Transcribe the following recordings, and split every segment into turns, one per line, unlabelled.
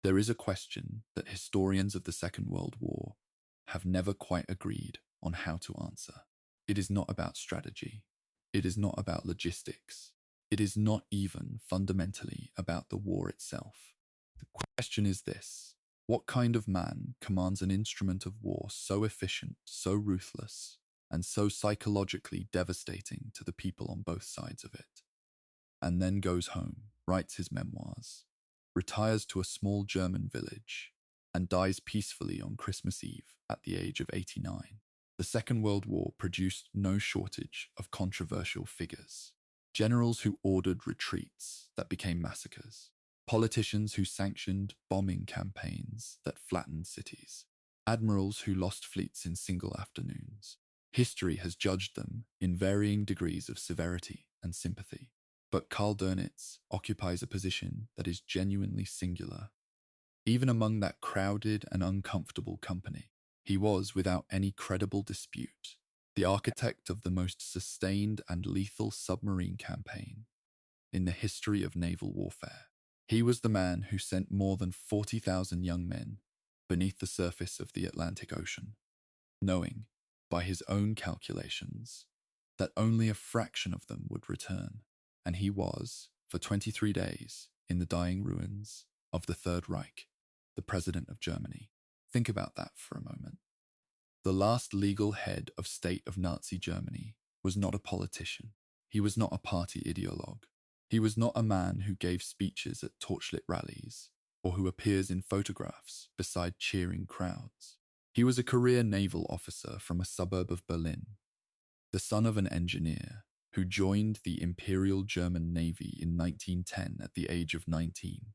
There is a question that historians of the Second World War have never quite agreed on how to answer. It is not about strategy. It is not about logistics. It is not even fundamentally about the war itself. The question is this: what kind of man commands an instrument of war so efficient, so ruthless, and so psychologically devastating to the people on both sides of it, and then goes home, writes his memoirs, retires to a small German village, and dies peacefully on Christmas Eve at the age of 89. The Second World War produced no shortage of controversial figures. Generals who ordered retreats that became massacres. Politicians who sanctioned bombing campaigns that flattened cities. Admirals who lost fleets in single afternoons. History has judged them in varying degrees of severity and sympathy. But Karl Dönitz occupies a position that is genuinely singular. Even among that crowded and uncomfortable company, he was, without any credible dispute, the architect of the most sustained and lethal submarine campaign in the history of naval warfare. He was the man who sent more than 40,000 young men beneath the surface of the Atlantic Ocean, knowing, by his own calculations, that only a fraction of them would return. And he was, for 23 days, in the dying ruins of the Third Reich, the president of Germany. Think about that for a moment. The last legal head of state of Nazi Germany was not a politician. He was not a party ideologue. He was not a man who gave speeches at torchlit rallies or who appears in photographs beside cheering crowds. He was a career naval officer from a suburb of Berlin, the son of an engineer who joined the Imperial German Navy in 1910 at the age of 19,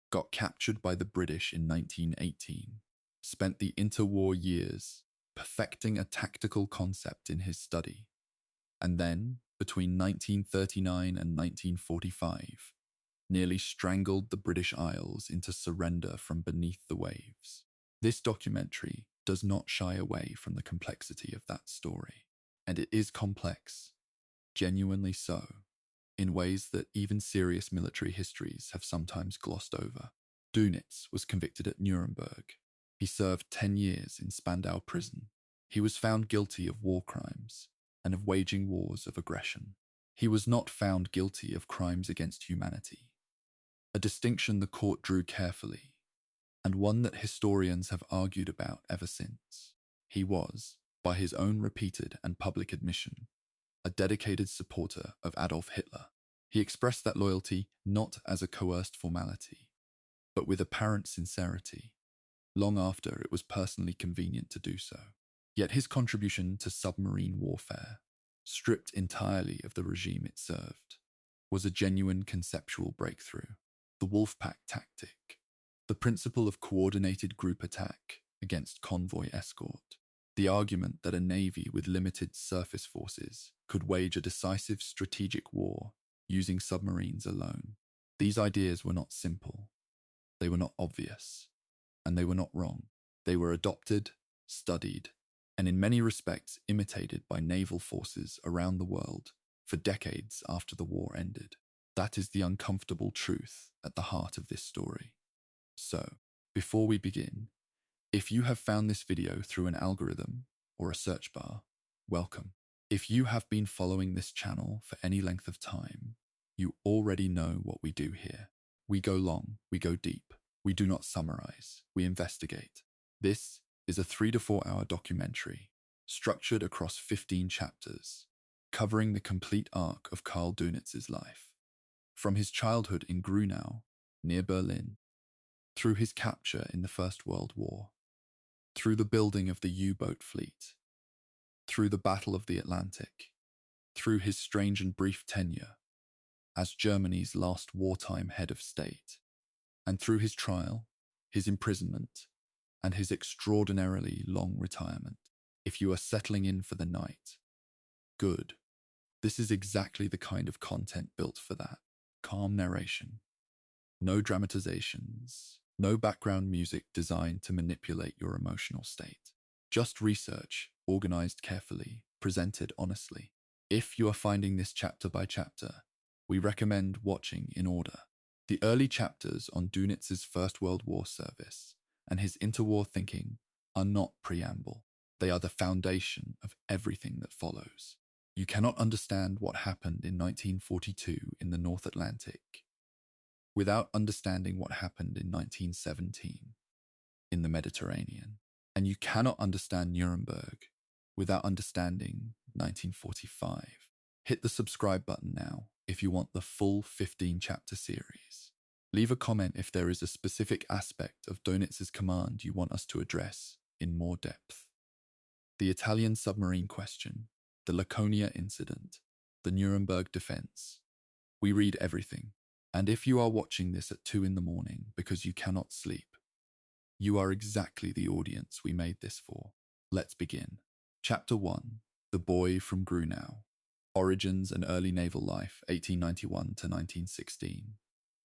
got captured by the British in 1918, spent the interwar years perfecting a tactical concept in his study, and then, between 1939 and 1945, nearly strangled the British Isles into surrender from beneath the waves. This documentary does not shy away from the complexity of that story, and it is complex, genuinely so, in ways that even serious military histories have sometimes glossed over. Dönitz was convicted at Nuremberg. He served 10 years in Spandau prison. He was found guilty of war crimes and of waging wars of aggression. He was not found guilty of crimes against humanity, a distinction the court drew carefully, and one that historians have argued about ever since. He was, by his own repeated and public admission, a dedicated supporter of Adolf Hitler. He expressed that loyalty not as a coerced formality, but with apparent sincerity, long after it was personally convenient to do so. Yet his contribution to submarine warfare, stripped entirely of the regime it served, was a genuine conceptual breakthrough. The Wolfpack tactic, the principle of coordinated group attack against convoy escort, the argument that a navy with limited surface forces could wage a decisive strategic war using submarines alone. These ideas were not simple, they were not obvious, and they were not wrong. They were adopted, studied, and in many respects imitated by naval forces around the world for decades after the war ended. That is the uncomfortable truth at the heart of this story. So, before we begin, if you have found this video through an algorithm or a search bar, welcome. If you have been following this channel for any length of time, you already know what we do here. We go long, we go deep. We do not summarize, we investigate. This is a 3 to 4 hour documentary, structured across 15 chapters, covering the complete arc of Karl Doenitz's life. From his childhood in Grunau, near Berlin, through his capture in the First World War, through the building of the U-boat fleet, through the Battle of the Atlantic, through his strange and brief tenure as Germany's last wartime head of state, and through his trial, his imprisonment, and his extraordinarily long retirement. If you are settling in for the night, good. This is exactly the kind of content built for that. Calm narration. No dramatizations. No background music designed to manipulate your emotional state. Just research, organized carefully, presented honestly. If you are finding this chapter by chapter, we recommend watching in order. The early chapters on Dönitz's First World War service and his interwar thinking are not preamble. They are the foundation of everything that follows. You cannot understand what happened in 1942 in the North Atlantic without understanding what happened in 1917 in the Mediterranean. And you cannot understand Nuremberg without understanding 1945. Hit the subscribe button now if you want the full 15-chapter series. Leave a comment if there is a specific aspect of Dönitz's command you want us to address in more depth. The Italian submarine question, the Laconia incident, the Nuremberg defense. We read everything. And if you are watching this at 2 in the morning because you cannot sleep, you are exactly the audience we made this for. Let's begin. Chapter 1, The Boy from Grunau. Origins and Early Naval Life, 1891 to 1916.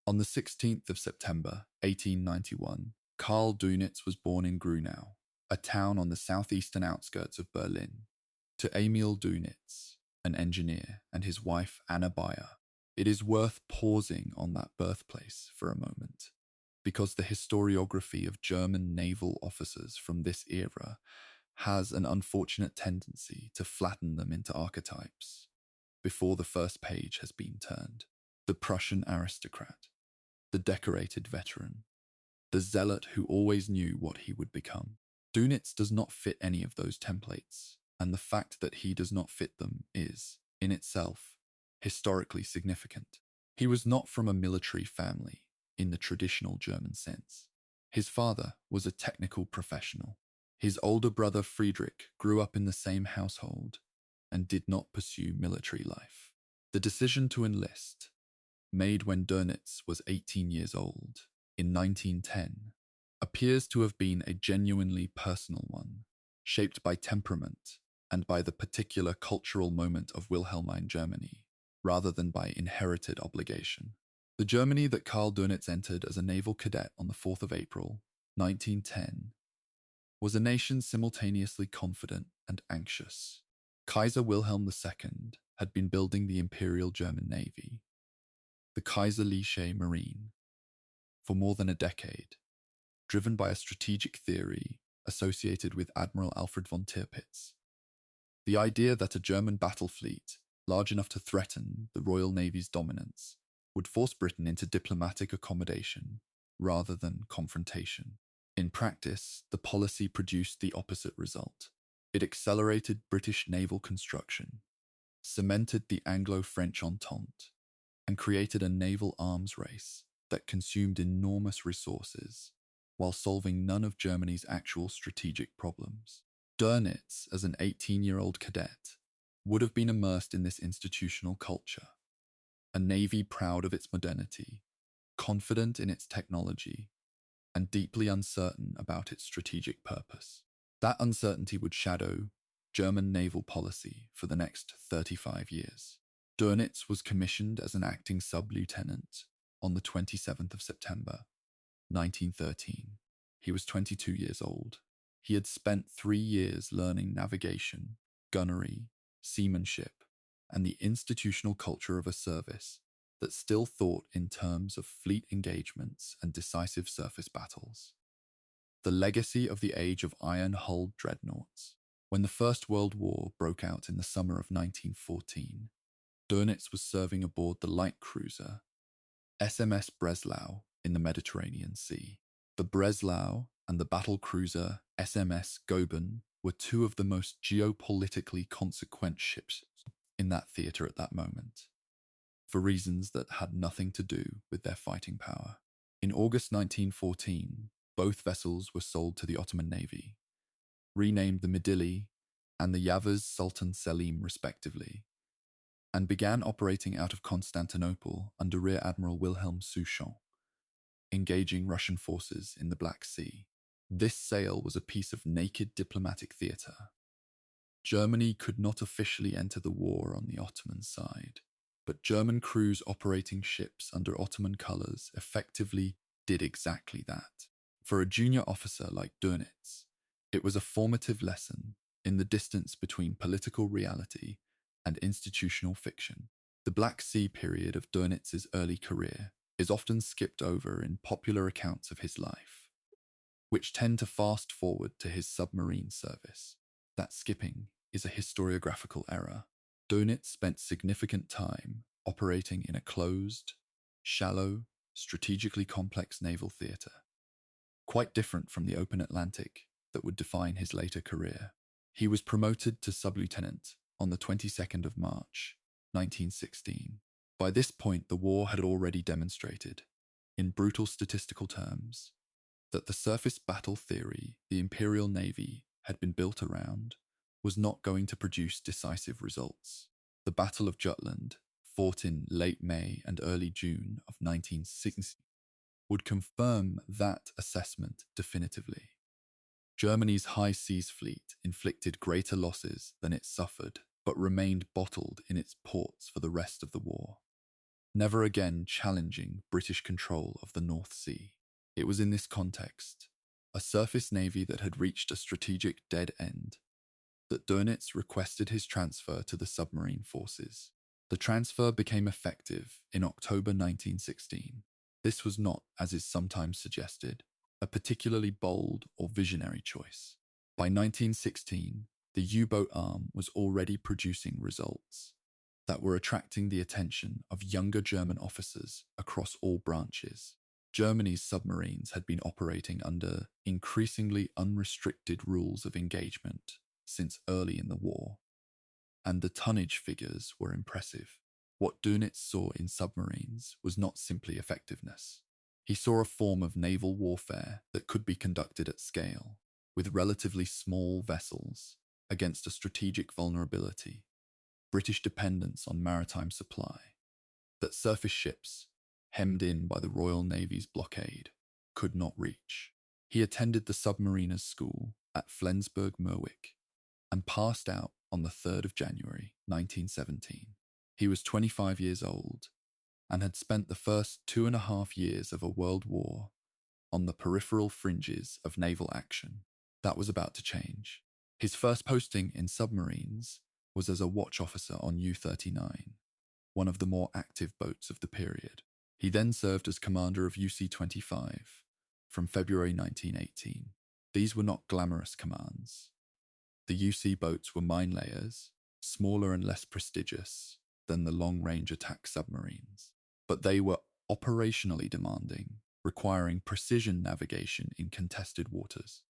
On the 16th of September, 1891, Karl Donitz was born in Grunau, a town on the southeastern outskirts of Berlin, to Emil Dönitz, an engineer, and his wife Anna Bayer. It is worth pausing on that birthplace for a moment, because the historiography of German naval officers from this era has an unfortunate tendency to flatten them into archetypes before the first page has been turned. The Prussian aristocrat, the decorated veteran, the zealot who always knew what he would become. Dönitz does not fit any of those templates, and the fact that he does not fit them is, in itself, historically significant. He was not from a military family in the traditional German sense. His father was a technical professional. His older brother Friedrich grew up in the same household and did not pursue military life. The decision to enlist, made when Dönitz was 18 years old in 1910, appears to have been a genuinely personal one, shaped by temperament and by the particular cultural moment of Wilhelmine Germany, rather than by inherited obligation. The Germany that Karl Dönitz entered as a naval cadet on the 4th of April, 1910, was a nation simultaneously confident and anxious. Kaiser Wilhelm II had been building the Imperial German Navy, the Kaiserliche Marine, for more than a decade, driven by a strategic theory associated with Admiral Alfred von Tirpitz. The idea that a German battle fleet, large enough to threaten the Royal Navy's dominance, would force Britain into diplomatic accommodation rather than confrontation. In practice, the policy produced the opposite result. It accelerated British naval construction, cemented the Anglo-French Entente, and created a naval arms race that consumed enormous resources while solving none of Germany's actual strategic problems. Dönitz, as an 18-year-old cadet, would have been immersed in this institutional culture, a navy proud of its modernity, confident in its technology, and deeply uncertain about its strategic purpose. That uncertainty would shadow German naval policy for the next 35 years. Dönitz was commissioned as an acting sub-lieutenant on the 27th of September, 1913. He was 22 years old. He had spent 3 years learning navigation, gunnery, seamanship, and the institutional culture of a service that still thought in terms of fleet engagements and decisive surface battles. The legacy of the age of iron-hulled dreadnoughts. When the First World War broke out in the summer of 1914, Dönitz was serving aboard the light cruiser SMS Breslau in the Mediterranean Sea. The Breslau and the battle cruiser SMS Goeben were two of the most geopolitically consequent ships in that theatre at that moment, for reasons that had nothing to do with their fighting power. In August 1914, both vessels were sold to the Ottoman Navy, renamed the Midilli and the Yavuz Sultan Selim respectively, and began operating out of Constantinople under Rear Admiral Wilhelm Souchon, engaging Russian forces in the Black Sea. This sail was a piece of naked diplomatic theatre. Germany could not officially enter the war on the Ottoman side, but German crews operating ships under Ottoman colours effectively did exactly that. For a junior officer like Dönitz, it was a formative lesson in the distance between political reality and institutional fiction. The Black Sea period of Dönitz's early career is often skipped over in popular accounts of his life, which tend to fast forward to his submarine service. That skipping is a historiographical error. Dönitz spent significant time operating in a closed, shallow, strategically complex naval theatre, quite different from the open Atlantic that would define his later career. He was promoted to sub-lieutenant on the 22nd of March, 1916. By this point, the war had already demonstrated, in brutal statistical terms, that the surface battle theory the Imperial Navy had been built around was not going to produce decisive results. The Battle of Jutland, fought in late May and early June of 1960, would confirm that assessment definitively. Germany's high seas fleet inflicted greater losses than it suffered, but remained bottled in its ports for the rest of the war, never again challenging British control of the North Sea. It was in this context, a surface navy that had reached a strategic dead end, that Dönitz requested his transfer to the submarine forces. The transfer became effective in October 1916. This was not, as is sometimes suggested, a particularly bold or visionary choice. By 1916, the U-boat arm was already producing results that were attracting the attention of younger German officers across all branches. Germany's submarines had been operating under increasingly unrestricted rules of engagement since early in the war, and the tonnage figures were impressive. What Dönitz saw in submarines was not simply effectiveness. He saw a form of naval warfare that could be conducted at scale, with relatively small vessels, against a strategic vulnerability, British dependence on maritime supply, that surface ships, hemmed in by the Royal Navy's blockade, could not reach. He attended the submariners' school at Flensburg-Merwick and passed out on the 3rd of January, 1917. He was 25 years old and had spent the first 2.5 years of a world war on the peripheral fringes of naval action. That was about to change. His first posting in submarines was as a watch officer on U-39, one of the more active boats of the period. He then served as commander of UC-25 from February 1918. These were not glamorous commands. The UC boats were mine layers, smaller and less prestigious than the long-range attack submarines, but they were operationally demanding, requiring precision navigation in contested waters,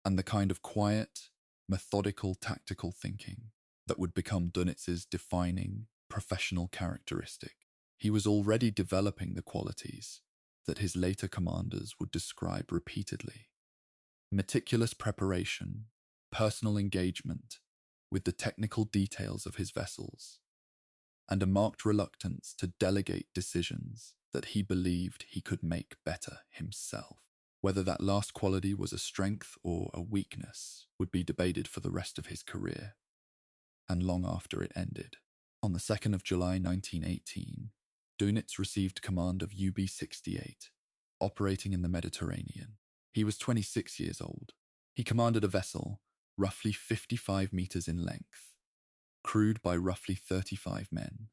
and the kind of quiet, methodical tactical thinking that would become Dönitz's defining professional characteristic. He was already developing the qualities that his later commanders would describe repeatedly: meticulous preparation, personal engagement with the technical details of his vessels, and a marked reluctance to delegate decisions that he believed he could make better himself. Whether that last quality was a strength or a weakness would be debated for the rest of his career, and long after it ended. On the 2nd of July 1918, Dönitz received command of UB-68, operating in the Mediterranean. He was 26 years old. He commanded a vessel roughly 55 meters in length, crewed by roughly 35 men,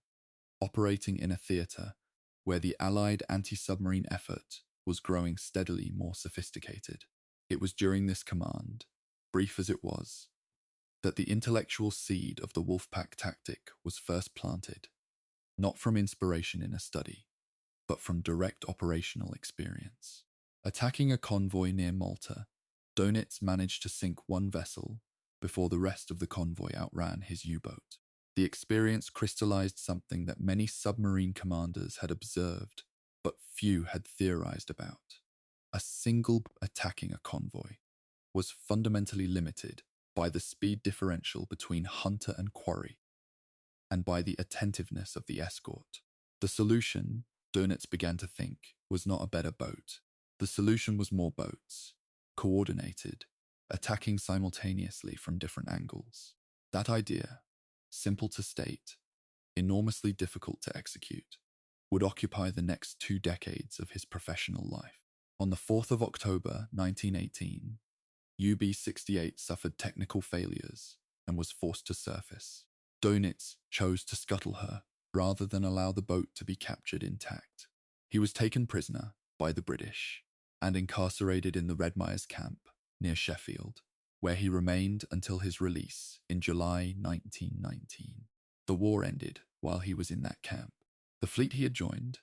operating in a theater where the Allied anti-submarine effort was growing steadily more sophisticated. It was during this command, brief as it was, that the intellectual seed of the Wolfpack tactic was first planted, not from inspiration in a study, but from direct operational experience. Attacking a convoy near Malta, Dönitz managed to sink one vessel before the rest of the convoy outran his U-boat. The experience crystallized something that many submarine commanders had observed, but few had theorized about. A single attacking a convoy was fundamentally limited by the speed differential between hunter and quarry, and by the attentiveness of the escort. The solution, Dönitz began to think, was not a better boat. The solution was more boats, coordinated, attacking simultaneously from different angles. That idea, simple to state, enormously difficult to execute, would occupy the next 2 decades of his professional life. On the 4th of October 1918, UB-68 suffered technical failures and was forced to surface. Dönitz chose to scuttle her rather than allow the boat to be captured intact. He was taken prisoner by the British and incarcerated in the Red Myers camp near Sheffield, where he remained until his release in July 1919. The war ended while he was in that camp. The fleet he had joined,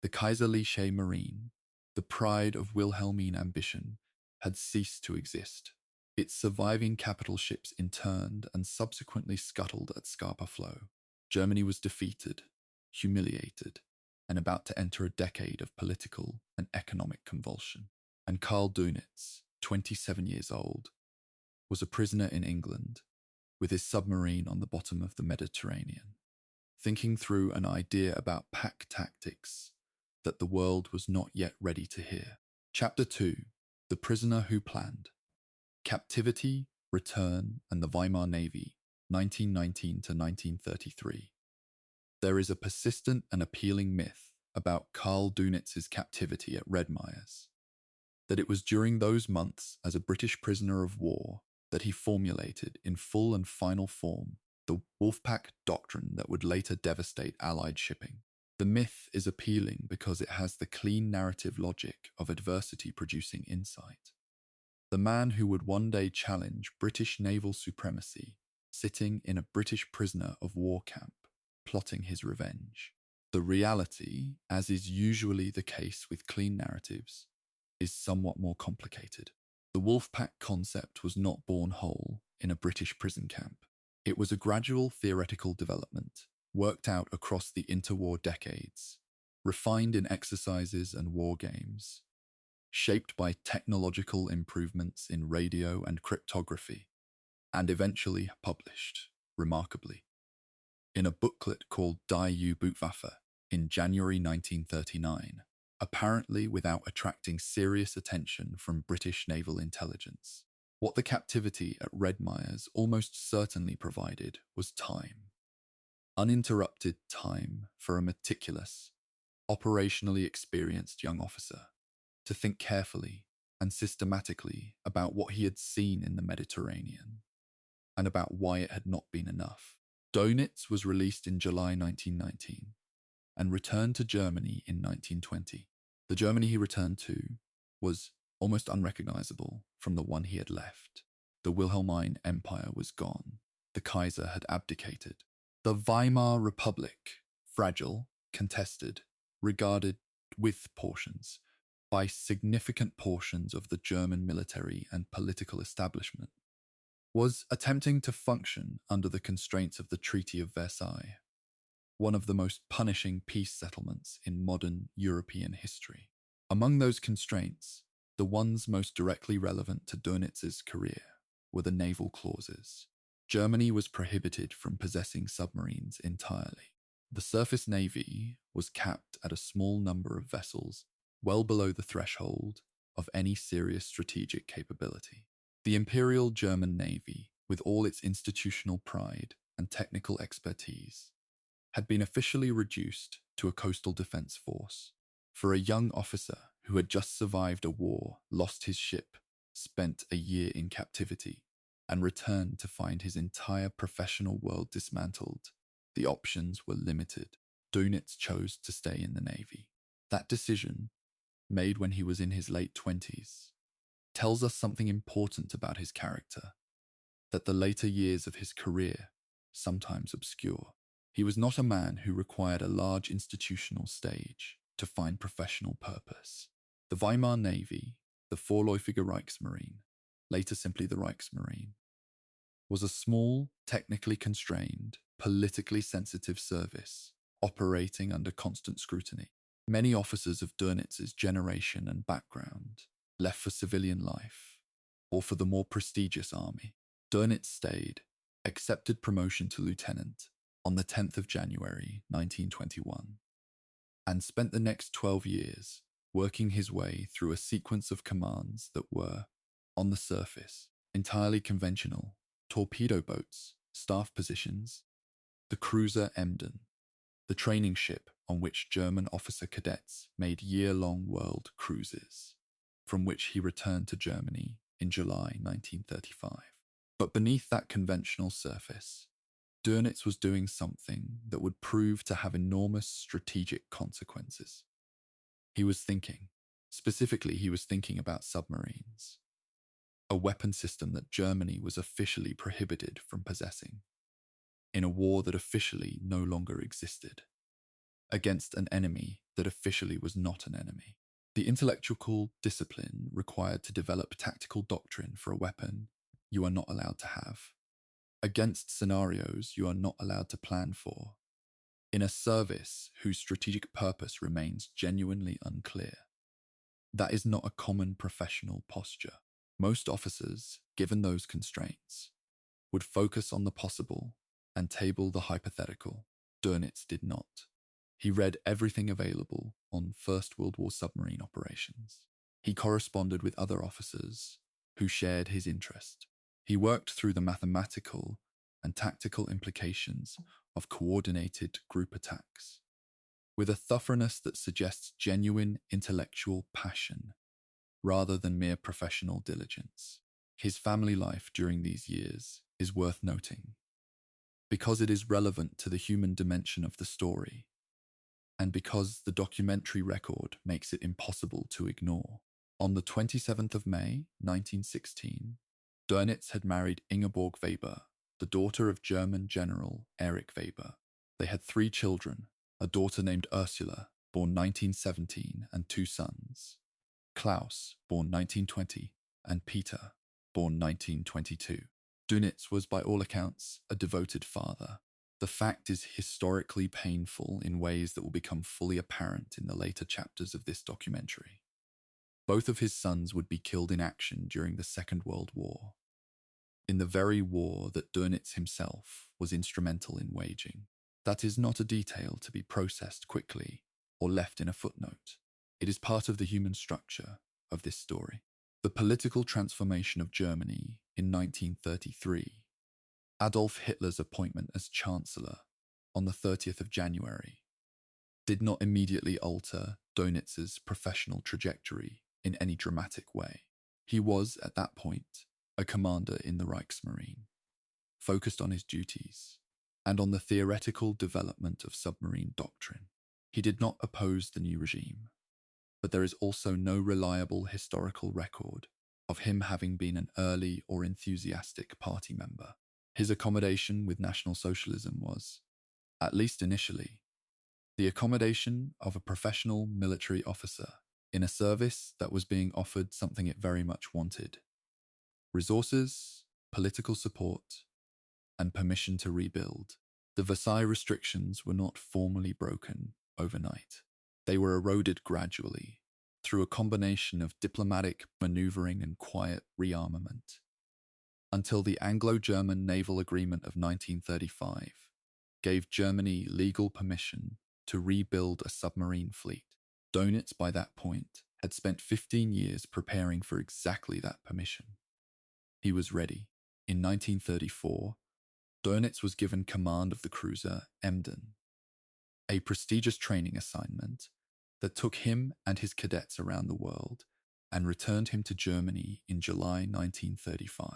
the Kaiserliche Marine, the pride of Wilhelmine ambition, had ceased to exist. Its surviving capital ships interned and subsequently scuttled at Scapa Flow. Germany was defeated, humiliated, and about to enter a decade of political and economic convulsion. And Karl Donitz, 27 years old, was a prisoner in England with his submarine on the bottom of the Mediterranean, thinking through an idea about pack tactics that the world was not yet ready to hear. Chapter 2: The Prisoner Who Planned. Captivity, Return, and the Weimar Navy, 1919 to 1933. There is a persistent and appealing myth about Karl Doenitz's captivity at Red Myers, that it was during those months as a British prisoner of war that he formulated in full and final form the Wolfpack doctrine that would later devastate Allied shipping. The myth is appealing because it has the clean narrative logic of adversity producing insight. The man who would one day challenge British naval supremacy, sitting in a British prisoner of war camp, plotting his revenge. The reality, as is usually the case with clean narratives, is somewhat more complicated. The Wolfpack concept was not born whole in a British prison camp. It was a gradual theoretical development, worked out across the interwar decades, refined in exercises and war games, shaped by technological improvements in radio and cryptography, and eventually published, remarkably, in a booklet called Die U-Bootwaffe in January 1939, apparently without attracting serious attention from British naval intelligence. What the captivity at Red Myers almost certainly provided was time. Uninterrupted time for a meticulous, operationally experienced young officer to think carefully and systematically about what he had seen in the Mediterranean and about why it had not been enough. Dönitz was released in July 1919 and returned to Germany in 1920. The Germany he returned to was almost unrecognizable from the one he had left. The Wilhelmine Empire was gone. The Kaiser had abdicated. The Weimar Republic, fragile, contested, regarded with portions by significant portions of the German military and political establishment, was attempting to function under the constraints of the Treaty of Versailles, one of the most punishing peace settlements in modern European history. Among those constraints, the ones most directly relevant to Dönitz's career were the naval clauses. Germany was prohibited from possessing submarines entirely. The surface navy was capped at a small number of vessels, well below the threshold of any serious strategic capability. The Imperial German Navy, with all its institutional pride and technical expertise, had been officially reduced to a coastal defense force. For a young officer who had just survived a war, lost his ship, spent a year in captivity, and returned to find his entire professional world dismantled, the options were limited. Dönitz chose to stay in the Navy. That decision, made when he was in his late 20s, tells us something important about his character, that the later years of his career sometimes obscure. He was not a man who required a large institutional stage to find professional purpose. The Weimar Navy, the Vorläufige Reichsmarine, later simply the Reichsmarine, was a small, technically constrained, politically sensitive service operating under constant scrutiny. Many officers of Dönitz's generation and background left for civilian life or for the more prestigious army. Dönitz stayed, accepted promotion to lieutenant on the 10th of January 1921, and spent the next 12 years working his way through a sequence of commands that were, on the surface, entirely conventional: torpedo boats, staff positions, the cruiser Emden, the training ship on which German officer cadets made year-long world cruises, from which he returned to Germany in July 1935. But beneath that conventional surface, Dönitz was doing something that would prove to have enormous strategic consequences. He was thinking. Specifically, he was thinking about submarines, a weapon system that Germany was officially prohibited from possessing, in a war that officially no longer existed, against an enemy that officially was not an enemy. The intellectual discipline required to develop tactical doctrine for a weapon you are not allowed to have, against scenarios you are not allowed to plan for, in a service whose strategic purpose remains genuinely unclear. That is not a common professional posture. Most officers, given those constraints, would focus on the possible and table the hypothetical. Dönitz did not. He read everything available on First World War submarine operations. He corresponded with other officers who shared his interest. He worked through the mathematical and tactical implications of coordinated group attacks with a thoroughness that suggests genuine intellectual passion rather than mere professional diligence. His family life during these years is worth noting because it is relevant to the human dimension of the story and because the documentary record makes it impossible to ignore. On the 27th of May, 1916, Dönitz had married Ingeborg Weber, the daughter of German General Erich Weber. They had 3 children, a daughter named Ursula, born 1917, and 2 sons, Klaus, born 1920, and Peter, born 1922. Dönitz was, by all accounts, a devoted father. The fact is historically painful in ways that will become fully apparent in the later chapters of this documentary. Both of his sons would be killed in action during the Second World War, in the very war that Dönitz himself was instrumental in waging. That is not a detail to be processed quickly or left in a footnote. It is part of the human structure of this story. The political transformation of Germany in 1933, Adolf Hitler's appointment as Chancellor on the 30th of January, did not immediately alter Dönitz's professional trajectory in any dramatic way. He was, at that point, a commander in the Reichsmarine, focused on his duties and on the theoretical development of submarine doctrine. He did not oppose the new regime, but there is also no reliable historical record of him having been an early or enthusiastic party member. His accommodation with National Socialism was, at least initially, the accommodation of a professional military officer in a service that was being offered something it very much wanted: resources, political support, and permission to rebuild. The Versailles restrictions were not formally broken overnight. They were eroded gradually through a combination of diplomatic maneuvering and quiet rearmament, until the Anglo-German Naval Agreement of 1935 gave Germany legal permission to rebuild a submarine fleet. Dönitz, by that point, had spent 15 years preparing for exactly that permission. He was ready. In 1934, Dönitz was given command of the cruiser Emden, a prestigious training assignment that took him and his cadets around the world and returned him to Germany in July 1935.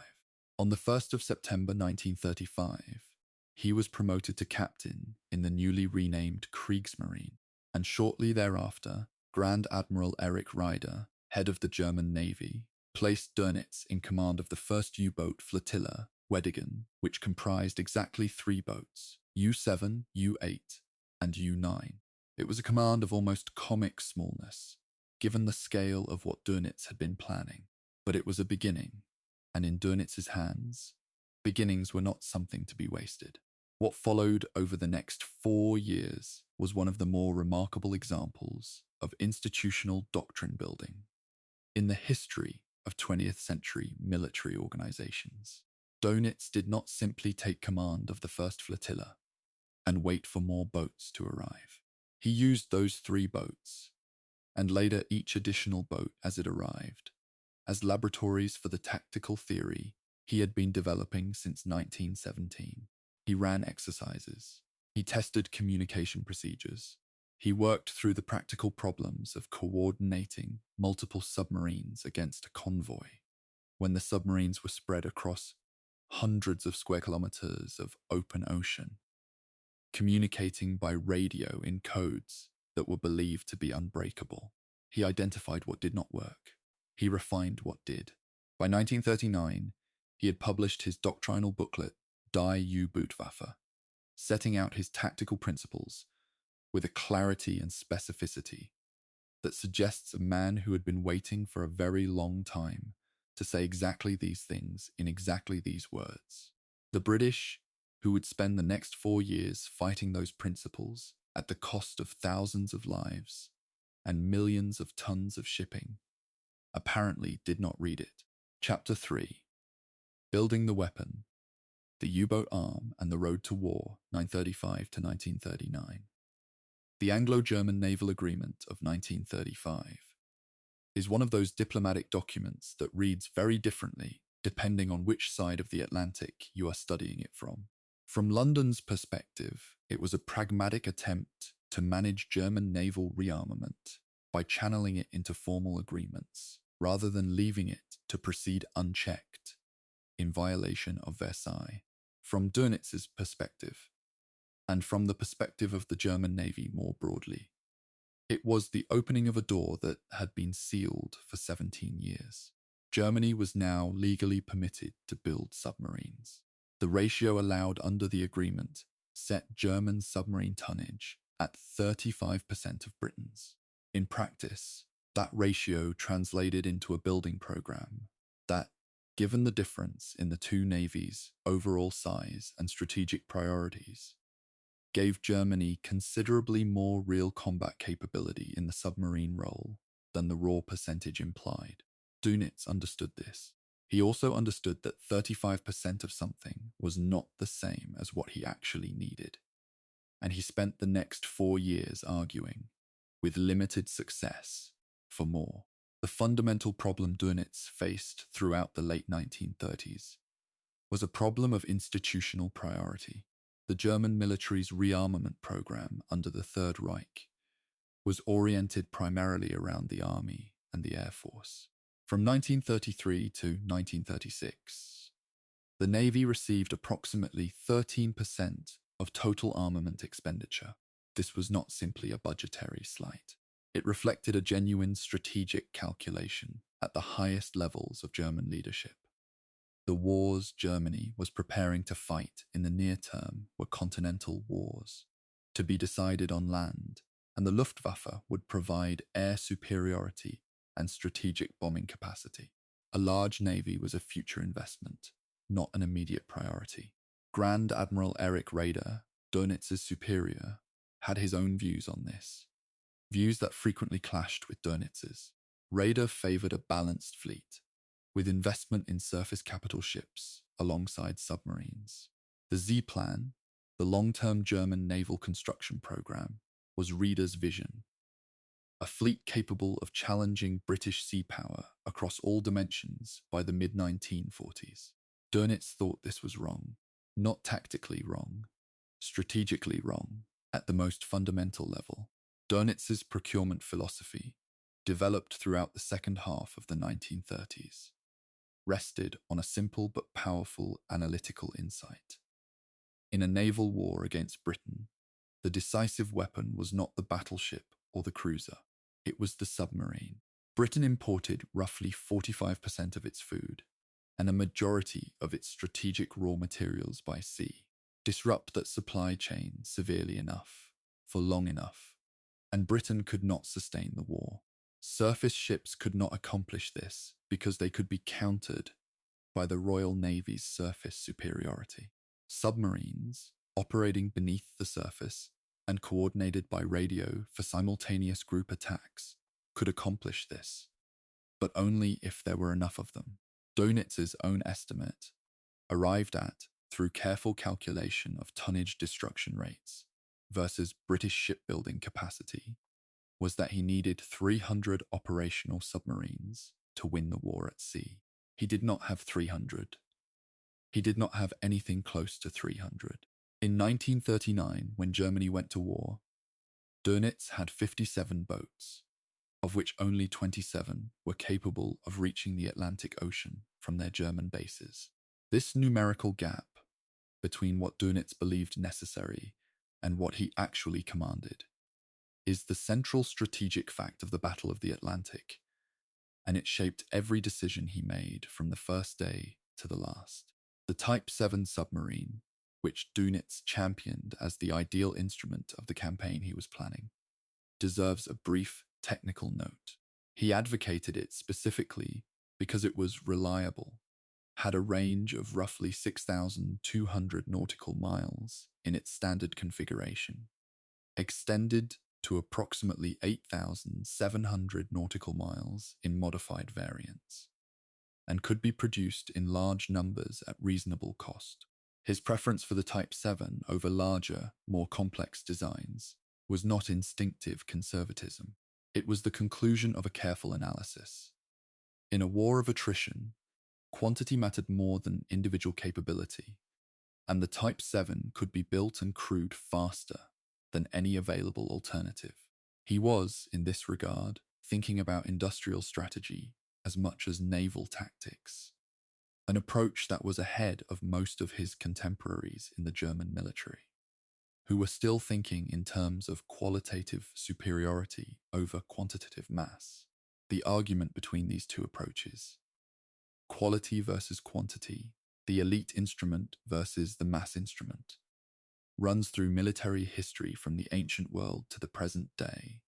On the 1st of September 1935, he was promoted to captain in the newly renamed Kriegsmarine, and shortly thereafter, Grand Admiral Erich Raeder, head of the German Navy, placed Dönitz in command of the first U-boat flotilla, Weddigen, which comprised exactly 3 boats, U-7, U-8, and U-9. It was a command of almost comic smallness, given the scale of what Dönitz had been planning. But it was a beginning, and in Dönitz's hands, beginnings were not something to be wasted. What followed over the next 4 years was one of the more remarkable examples of institutional doctrine building in the history of 20th century military organizations. Dönitz did not simply take command of the first flotilla and wait for more boats to arrive. He used those 3 boats, and later each additional boat as it arrived, as laboratories for the tactical theory he had been developing since 1917. He ran exercises. He tested communication procedures. He worked through the practical problems of coordinating multiple submarines against a convoy when the submarines were spread across hundreds of square kilometers of open ocean, communicating by radio in codes that were believed to be unbreakable. He identified what did not work. He refined what did. By 1939, he had published his doctrinal booklet, Die U-Bootwaffe, setting out his tactical principles with a clarity and specificity that suggests a man who had been waiting for a very long time to say exactly these things in exactly these words. The British, who would spend the next 4 years fighting those principles at the cost of thousands of lives and millions of tons of shipping, apparently did not read it. Chapter 3. Building the Weapon, the U-Boat Arm and the Road to War, 1935 to 1939. The Anglo-German Naval Agreement of 1935 is one of those diplomatic documents that reads very differently depending on which side of the Atlantic you are studying it from. From London's perspective, it was a pragmatic attempt to manage German naval rearmament by channeling it into formal agreements, rather than leaving it to proceed unchecked in violation of Versailles. From Dönitz's perspective, and from the perspective of the German Navy more broadly, it was the opening of a door that had been sealed for 17 years. Germany was now legally permitted to build submarines. The ratio allowed under the agreement set German submarine tonnage at 35% of Britain's. In practice, that ratio translated into a building program that, given the difference in the two navies' overall size and strategic priorities, gave Germany considerably more real combat capability in the submarine role than the raw percentage implied. Dönitz understood this. He also understood that 35% of something was not the same as what he actually needed, and he spent the next 4 years arguing, with limited success, for more. The fundamental problem Dönitz faced throughout the late 1930s was a problem of institutional priority. The German military's rearmament program under the Third Reich was oriented primarily around the army and the air force. From 1933 to 1936, the Navy received approximately 13% of total armament expenditure. This was not simply a budgetary slight. It reflected a genuine strategic calculation at the highest levels of German leadership. The wars Germany was preparing to fight in the near term were continental wars, to be decided on land, and the Luftwaffe would provide air superiority and strategic bombing capacity. A large navy was a future investment, not an immediate priority. Grand Admiral Erich Raeder, Dönitz's superior, had his own views on this, views that frequently clashed with Dönitz's. Raeder favored a balanced fleet, with investment in surface capital ships alongside submarines. The Z-Plan, the long-term German naval construction program, was Raeder's vision. A fleet capable of challenging British sea power across all dimensions by the mid-1940s. Dönitz thought this was wrong. Not tactically wrong, strategically wrong, at the most fundamental level. Dönitz's procurement philosophy, developed throughout the second half of the 1930s, rested on a simple but powerful analytical insight. In a naval war against Britain, the decisive weapon was not the battleship or the cruiser, it was the submarine. Britain imported roughly 45% of its food and a majority of its strategic raw materials by sea. Disrupt that supply chain severely enough, for long enough, and Britain could not sustain the war. Surface ships could not accomplish this because they could be countered by the Royal Navy's surface superiority. Submarines, operating beneath the surface and coordinated by radio for simultaneous group attacks, could accomplish this, but only if there were enough of them. Dönitz's own estimate, arrived at through careful calculation of tonnage destruction rates versus British shipbuilding capacity, was that he needed 300 operational submarines to win the war at sea. He did not have 300. He did not have anything close to 300. In 1939, when Germany went to war, Dönitz had 57 boats, of which only 27 were capable of reaching the Atlantic Ocean from their German bases. This numerical gap between what Dönitz believed necessary and what he actually commanded is the central strategic fact of the Battle of the Atlantic, and it shaped every decision he made from the first day to the last. The Type 7 submarine, which Dönitz championed as the ideal instrument of the campaign he was planning, deserves a brief technical note. He advocated it specifically because it was reliable, had a range of roughly 6,200 nautical miles in its standard configuration, extended to approximately 8,700 nautical miles in modified variants, and could be produced in large numbers at reasonable cost. His preference for the Type 7 over larger, more complex designs was not instinctive conservatism. It was the conclusion of a careful analysis. In a war of attrition, quantity mattered more than individual capability, and the Type 7 could be built and crewed faster than any available alternative. He was, in this regard, thinking about industrial strategy as much as naval tactics, an approach that was ahead of most of his contemporaries in the German military, who were still thinking in terms of qualitative superiority over quantitative mass. The argument between these two approaches, quality versus quantity, the elite instrument versus the mass instrument, runs through military history from the ancient world to the present day,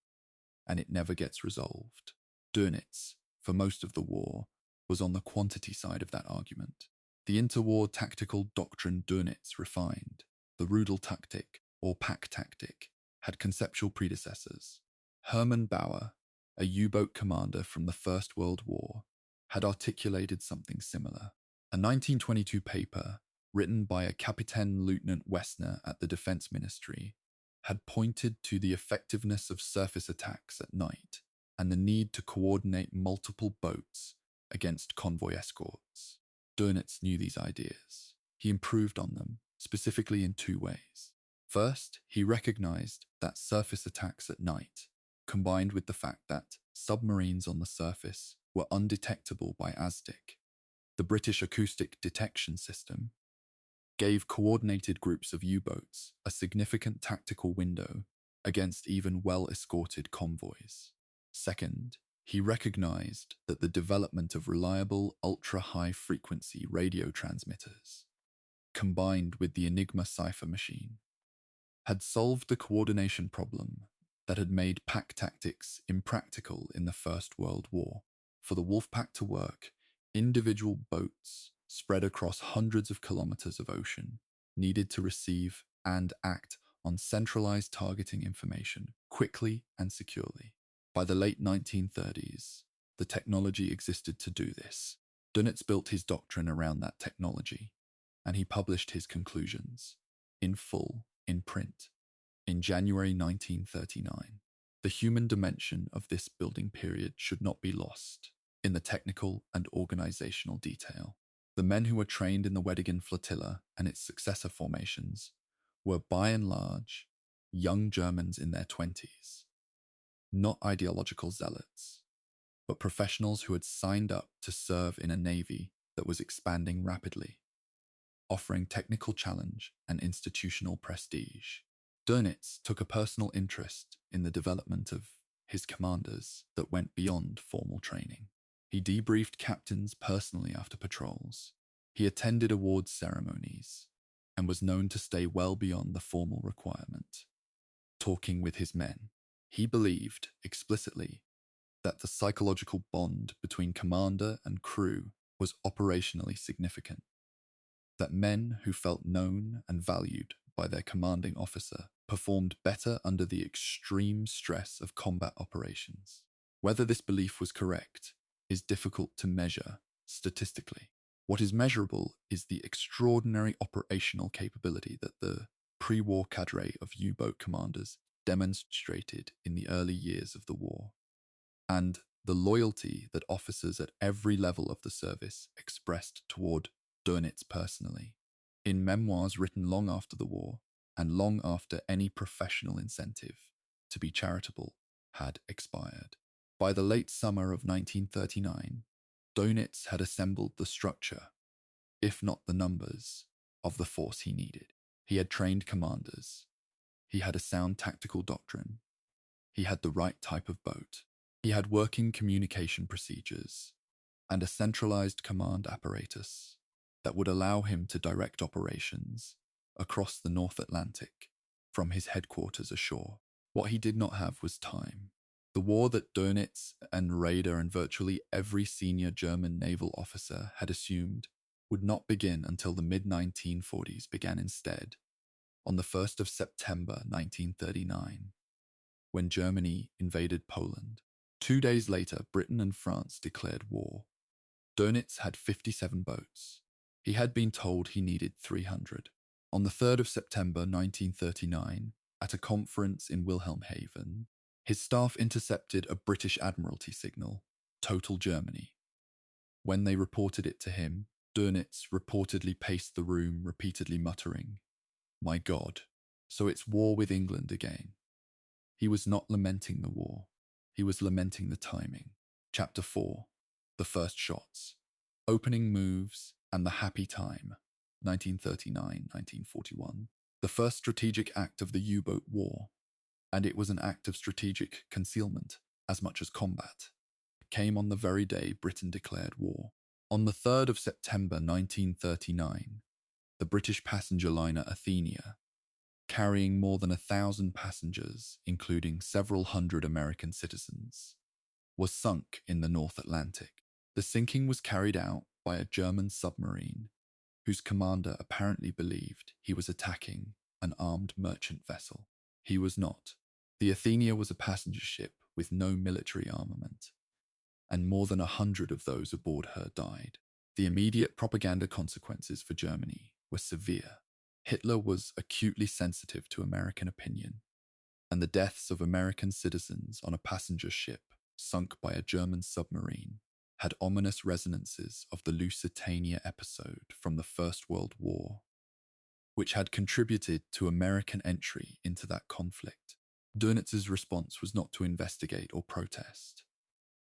and it never gets resolved. Dönitz, for most of the war, was on the quantity side of that argument. The interwar tactical doctrine Dönitz refined, the Rudeltaktik or pack tactic, had conceptual predecessors. Hermann Bauer, a U-boat commander from the First World War, had articulated something similar. A 1922 paper, written by a Kapitän Lieutenant Wessner at the Defense Ministry, had pointed to the effectiveness of surface attacks at night and the need to coordinate multiple boats against convoy escorts. Dönitz knew these ideas. He improved on them, specifically in two ways. First, he recognized that surface attacks at night, combined with the fact that submarines on the surface were undetectable by ASDIC, the British acoustic detection system, gave coordinated groups of U-boats a significant tactical window against even well-escorted convoys. Second, he recognized that the development of reliable ultra-high-frequency radio transmitters, combined with the Enigma cipher machine, had solved the coordination problem that had made pack tactics impractical in the First World War. For the Wolfpack to work, individual boats spread across hundreds of kilometers of ocean needed to receive and act on centralized targeting information quickly and securely. By the late 1930s, the technology existed to do this. Dönitz built his doctrine around that technology, and he published his conclusions, in full, in print, in January 1939. The human dimension of this building period should not be lost in the technical and organizational detail. The men who were trained in the Weddigen flotilla and its successor formations were by and large young Germans in their 20s, not ideological zealots, but professionals who had signed up to serve in a navy that was expanding rapidly, offering technical challenge and institutional prestige. Dönitz took a personal interest in the development of his commanders that went beyond formal training. He debriefed captains personally after patrols. He attended awards ceremonies and was known to stay well beyond the formal requirement, talking with his men. He believed explicitly that the psychological bond between commander and crew was operationally significant, that men who felt known and valued by their commanding officer performed better under the extreme stress of combat operations. Whether this belief was correct is difficult to measure statistically. What is measurable is the extraordinary operational capability that the pre-war cadre of U-boat commanders demonstrated in the early years of the war, and the loyalty that officers at every level of the service expressed toward Dönitz personally, in memoirs written long after the war and long after any professional incentive to be charitable had expired. By the late summer of 1939, Dönitz had assembled the structure, if not the numbers, of the force he needed. He had trained commanders. He had a sound tactical doctrine. He had the right type of boat. He had working communication procedures and a centralized command apparatus that would allow him to direct operations across the North Atlantic from his headquarters ashore. What he did not have was time. The war that Dönitz and Raeder and virtually every senior German naval officer had assumed would not begin until the mid-1940s began instead, on the 1st of September 1939, when Germany invaded Poland. 2 days later, Britain and France declared war. Dönitz had 57 boats. He had been told he needed 300. On the 3rd of September 1939, at a conference in Wilhelmshaven, his staff intercepted a British Admiralty signal, Total Germany. When they reported it to him, Dönitz reportedly paced the room, repeatedly muttering, "My God, so it's war with England again." He was not lamenting the war. He was lamenting the timing. Chapter 4. The First Shots. Opening Moves and the Happy Time. 1939-1941. The first strategic act of the U-boat war, and it was an act of strategic concealment as much as combat, came on the very day Britain declared war. On the 3rd of September 1939, the British passenger liner Athenia, carrying more than 1,000 passengers, including several hundred American citizens, was sunk in the North Atlantic. The sinking was carried out by a German submarine, whose commander apparently believed he was attacking an armed merchant vessel. He was not. The Athenia was a passenger ship with no military armament, and more than 100 of those aboard her died. The immediate propaganda consequences for Germany were severe. Hitler was acutely sensitive to American opinion, and the deaths of American citizens on a passenger ship sunk by a German submarine had ominous resonances of the Lusitania episode from the First World War, which had contributed to American entry into that conflict. Dönitz's response was not to investigate or protest.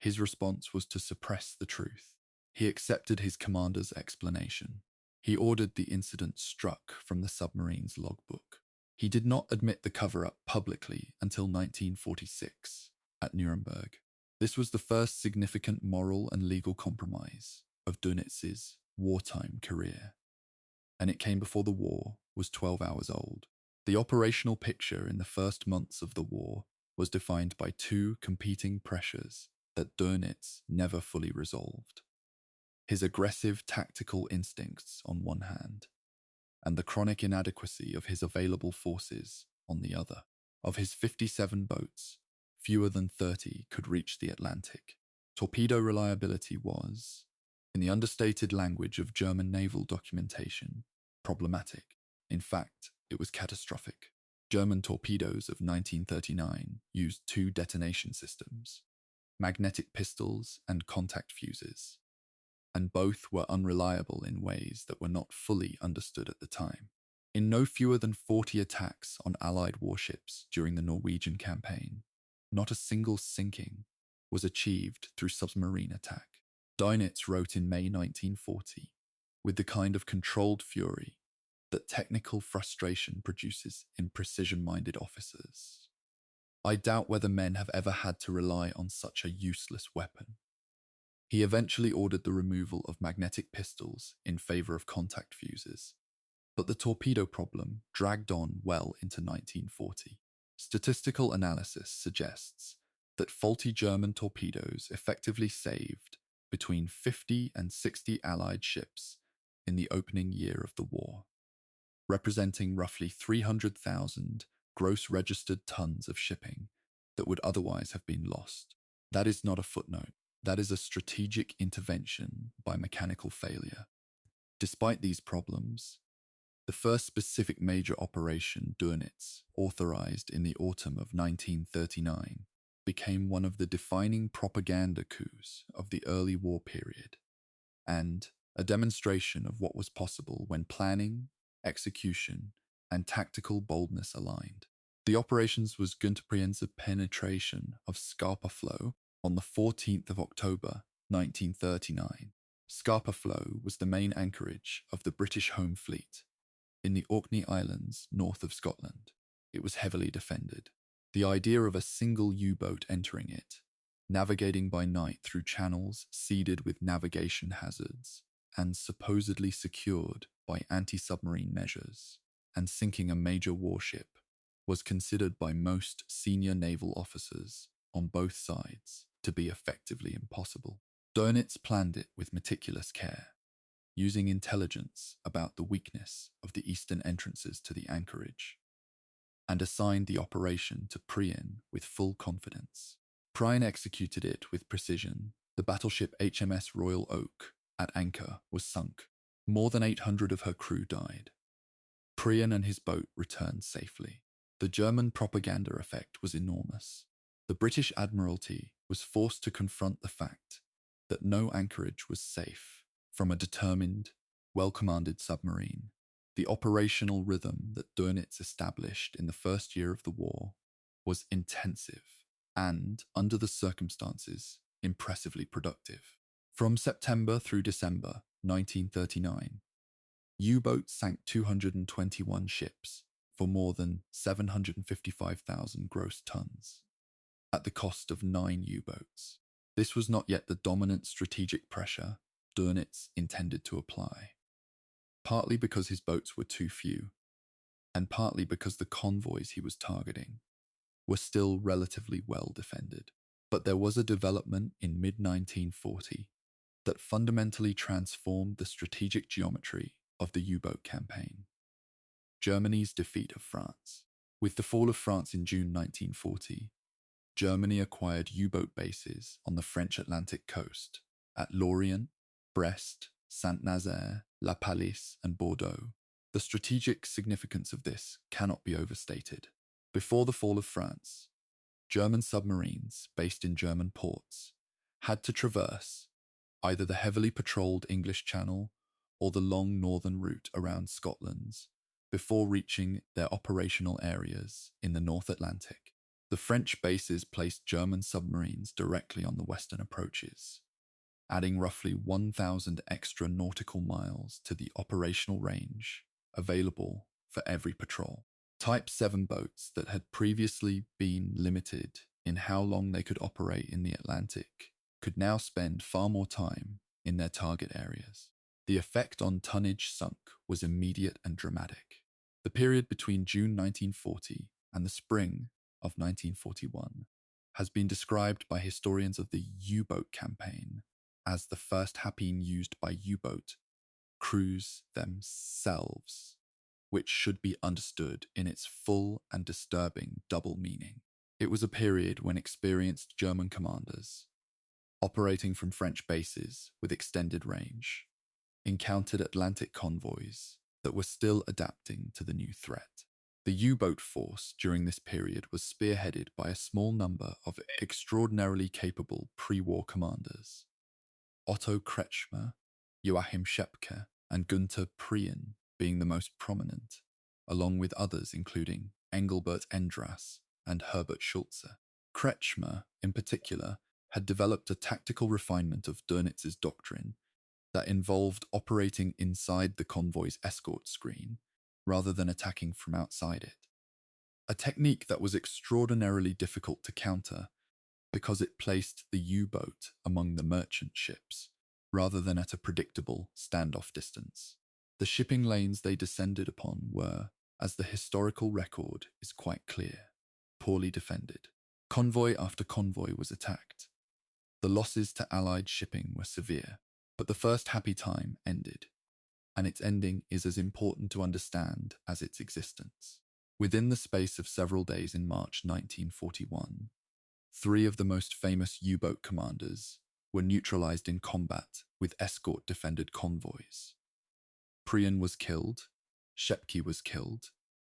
His response was to suppress the truth. He accepted his commander's explanation. He ordered the incident struck from the submarine's logbook. He did not admit the cover-up publicly until 1946 at Nuremberg. This was the first significant moral and legal compromise of Dönitz's wartime career, and it came before the war was 12 hours old. The operational picture in the first months of the war was defined by two competing pressures that Dönitz never fully resolved: his aggressive tactical instincts on one hand, and the chronic inadequacy of his available forces on the other. Of his 57 boats, fewer than 30 could reach the Atlantic. Torpedo reliability was, in the understated language of German naval documentation, problematic. In fact, it was catastrophic. German torpedoes of 1939 used two detonation systems: magnetic pistols and contact fuses, and both were unreliable in ways that were not fully understood at the time. In no fewer than 40 attacks on Allied warships during the Norwegian campaign, not a single sinking was achieved through submarine attack. Dönitz wrote in May 1940, with the kind of controlled fury that technical frustration produces in precision-minded officers, "I doubt whether men have ever had to rely on such a useless weapon." He eventually ordered the removal of magnetic pistols in favor of contact fuses, but the torpedo problem dragged on well into 1940. Statistical analysis suggests that faulty German torpedoes effectively saved between 50 and 60 Allied ships in the opening year of the war, representing roughly 300,000 gross registered tons of shipping that would otherwise have been lost. That is not a footnote. That is a strategic intervention by mechanical failure. Despite these problems, the first specific major operation Dönitz authorized in the autumn of 1939 became one of the defining propaganda coups of the early war period, and a demonstration of what was possible when planning, execution, and tactical boldness aligned. The operations was comprehensive penetration of Scapa Flow on the 14th of October 1939. Scapa Flow was the main anchorage of the British Home Fleet in the Orkney Islands north of Scotland. It was heavily defended. The idea of a single U-boat entering it, navigating by night through channels seeded with navigation hazards and supposedly secured by anti-submarine measures, and sinking a major warship, was considered by most senior naval officers on both sides to be effectively impossible. Dönitz planned it with meticulous care, using intelligence about the weakness of the eastern entrances to the anchorage, and assigned the operation to Priyan with full confidence. Priyan executed it with precision. The battleship HMS Royal Oak at anchor was sunk. More than 800 of her crew died. Priyan and his boat returned safely. The German propaganda effect was enormous. The British Admiralty was forced to confront the fact that no anchorage was safe from a determined, well-commanded submarine. The operational rhythm that Dönitz established in the first year of the war was intensive and, under the circumstances, impressively productive. From September through December 1939, U-boats sank 221 ships for more than 755,000 gross tons, at the cost of 9 U-boats. This was not yet the dominant strategic pressure Dönitz intended to apply, partly because his boats were too few, and partly because the convoys he was targeting were still relatively well defended. But there was a development in mid-1940 that fundamentally transformed the strategic geometry of the U-boat campaign: Germany's defeat of France. With the fall of France in June 1940, Germany acquired U-boat bases on the French Atlantic coast at Lorient, Brest, Saint-Nazaire, La Pallice, and Bordeaux. The strategic significance of this cannot be overstated. Before the fall of France, German submarines based in German ports had to traverse either the heavily patrolled English Channel or the long northern route around Scotland before reaching their operational areas in the North Atlantic. The French bases placed German submarines directly on the western approaches, adding roughly 1,000 extra nautical miles to the operational range available for every patrol. Type 7 boats that had previously been limited in how long they could operate in the Atlantic could now spend far more time in their target areas. The effect on tonnage sunk was immediate and dramatic. The period between June 1940 and the spring of 1941 has been described by historians of the U-boat campaign as the first happening used by U-boat crews themselves, which should be understood in its full and disturbing double meaning. It was a period when experienced German commanders, operating from French bases with extended range, encountered Atlantic convoys that were still adapting to the new threat. The U-boat force during this period was spearheaded by a small number of extraordinarily capable pre-war commanders: Otto Kretschmer, Joachim Schepke, and Günther Priyan being the most prominent, along with others including Engelbert Endras and Herbert Schulze. Kretschmer, in particular, had developed a tactical refinement of Dönitz's doctrine that involved operating inside the convoy's escort screen rather than attacking from outside it, a technique that was extraordinarily difficult to counter because it placed the U-boat among the merchant ships rather than at a predictable standoff distance. The shipping lanes they descended upon were, as the historical record is quite clear, poorly defended. Convoy after convoy was attacked. The losses to Allied shipping were severe, but the first happy time ended, and its ending is as important to understand as its existence. Within the space of several days in March 1941, 3 of the most famous U-boat commanders were neutralized in combat with escort-defended convoys. Priyan was killed, Schepke was killed,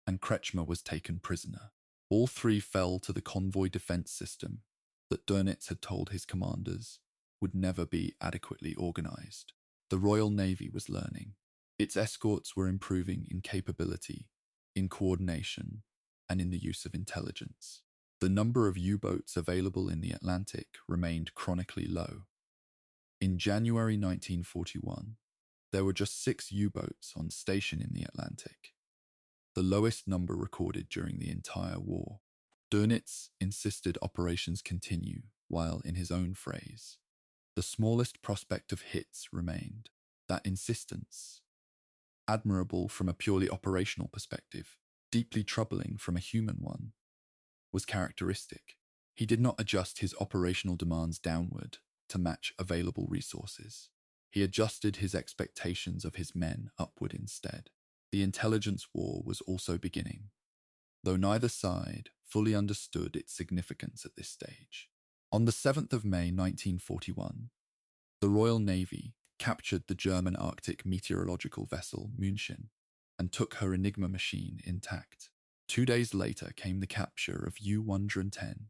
and Kretschmer was taken prisoner. All 3 fell to the convoy defense system that Dönitz had told his commanders would never be adequately organized. The Royal Navy was learning. Its escorts were improving in capability, in coordination, and in the use of intelligence. The number of U-boats available in the Atlantic remained chronically low. In January 1941, there were just 6 U-boats on station in the Atlantic, the lowest number recorded during the entire war. Dönitz insisted operations continue, while, in his own phrase, the smallest prospect of hits remained. That insistence, admirable from a purely operational perspective, deeply troubling from a human one, was characteristic. He did not adjust his operational demands downward to match available resources. He adjusted his expectations of his men upward instead. The intelligence war was also beginning, though neither side fully understood its significance at this stage. On the 7th of May 1941, the Royal Navy captured the German Arctic meteorological vessel München and took her Enigma machine intact. 2 days later came the capture of U-110,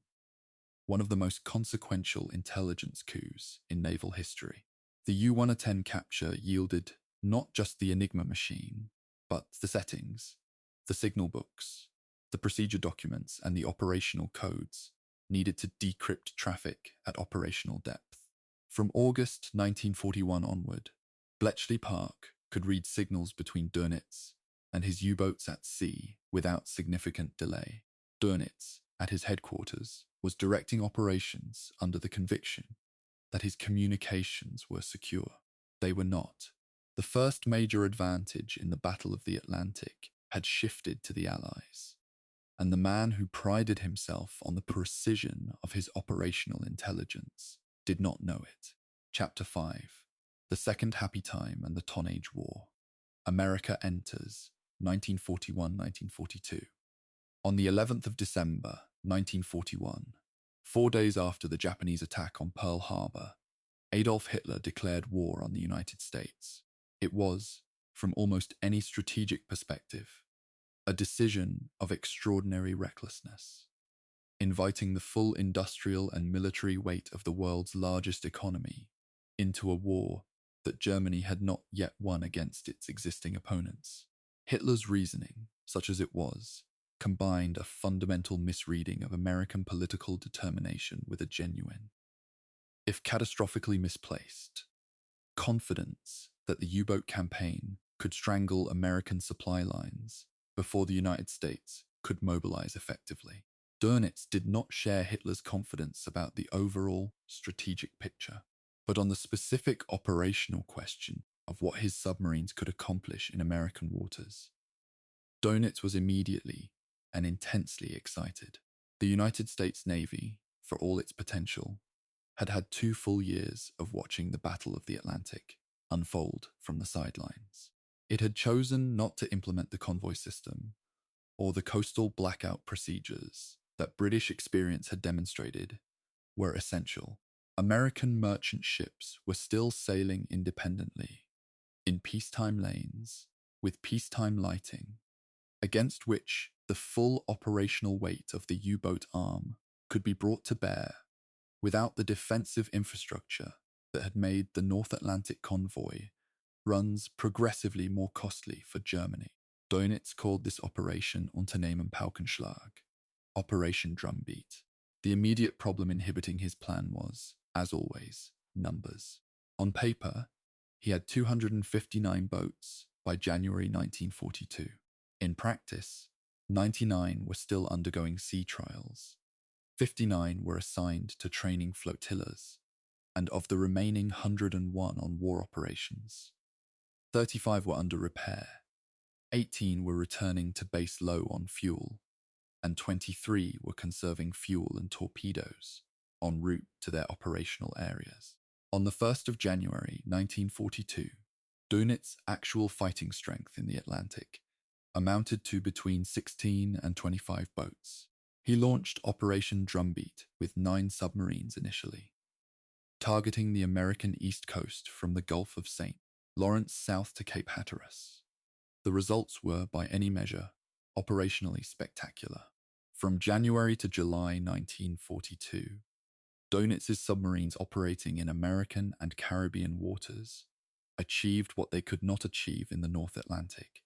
one of the most consequential intelligence coups in naval history. The U-110 capture yielded not just the Enigma machine, but the settings, the signal books, the procedure documents, and the operational codes needed to decrypt traffic at operational depth. From August 1941 onward, Bletchley Park could read signals between Dönitz and his U-boats at sea without significant delay. Dönitz, at his headquarters, was directing operations under the conviction that his communications were secure. They were not. The first major advantage in the Battle of the Atlantic had shifted to the Allies, and the man who prided himself on the precision of his operational intelligence did not know it. Chapter 5. The Second Happy Time and the Tonnage War. America enters, 1941-1942. On the 11th of December, 1941, 4 days after the Japanese attack on Pearl Harbor, Adolf Hitler declared war on the United States. It was, from almost any strategic perspective, a decision of extraordinary recklessness, inviting the full industrial and military weight of the world's largest economy into a war that Germany had not yet won against its existing opponents. Hitler's reasoning, such as it was, combined a fundamental misreading of American political determination with a genuine, if catastrophically misplaced, confidence that the U-boat campaign could strangle American supply lines before the United States could mobilize effectively. Dönitz did not share Hitler's confidence about the overall strategic picture, but on the specific operational question of what his submarines could accomplish in American waters. Dönitz was immediately and intensely excited. The United States Navy, for all its potential, had had 2 full years of watching the Battle of the Atlantic unfold from the sidelines. It had chosen not to implement the convoy system or the coastal blackout procedures that British experience had demonstrated were essential. American merchant ships were still sailing independently, in peacetime lanes, with peacetime lighting, against which the full operational weight of the U-boat arm could be brought to bear without the defensive infrastructure that had made the North Atlantic convoy runs progressively more costly for Germany. Dönitz called this operation Unternehmen Paukenschlag, Operation Drumbeat. The immediate problem inhibiting his plan was, as always, numbers. On paper, he had 259 boats by January 1942. In practice, 99 were still undergoing sea trials. 59 were assigned to training flotillas, and of the remaining 101 on war operations, 35 were under repair, 18 were returning to base low on fuel, and 23 were conserving fuel and torpedoes en route to their operational areas. On the 1st of January 1942, Dönitz's actual fighting strength in the Atlantic amounted to between 16 and 25 boats. He launched Operation Drumbeat with 9 submarines initially, targeting the American East Coast from the Gulf of St. Lawrence south to Cape Hatteras. The results were, by any measure, operationally spectacular. From January to July 1942, Dönitz's submarines operating in American and Caribbean waters achieved what they could not achieve in the North Atlantic.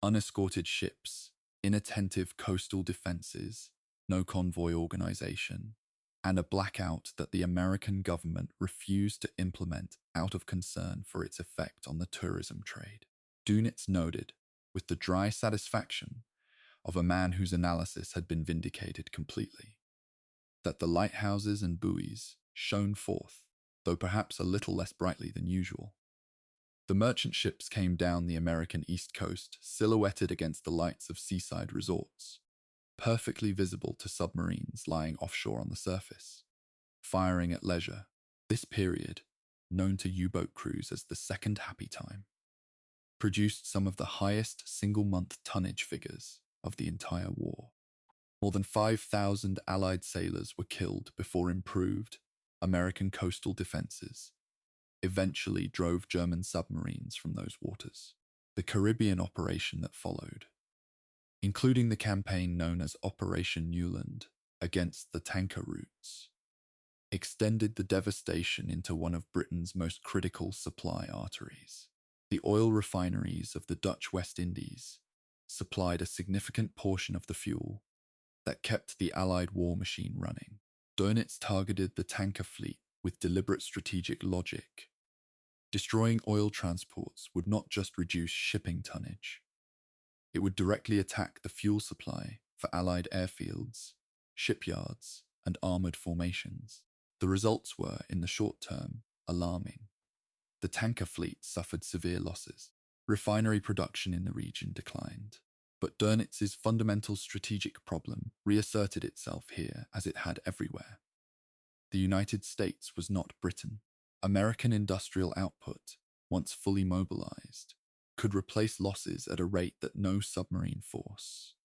Unescorted ships, inattentive coastal defenses, no convoy organization, and a blackout that the American government refused to implement out of concern for its effect on the tourism trade. Dönitz noted, with the dry satisfaction of a man whose analysis had been vindicated completely. That the lighthouses and buoys shone forth, though perhaps a little less brightly than usual. The merchant ships came down the American East Coast, silhouetted against the lights of seaside resorts, perfectly visible to submarines lying offshore on the surface, firing at leisure. This period, known to U-boat crews as the second happy time, produced some of the highest single-month tonnage figures of the entire war. More than 5,000 Allied sailors were killed before improved American coastal defenses eventually drove German submarines from those waters. The Caribbean operation that followed, including the campaign known as Operation Newland against the tanker routes, extended the devastation into one of Britain's most critical supply arteries. The oil refineries of the Dutch West Indies supplied a significant portion of the fuel that kept the Allied war machine running. Dönitz targeted the tanker fleet with deliberate strategic logic. Destroying oil transports would not just reduce shipping tonnage. It would directly attack the fuel supply for Allied airfields, shipyards, and armored formations. The results were, in the short term, alarming. The tanker fleet suffered severe losses. Refinery production in the region declined. But Dönitz's fundamental strategic problem reasserted itself here as it had everywhere. The United States was not Britain. American industrial output, once fully mobilized, could replace losses at a rate that no submarine force,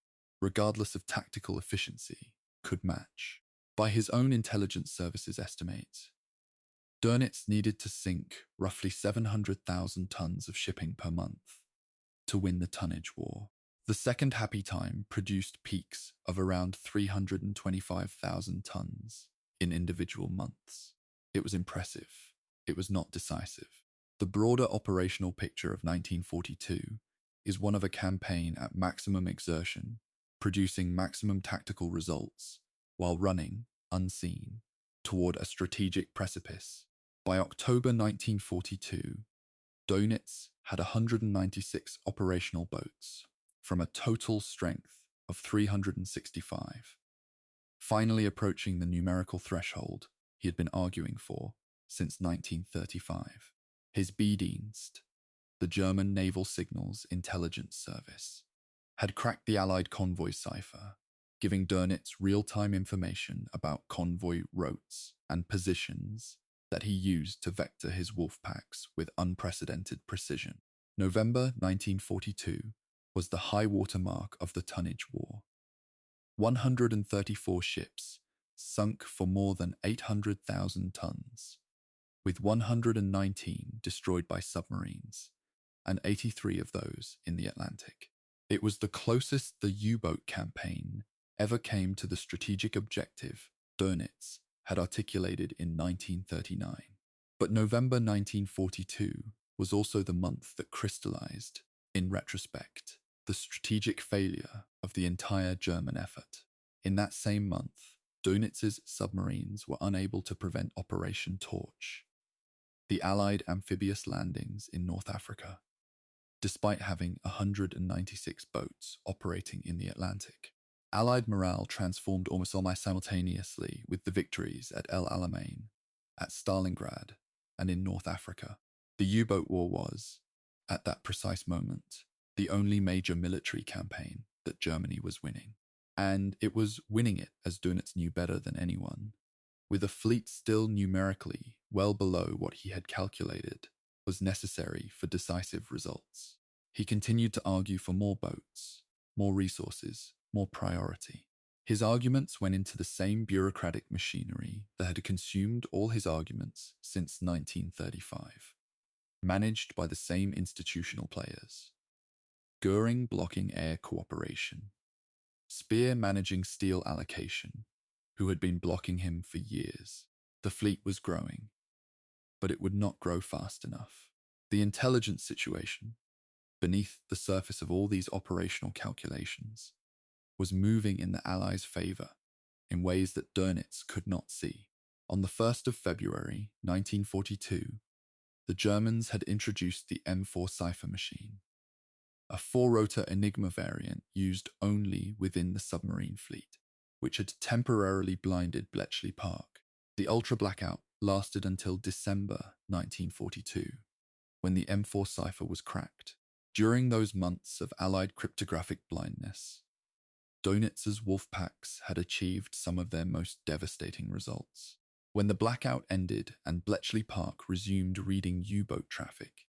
regardless of tactical efficiency, could match. By his own intelligence services estimates, Dönitz needed to sink roughly 700,000 tons of shipping per month to win the tonnage war. The second happy time produced peaks of around 325,000 tons in individual months. It was impressive. It was not decisive. The broader operational picture of 1942 is one of a campaign at maximum exertion, producing maximum tactical results while running, unseen, toward a strategic precipice. By October 1942, Dönitz had 196 operational boats, from a total strength of 365, finally approaching the numerical threshold he had been arguing for since 1935. His B-Dienst, the German Naval Signals Intelligence Service, had cracked the Allied convoy cipher, giving Dönitz real-time information about convoy routes and positions that he used to vector his Wolfpacks with unprecedented precision. November 1942 was the high water mark of the tonnage war. 134 ships sunk for more than 800,000 tons, with 119 destroyed by submarines, and 83 of those in the Atlantic. It was the closest the U-boat campaign ever came to the strategic objective Dönitz had articulated in 1939. But November 1942 was also the month that crystallized, in retrospect, the strategic failure of the entire German effort. In that same month, Dönitz's submarines were unable to prevent Operation Torch, the Allied amphibious landings in North Africa, despite having 196 boats operating in the Atlantic. Allied morale transformed almost simultaneously with the victories at El Alamein, at Stalingrad, and in North Africa. The U-boat war was, at that precise moment, the only major military campaign that Germany was winning. And it was winning it, as Dönitz knew better than anyone, with a fleet still numerically well below what he had calculated was necessary for decisive results. He continued to argue for more boats, more resources, more priority. His arguments went into the same bureaucratic machinery that had consumed all his arguments since 1935, managed by the same institutional players. Goering blocking air cooperation, Speer managing steel allocation, who had been blocking him for years. The fleet was growing, but it would not grow fast enough. The intelligence situation, beneath the surface of all these operational calculations, was moving in the Allies' favour in ways that Dönitz could not see. On the 1st of February 1942, the Germans had introduced the M4 cipher machine, a four-rotor Enigma variant used only within the submarine fleet, which had temporarily blinded Bletchley Park. The ultra blackout lasted until December 1942, when the M4 cipher was cracked. During those months of Allied cryptographic blindness, Doenitz's Wolfpacks had achieved some of their most devastating results. When the blackout ended and Bletchley Park resumed reading U-boat traffic,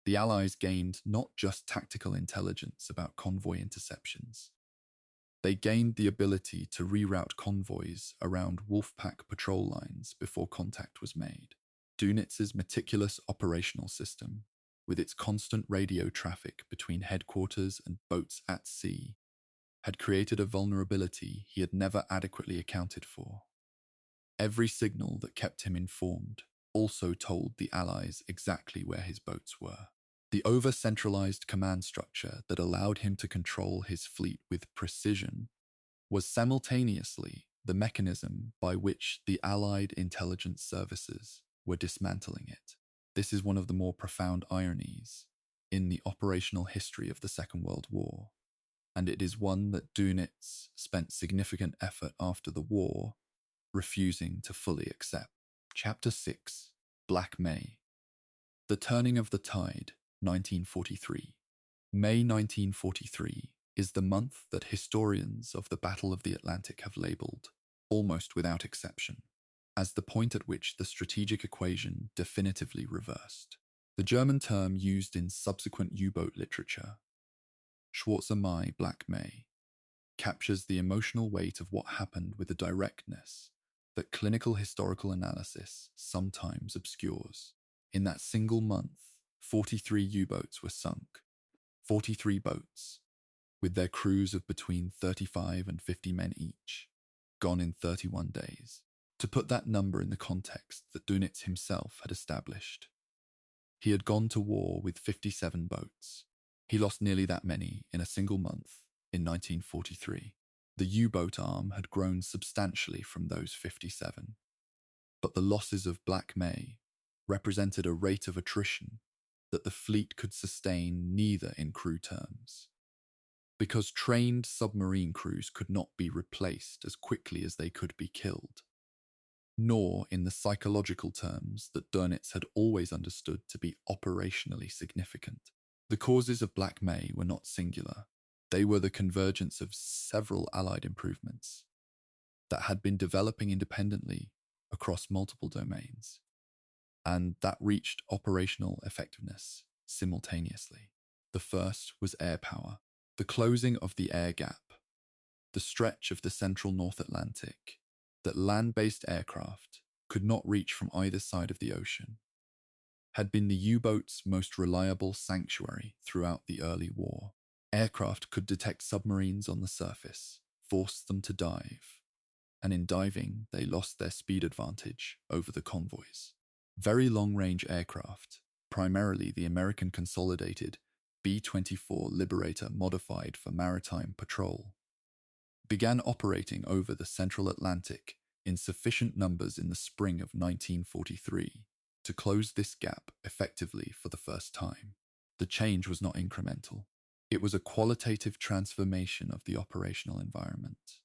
the Allies gained not just tactical intelligence about convoy interceptions. They gained the ability to reroute convoys around Wolfpack patrol lines before contact was made. Doenitz's meticulous operational system, with its constant radio traffic between headquarters and boats at sea, had created a vulnerability he had never adequately accounted for. Every signal that kept him informed also told the Allies exactly where his boats were. The over-centralized command structure that allowed him to control his fleet with precision was simultaneously the mechanism by which the Allied intelligence services were dismantling it. This is one of the more profound ironies in the operational history of the Second World War, and it is one that Dönitz spent significant effort after the war refusing to fully accept. Chapter 6: Black May. The Turning of the Tide, 1943. May 1943 is the month that historians of the Battle of the Atlantic have labelled, almost without exception, as the point at which the strategic equation definitively reversed. The German term used in subsequent U-boat literature, Schwarze Mai, Black May, captures the emotional weight of what happened with a directness that clinical historical analysis sometimes obscures. In that single month, 43 U-boats were sunk. 43 boats, with their crews of between 35 and 50 men each, gone in 31 days. To put that number in the context that Dönitz himself had established, he had gone to war with 57 boats. He lost nearly that many in a single month in 1943. The U-boat arm had grown substantially from those 57, but the losses of Black May represented a rate of attrition that the fleet could sustain neither in crew terms, because trained submarine crews could not be replaced as quickly as they could be killed, nor in the psychological terms that Dönitz had always understood to be operationally significant. The causes of Black May were not singular. They were the convergence of several Allied improvements that had been developing independently across multiple domains, and that reached operational effectiveness simultaneously. The first was air power. The closing of the air gap, the stretch of the central North Atlantic that land-based aircraft could not reach from either side of the ocean, had been the U-boat's most reliable sanctuary throughout the early war. Aircraft could detect submarines on the surface, force them to dive, and in diving, they lost their speed advantage over the convoys. Very long-range aircraft, primarily the American consolidated B-24 Liberator modified for maritime patrol, began operating over the central Atlantic in sufficient numbers in the spring of 1943 to close this gap effectively for the first time. The change was not incremental. It was a qualitative transformation of the operational environment.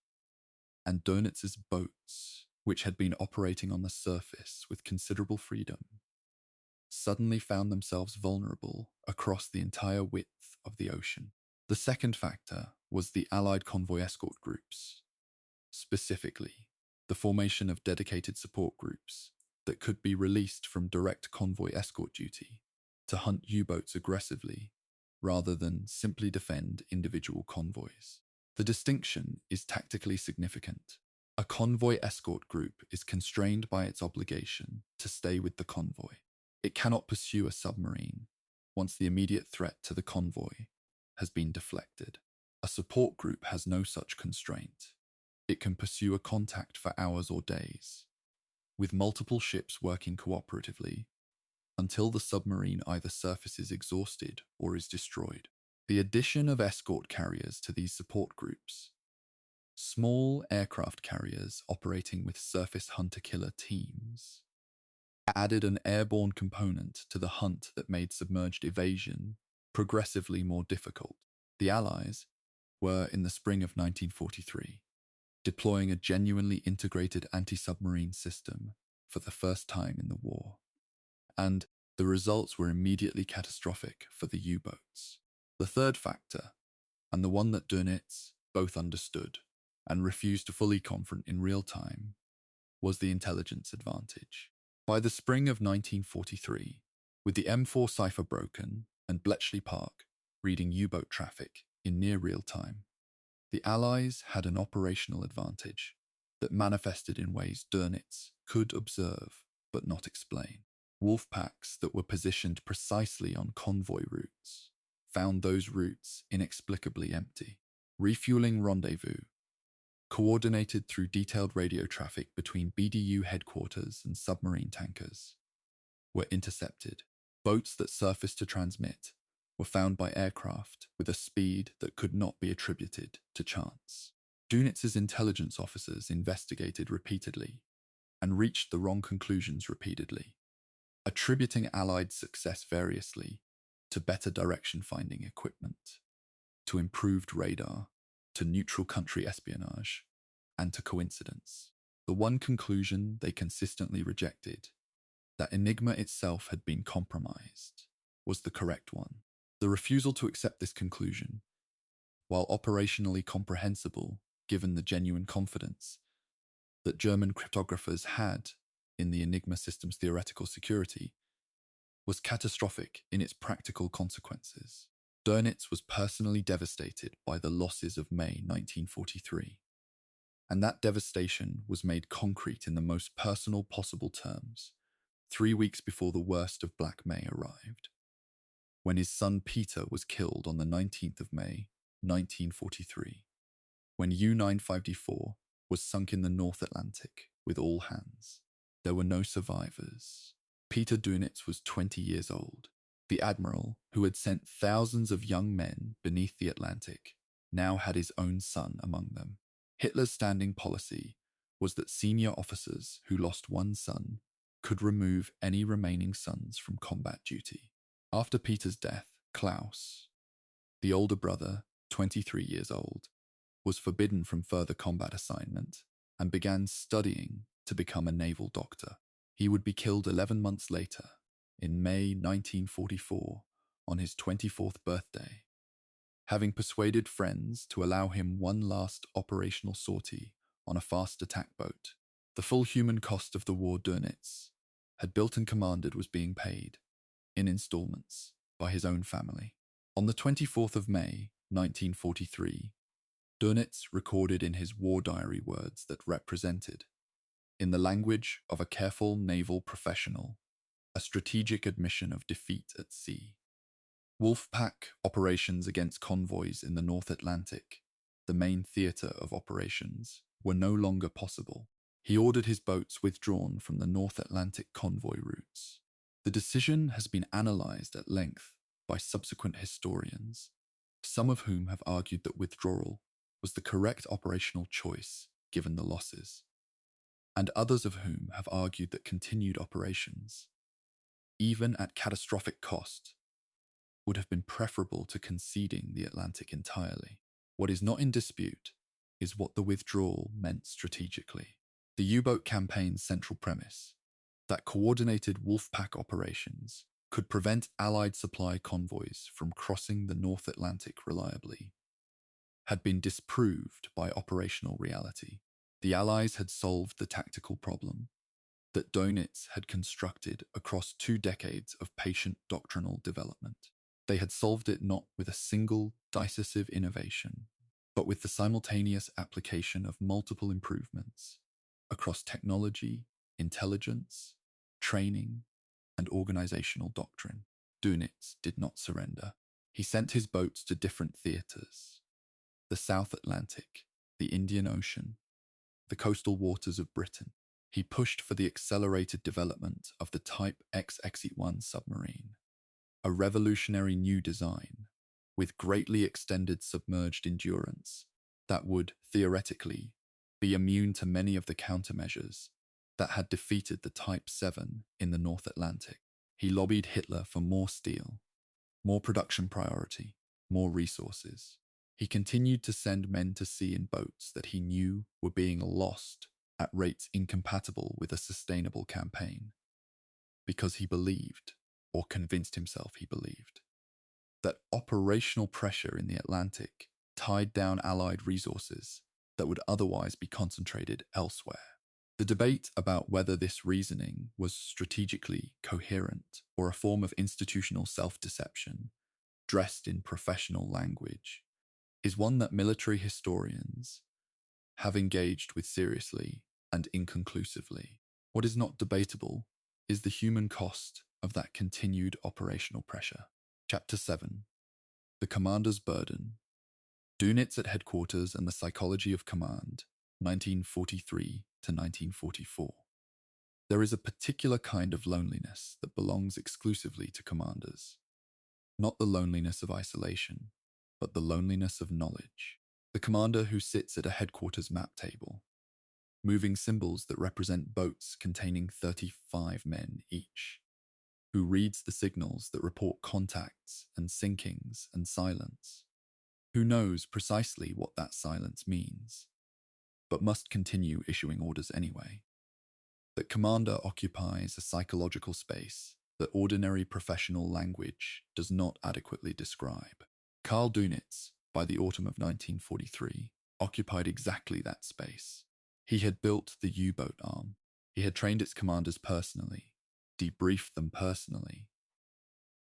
And Dönitz's boats, which had been operating on the surface with considerable freedom, suddenly found themselves vulnerable across the entire width of the ocean. The second factor was the Allied convoy escort groups, specifically the formation of dedicated support groups that could be released from direct convoy escort duty to hunt U-boats aggressively rather than simply defend individual convoys. The distinction is tactically significant. A convoy escort group is constrained by its obligation to stay with the convoy. It cannot pursue a submarine once the immediate threat to the convoy has been deflected. A support group has no such constraint. It can pursue a contact for hours or days, with multiple ships working cooperatively until the submarine either surfaces exhausted or is destroyed. The addition of escort carriers to these support groups, small aircraft carriers operating with surface hunter-killer teams, added an airborne component to the hunt that made submerged evasion progressively more difficult. The Allies were, in the spring of 1943, deploying a genuinely integrated anti-submarine system for the first time in the war. And the results were immediately catastrophic for the U-boats. The third factor, and the one that Dönitz both understood and refused to fully confront in real time, was the intelligence advantage. By the spring of 1943, with the M4 cipher broken and Bletchley Park reading U-boat traffic in near real time, the Allies had an operational advantage that manifested in ways Dönitz could observe but not explain. Wolfpacks that were positioned precisely on convoy routes found those routes inexplicably empty. Refueling rendezvous, coordinated through detailed radio traffic between BDU headquarters and submarine tankers, were intercepted. Boats that surfaced to transmit were found by aircraft with a speed that could not be attributed to chance. Dönitz's intelligence officers investigated repeatedly and reached the wrong conclusions repeatedly, attributing Allied success variously to better direction-finding equipment, to improved radar, to neutral country espionage, and to coincidence. The one conclusion they consistently rejected, that Enigma itself had been compromised, was the correct one. The refusal to accept this conclusion, while operationally comprehensible given the genuine confidence that German cryptographers had in the Enigma system's theoretical security, was catastrophic in its practical consequences. Dönitz was personally devastated by the losses of May 1943, and that devastation was made concrete in the most personal possible terms 3 weeks before the worst of Black May arrived, when his son Peter was killed on the 19th of May 1943, when U-954 was sunk in the North Atlantic with all hands. There were no survivors. Peter Doenitz was 20 years old. The Admiral, who had sent thousands of young men beneath the Atlantic, now had his own son among them. Hitler's standing policy was that senior officers who lost one son could remove any remaining sons from combat duty. After Peter's death, Klaus, the older brother, 23 years old, was forbidden from further combat assignment and began studying to become a naval doctor. He would be killed 11 months later, in May 1944, on his 24th birthday, having persuaded friends to allow him one last operational sortie on a fast attack boat. The full human cost of the war Dönitz had built and commanded was being paid, in installments, by his own family. On the 24th of May 1943, Dönitz recorded in his war diary words that represented, in the language of a careful naval professional, a strategic admission of defeat at sea. Wolfpack operations against convoys in the North Atlantic, the main theatre of operations, were no longer possible. He ordered his boats withdrawn from the North Atlantic convoy routes. The decision has been analysed at length by subsequent historians, some of whom have argued that withdrawal was the correct operational choice given the losses, and others of whom have argued that continued operations, even at catastrophic cost, would have been preferable to conceding the Atlantic entirely. What is not in dispute is what the withdrawal meant strategically. The U-boat campaign's central premise, that coordinated Wolfpack operations could prevent Allied supply convoys from crossing the North Atlantic reliably, had been disproved by operational reality. The Allies had solved the tactical problem that Dönitz had constructed across 2 decades of patient doctrinal development. They had solved it not with a single decisive innovation, but with the simultaneous application of multiple improvements across technology, intelligence, training, and organizational doctrine. Dönitz did not surrender. He sent his boats to different theatres: the South Atlantic, the Indian Ocean, the coastal waters of Britain. He pushed for the accelerated development of the Type XX-1 submarine, a revolutionary new design with greatly extended submerged endurance that would, theoretically, be immune to many of the countermeasures that had defeated the Type 7 in the North Atlantic. He lobbied Hitler for more steel, more production priority, more resources. He continued to send men to sea in boats that he knew were being lost at rates incompatible with a sustainable campaign, because he believed, or convinced himself he believed, that operational pressure in the Atlantic tied down Allied resources that would otherwise be concentrated elsewhere. The debate about whether this reasoning was strategically coherent or a form of institutional self-deception, dressed in professional language, is one that military historians have engaged with seriously and inconclusively. What is not debatable is the human cost of that continued operational pressure. Chapter 7. The Commander's Burden. Doenitz at Headquarters and the Psychology of Command, 1943 to 1944. There is a particular kind of loneliness that belongs exclusively to commanders. Not the loneliness of isolation, but the loneliness of knowledge. The commander who sits at a headquarters map table, moving symbols that represent boats containing 35 men each, who reads the signals that report contacts and sinkings and silence, who knows precisely what that silence means, but must continue issuing orders anyway. That commander occupies a psychological space that ordinary professional language does not adequately describe. Karl Donitz, by the autumn of 1943, occupied exactly that space. He had built the U-boat arm. He had trained its commanders personally, debriefed them personally,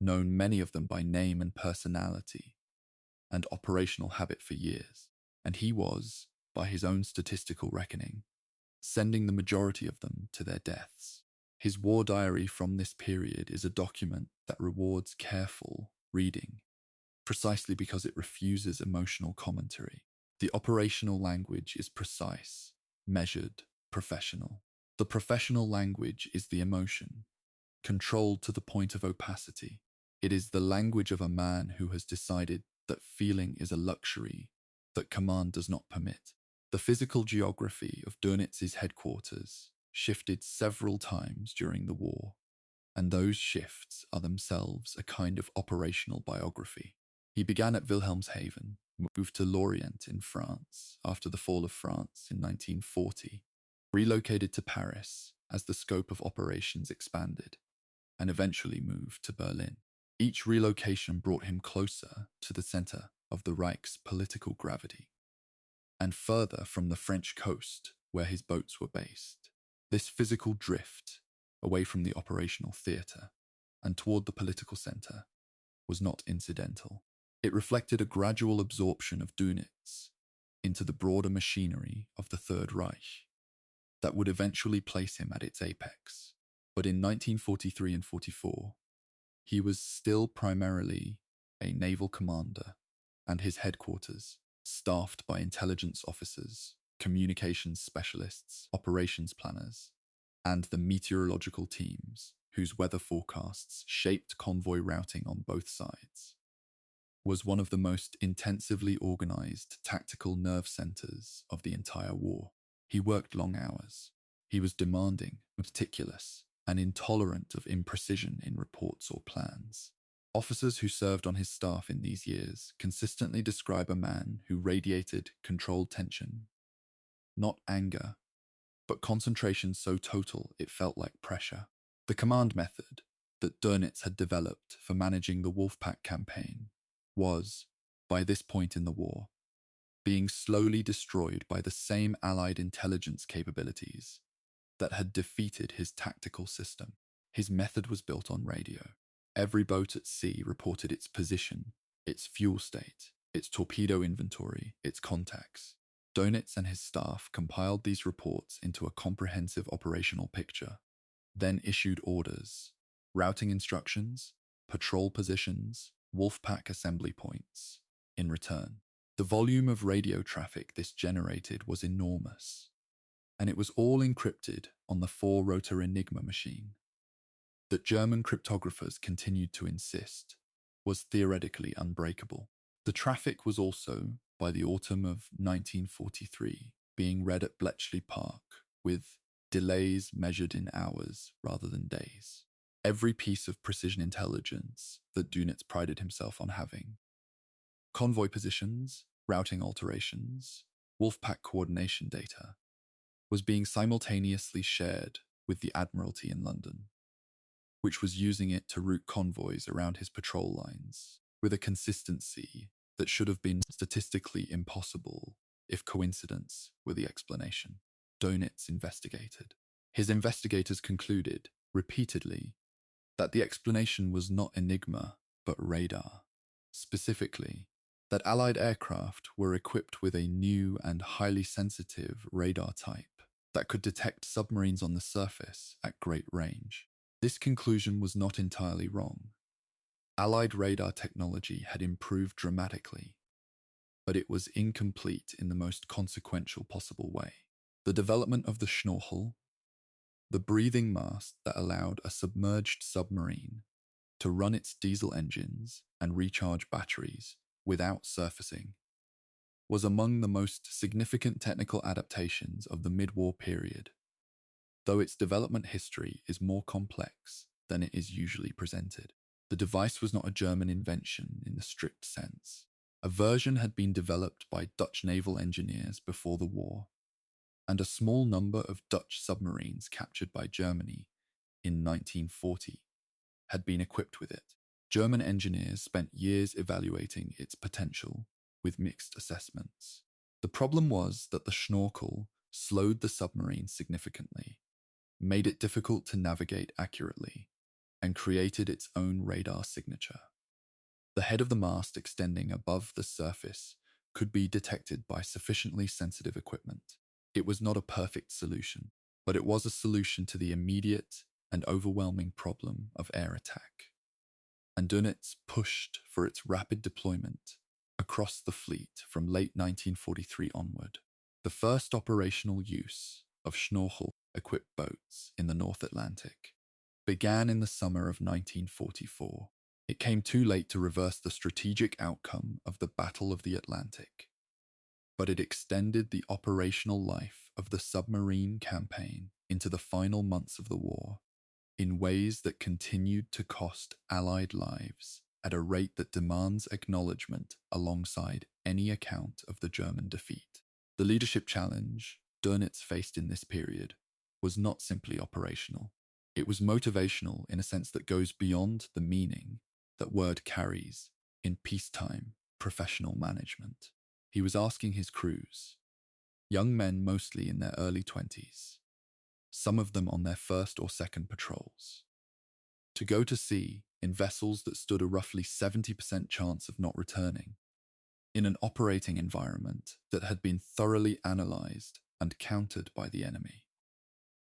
known many of them by name and personality and operational habit for years, and he was, by his own statistical reckoning, sending the majority of them to their deaths. His war diary from this period is a document that rewards careful reading, precisely because it refuses emotional commentary. The operational language is precise, measured, professional. The professional language is the emotion, controlled to the point of opacity. It is the language of a man who has decided that feeling is a luxury that command does not permit. The physical geography of Dönitz's headquarters shifted several times during the war, and those shifts are themselves a kind of operational biography. He began at Wilhelmshaven, moved to Lorient in France after the fall of France in 1940, relocated to Paris as the scope of operations expanded, and eventually moved to Berlin. Each relocation brought him closer to the center of the Reich's political gravity, and further from the French coast where his boats were based. This physical drift away from the operational theatre and toward the political centre was not incidental. It reflected a gradual absorption of Dönitz into the broader machinery of the Third Reich that would eventually place him at its apex. But in 1943 and 44, he was still primarily a naval commander, and his headquarters, staffed by intelligence officers, communications specialists, operations planners, and the meteorological teams whose weather forecasts shaped convoy routing on both sides, was one of the most intensively organized tactical nerve centers of the entire war. He worked long hours. He was demanding, meticulous, and intolerant of imprecision in reports or plans. Officers who served on his staff in these years consistently describe a man who radiated controlled tension, not anger, but concentration so total it felt like pressure. The command method that Dönitz had developed for managing the Wolfpack campaign was, by this point in the war, being slowly destroyed by the same Allied intelligence capabilities that had defeated his tactical system. His method was built on radio. Every boat at sea reported its position, its fuel state, its torpedo inventory, its contacts. Dönitz and his staff compiled these reports into a comprehensive operational picture, then issued orders, routing instructions, patrol positions, Wolfpack assembly points. In return, the volume of radio traffic this generated was enormous, and it was all encrypted on the four-rotor Enigma machine that German cryptographers continued to insist was theoretically unbreakable. The traffic was also, by the autumn of 1943, being read at Bletchley Park with delays measured in hours rather than days. every piece of precision intelligence that Dönitz prided himself on having. Convoy positions, routing alterations, Wolfpack coordination data was being simultaneously shared with the Admiralty in London, which was using it to route convoys around his patrol lines with a consistency that should have been statistically impossible if coincidence were the explanation. Donitz investigated. His investigators concluded, repeatedly, that the explanation was not Enigma, but radar. Specifically, that Allied aircraft were equipped with a new and highly sensitive radar type that could detect submarines on the surface at great range. This conclusion was not entirely wrong. Allied radar technology had improved dramatically, but it was incomplete in the most consequential possible way. The development of the Schnorchel, the breathing mast that allowed a submerged submarine to run its diesel engines and recharge batteries without surfacing, was among the most significant technical adaptations of the mid-war period, though its development history is more complex than it is usually presented. The device was not a German invention in the strict sense. A version had been developed by Dutch naval engineers before the war, and a small number of Dutch submarines captured by Germany in 1940 had been equipped with it. German engineers spent years evaluating its potential with mixed assessments. The problem was that the Schnorchel slowed the submarine significantly, made it difficult to navigate accurately, and created its own radar signature. The head of the mast extending above the surface could be detected by sufficiently sensitive equipment. It was not a perfect solution, but it was a solution to the immediate and overwhelming problem of air attack. And Dönitz pushed for its rapid deployment across the fleet from late 1943 onward. The first operational use of Schnorchel-equipped boats in the North Atlantic began in the summer of 1944. It came too late to reverse the strategic outcome of the Battle of the Atlantic, but it extended the operational life of the submarine campaign into the final months of the war in ways that continued to cost Allied lives at a rate that demands acknowledgement alongside any account of the German defeat. The leadership challenge Dönitz faced in this period was not simply operational. It was motivational in a sense that goes beyond the meaning that word carries in peacetime professional management. He was asking his crews, young men mostly in their early 20s, some of them on their first or second patrols, to go to sea in vessels that stood a roughly 70% chance of not returning, in an operating environment that had been thoroughly analyzed and countered by the enemy,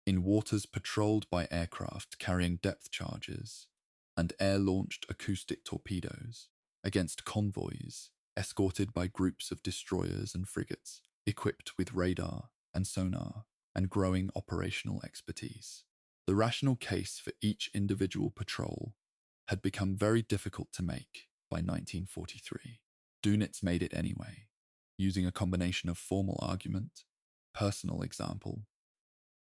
in waters patrolled by aircraft carrying depth charges and air-launched acoustic torpedoes, against convoys escorted by groups of destroyers and frigates equipped with radar and sonar and growing operational expertise. The rational case for each individual patrol had become very difficult to make by 1943. Dönitz made it anyway, using a combination of formal argument, personal example,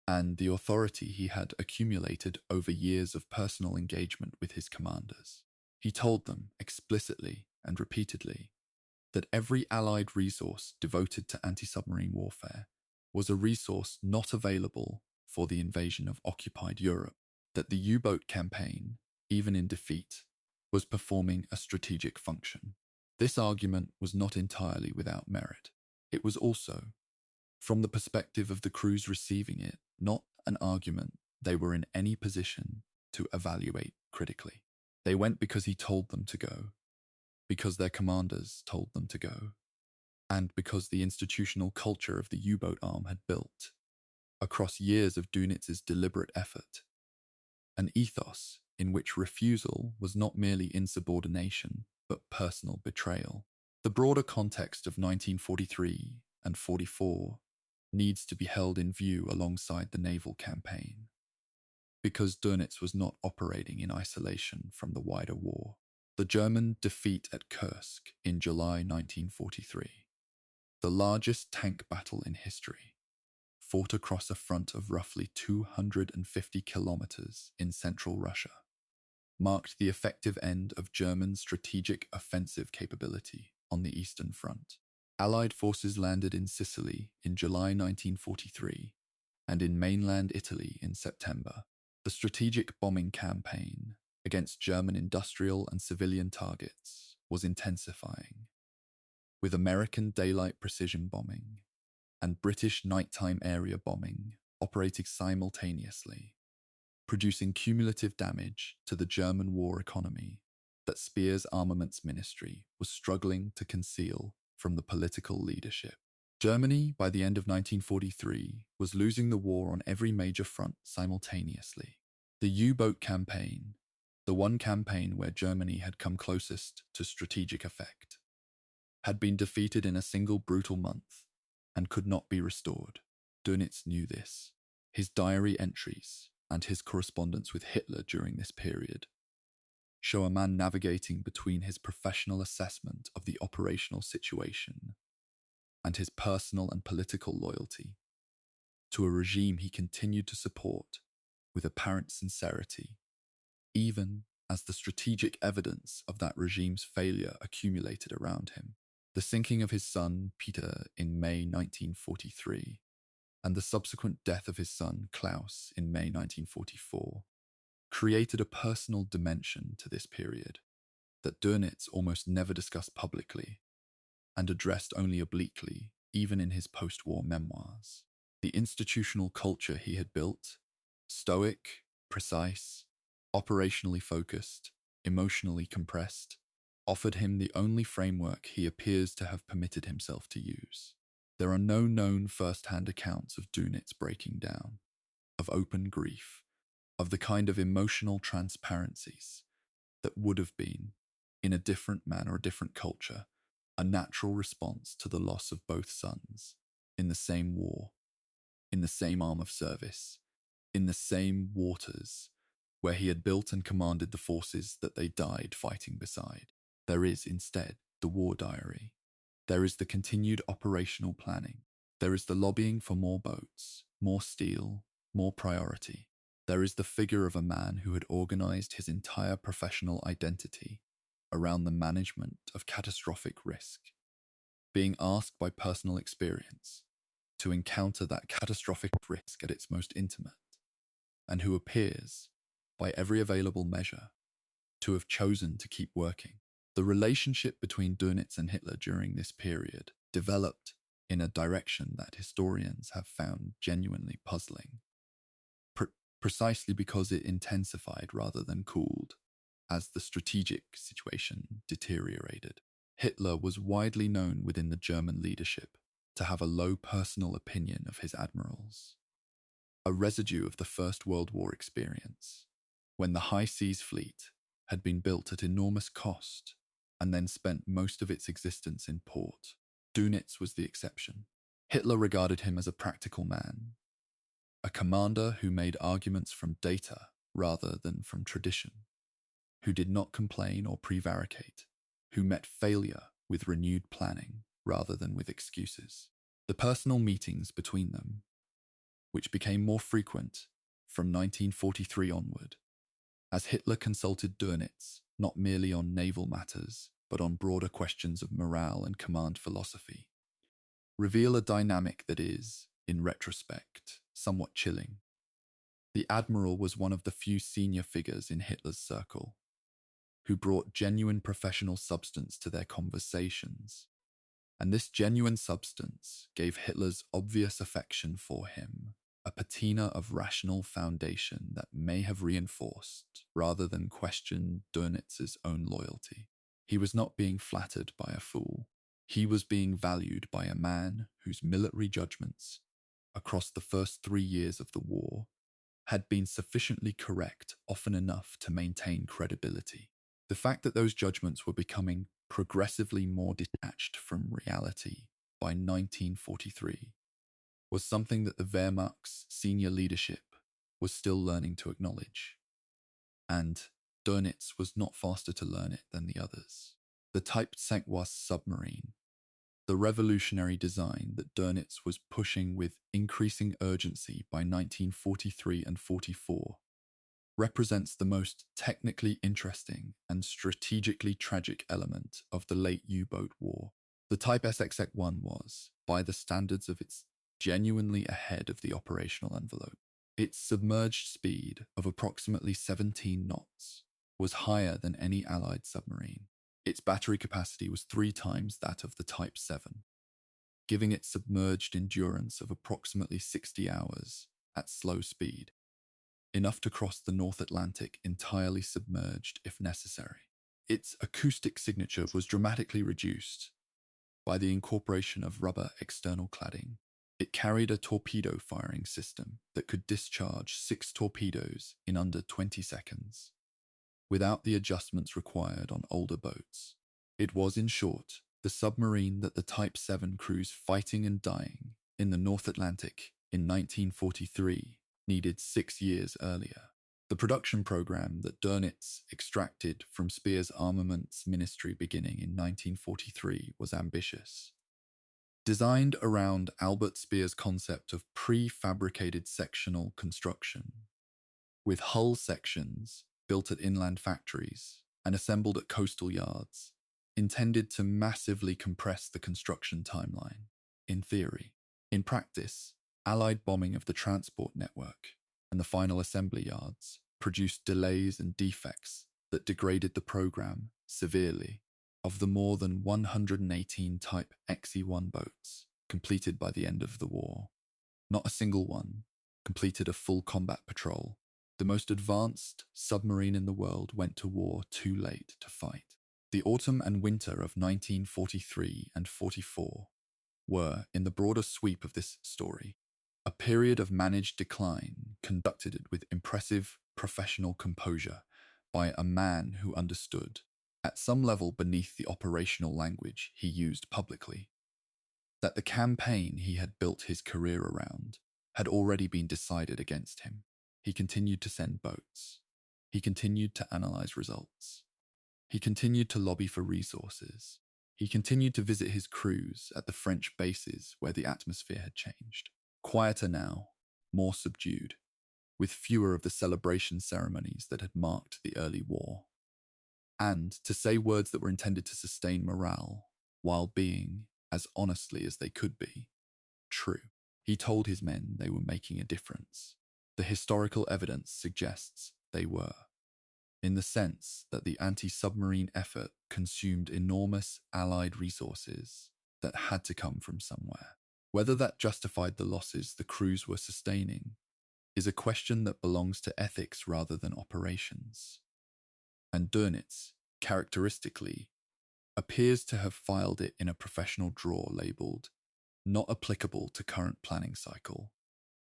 and the authority he had accumulated over years of personal engagement with his commanders. He told them explicitly and repeatedly that every Allied resource devoted to anti-submarine warfare was a resource not available for the invasion of occupied Europe, that the U-boat campaign, even in defeat, was performing a strategic function. This argument was not entirely without merit. It was also, from the perspective of the crews receiving it, not an argument they were in any position to evaluate critically. They went because he told them to go, because their commanders told them to go, and because the institutional culture of the U-boat arm had built, across years of Dönitz's deliberate effort, an ethos in which refusal was not merely insubordination, but personal betrayal. The broader context of 1943 and 44 needs to be held in view alongside the naval campaign, because Dönitz was not operating in isolation from the wider war. The German defeat at Kursk in July 1943, the largest tank battle in history, fought across a front of roughly 250 kilometers in central Russia, marked the effective end of German strategic offensive capability on the Eastern Front. Allied forces landed in Sicily in July 1943 and in mainland Italy in September. The strategic bombing campaign against German industrial and civilian targets was intensifying, with American daylight precision bombing and British nighttime area bombing operating simultaneously, producing cumulative damage to the German war economy that Speer's armaments ministry was struggling to conceal from the political leadership. Germany, by the end of 1943, was losing the war on every major front simultaneously. The U-boat campaign, the one campaign where Germany had come closest to strategic effect, had been defeated in a single brutal month and could not be restored. Dönitz knew this. His diary entries and his correspondence with Hitler during this period show a man navigating between his professional assessment of the operational situation and his personal and political loyalty to a regime he continued to support with apparent sincerity, even as the strategic evidence of that regime's failure accumulated around him. The sinking of his son, Peter, in May 1943, and the subsequent death of his son, Klaus, in May 1944, created a personal dimension to this period that Dönitz almost never discussed publicly and addressed only obliquely, even in his post-war memoirs. The institutional culture he had built, stoic, precise, operationally focused, emotionally compressed, offered him the only framework he appears to have permitted himself to use. There are no known first-hand accounts of Dönitz breaking down, of open grief, of the kind of emotional transparencies that would have been, in a different man or a different culture, a natural response to the loss of both sons, in the same war, in the same arm of service, in the same waters, where he had built and commanded the forces that they died fighting beside. There is, instead, the war diary. There is the continued operational planning. There is the lobbying for more boats, more steel, more priority. There is the figure of a man who had organized his entire professional identity around the management of catastrophic risk, being asked by personal experience to encounter that catastrophic risk at its most intimate, and who appears, by every available measure, to have chosen to keep working. The relationship between Dönitz and Hitler during this period developed in a direction that historians have found genuinely puzzling, precisely because it intensified rather than cooled as the strategic situation deteriorated. Hitler was widely known within the German leadership to have a low personal opinion of his admirals, a residue of the First World War experience, when the High Seas Fleet had been built at enormous cost and then spent most of its existence in port. Dönitz was the exception. Hitler regarded him as a practical man, a commander who made arguments from data rather than from tradition, who did not complain or prevaricate, who met failure with renewed planning rather than with excuses. The personal meetings between them, which became more frequent from 1943 onward, as Hitler consulted Dönitz not merely on naval matters, but on broader questions of morale and command philosophy, reveal a dynamic that is, in retrospect, somewhat chilling. The Admiral was one of the few senior figures in Hitler's circle who brought genuine professional substance to their conversations, and this genuine substance gave Hitler's obvious affection for him a patina of rational foundation that may have reinforced rather than questioned Dönitz's own loyalty. He was not being flattered by a fool. He was being valued by a man whose military judgments across the first 3 years of the war had been sufficiently correct often enough to maintain credibility. The fact that those judgments were becoming progressively more detached from reality by 1943 was something that the Wehrmacht's senior leadership was still learning to acknowledge, and Dönitz was not faster to learn it than the others. The Type Cinquas submarine, the revolutionary design that Dönitz was pushing with increasing urgency by 1943 and 44, represents the most technically interesting and strategically tragic element of the late U-boat war. The Type SXX-1 was, by the standards of its genuinely ahead of the operational envelope. Its submerged speed of approximately 17 knots was higher than any Allied submarine. Its battery capacity was 3 times that of the Type 7, giving it submerged endurance of approximately 60 hours at slow speed, enough to cross the North Atlantic entirely submerged if necessary. Its acoustic signature was dramatically reduced by the incorporation of rubber external cladding. It carried a torpedo firing system that could discharge 6 torpedoes in under 20 seconds, without the adjustments required on older boats. It was, in short, the submarine that the Type 7 crews fighting and dying in the North Atlantic in 1943 needed 6 years earlier. The production program that Dönitz extracted from Speer's armaments ministry beginning in 1943 was ambitious. Designed around Albert Speer's concept of prefabricated sectional construction, with hull sections built at inland factories and assembled at coastal yards, intended to massively compress the construction timeline, in theory. In practice, Allied bombing of the transport network and the final assembly yards produced delays and defects that degraded the program severely. Of the more than 118 Type XE-1 boats completed by the end of the war, not a single one completed a full combat patrol. The most advanced submarine in the world went to war too late to fight. The autumn and winter of 1943 and 44 were, in the broader sweep of this story, a period of managed decline conducted with impressive professional composure by a man who understood, at some level beneath the operational language he used publicly, that the campaign he had built his career around had already been decided against him. He continued to send boats. He continued to analyze results. He continued to lobby for resources. He continued to visit his crews at the French bases where the atmosphere had changed. Quieter now, more subdued, with fewer of the celebration ceremonies that had marked the early war. And to say words that were intended to sustain morale, while being, as honestly as they could be, true. He told his men they were making a difference. The historical evidence suggests they were, in the sense that the anti-submarine effort consumed enormous Allied resources that had to come from somewhere. Whether that justified the losses the crews were sustaining is a question that belongs to ethics rather than operations. And Dönitz, characteristically, appears to have filed it in a professional drawer labelled "Not applicable to current planning cycle,"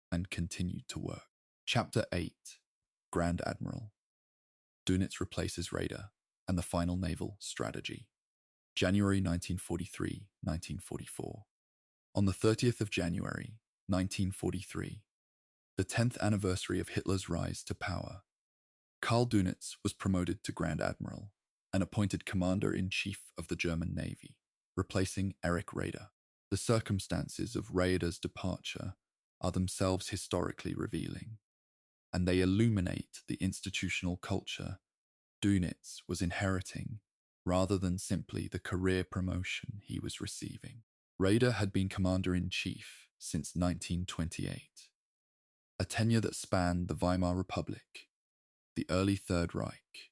and continued to work. Chapter 8, Grand Admiral. Dönitz replaces Raider and the final naval strategy. January 1943-1944. On the 30th of January, 1943, the 10th anniversary of Hitler's rise to power, Karl Donitz was promoted to Grand Admiral and appointed Commander-in-Chief of the German Navy, replacing Erich Raeder. The circumstances of Raeder's departure are themselves historically revealing, and they illuminate the institutional culture Dönitz was inheriting rather than simply the career promotion he was receiving. Raeder had been Commander-in-Chief since 1928, a tenure that spanned the Weimar Republic, the early Third Reich,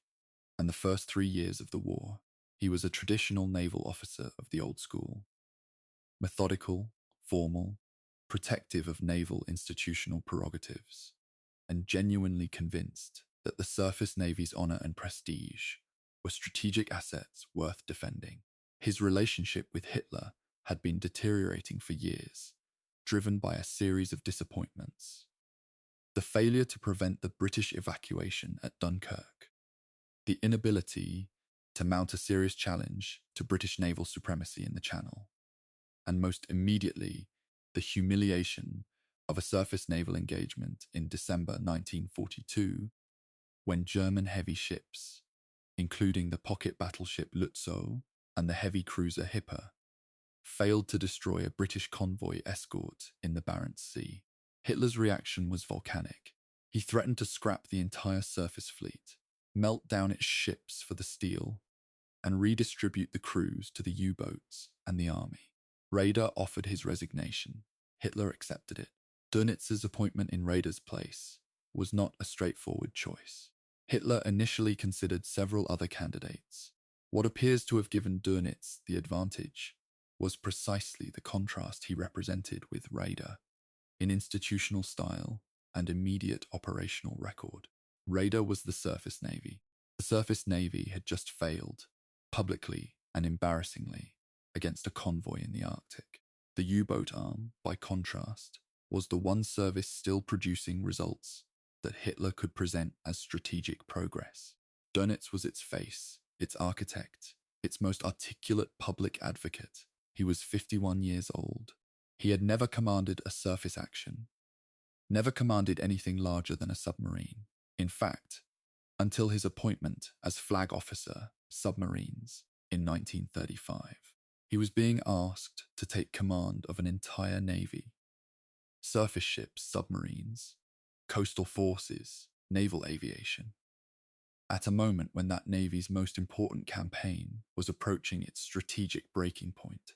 and the first 3 years of the war. He was a traditional naval officer of the old school, methodical, formal, protective of naval institutional prerogatives, and genuinely convinced that the surface navy's honor and prestige were strategic assets worth defending. His relationship with Hitler had been deteriorating for years, driven by a series of disappointments. The failure to prevent the British evacuation at Dunkirk, the inability to mount a serious challenge to British naval supremacy in the Channel, and most immediately, the humiliation of a surface naval engagement in December 1942, when German heavy ships, including the pocket battleship Lützow and the heavy cruiser Hipper, failed to destroy a British convoy escort in the Barents Sea. Hitler's reaction was volcanic. He threatened to scrap the entire surface fleet, melt down its ships for the steel, and redistribute the crews to the U-boats and the army. Raeder offered his resignation. Hitler accepted it. Dönitz's appointment in Raeder's place was not a straightforward choice. Hitler initially considered several other candidates. What appears to have given Dönitz the advantage was precisely the contrast he represented with Raeder in institutional style and immediate operational record. Raeder was the surface navy. The surface navy had just failed, publicly and embarrassingly, against a convoy in the Arctic. The U-boat arm, by contrast, was the one service still producing results that Hitler could present as strategic progress. Dönitz was its face, its architect, its most articulate public advocate. He was 51 years old. He had never commanded a surface action, never commanded anything larger than a submarine. In fact, until his appointment as flag officer, submarines, in 1935. He was being asked to take command of an entire navy. Surface ships, submarines, coastal forces, naval aviation. At a moment when that navy's most important campaign was approaching its strategic breaking point,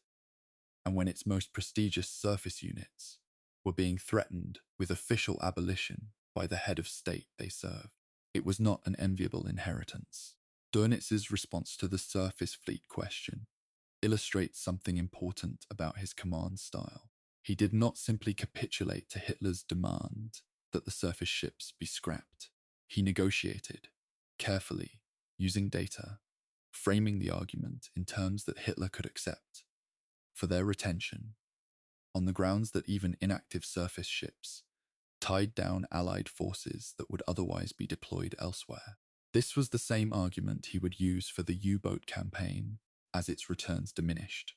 and when its most prestigious surface units were being threatened with official abolition by the head of state they served. It was not an enviable inheritance. Dönitz's response to the surface fleet question illustrates something important about his command style. He did not simply capitulate to Hitler's demand that the surface ships be scrapped. He negotiated, carefully, using data, framing the argument in terms that Hitler could accept, for their retention, on the grounds that even inactive surface ships tied down Allied forces that would otherwise be deployed elsewhere. This was the same argument he would use for the U-boat campaign as its returns diminished.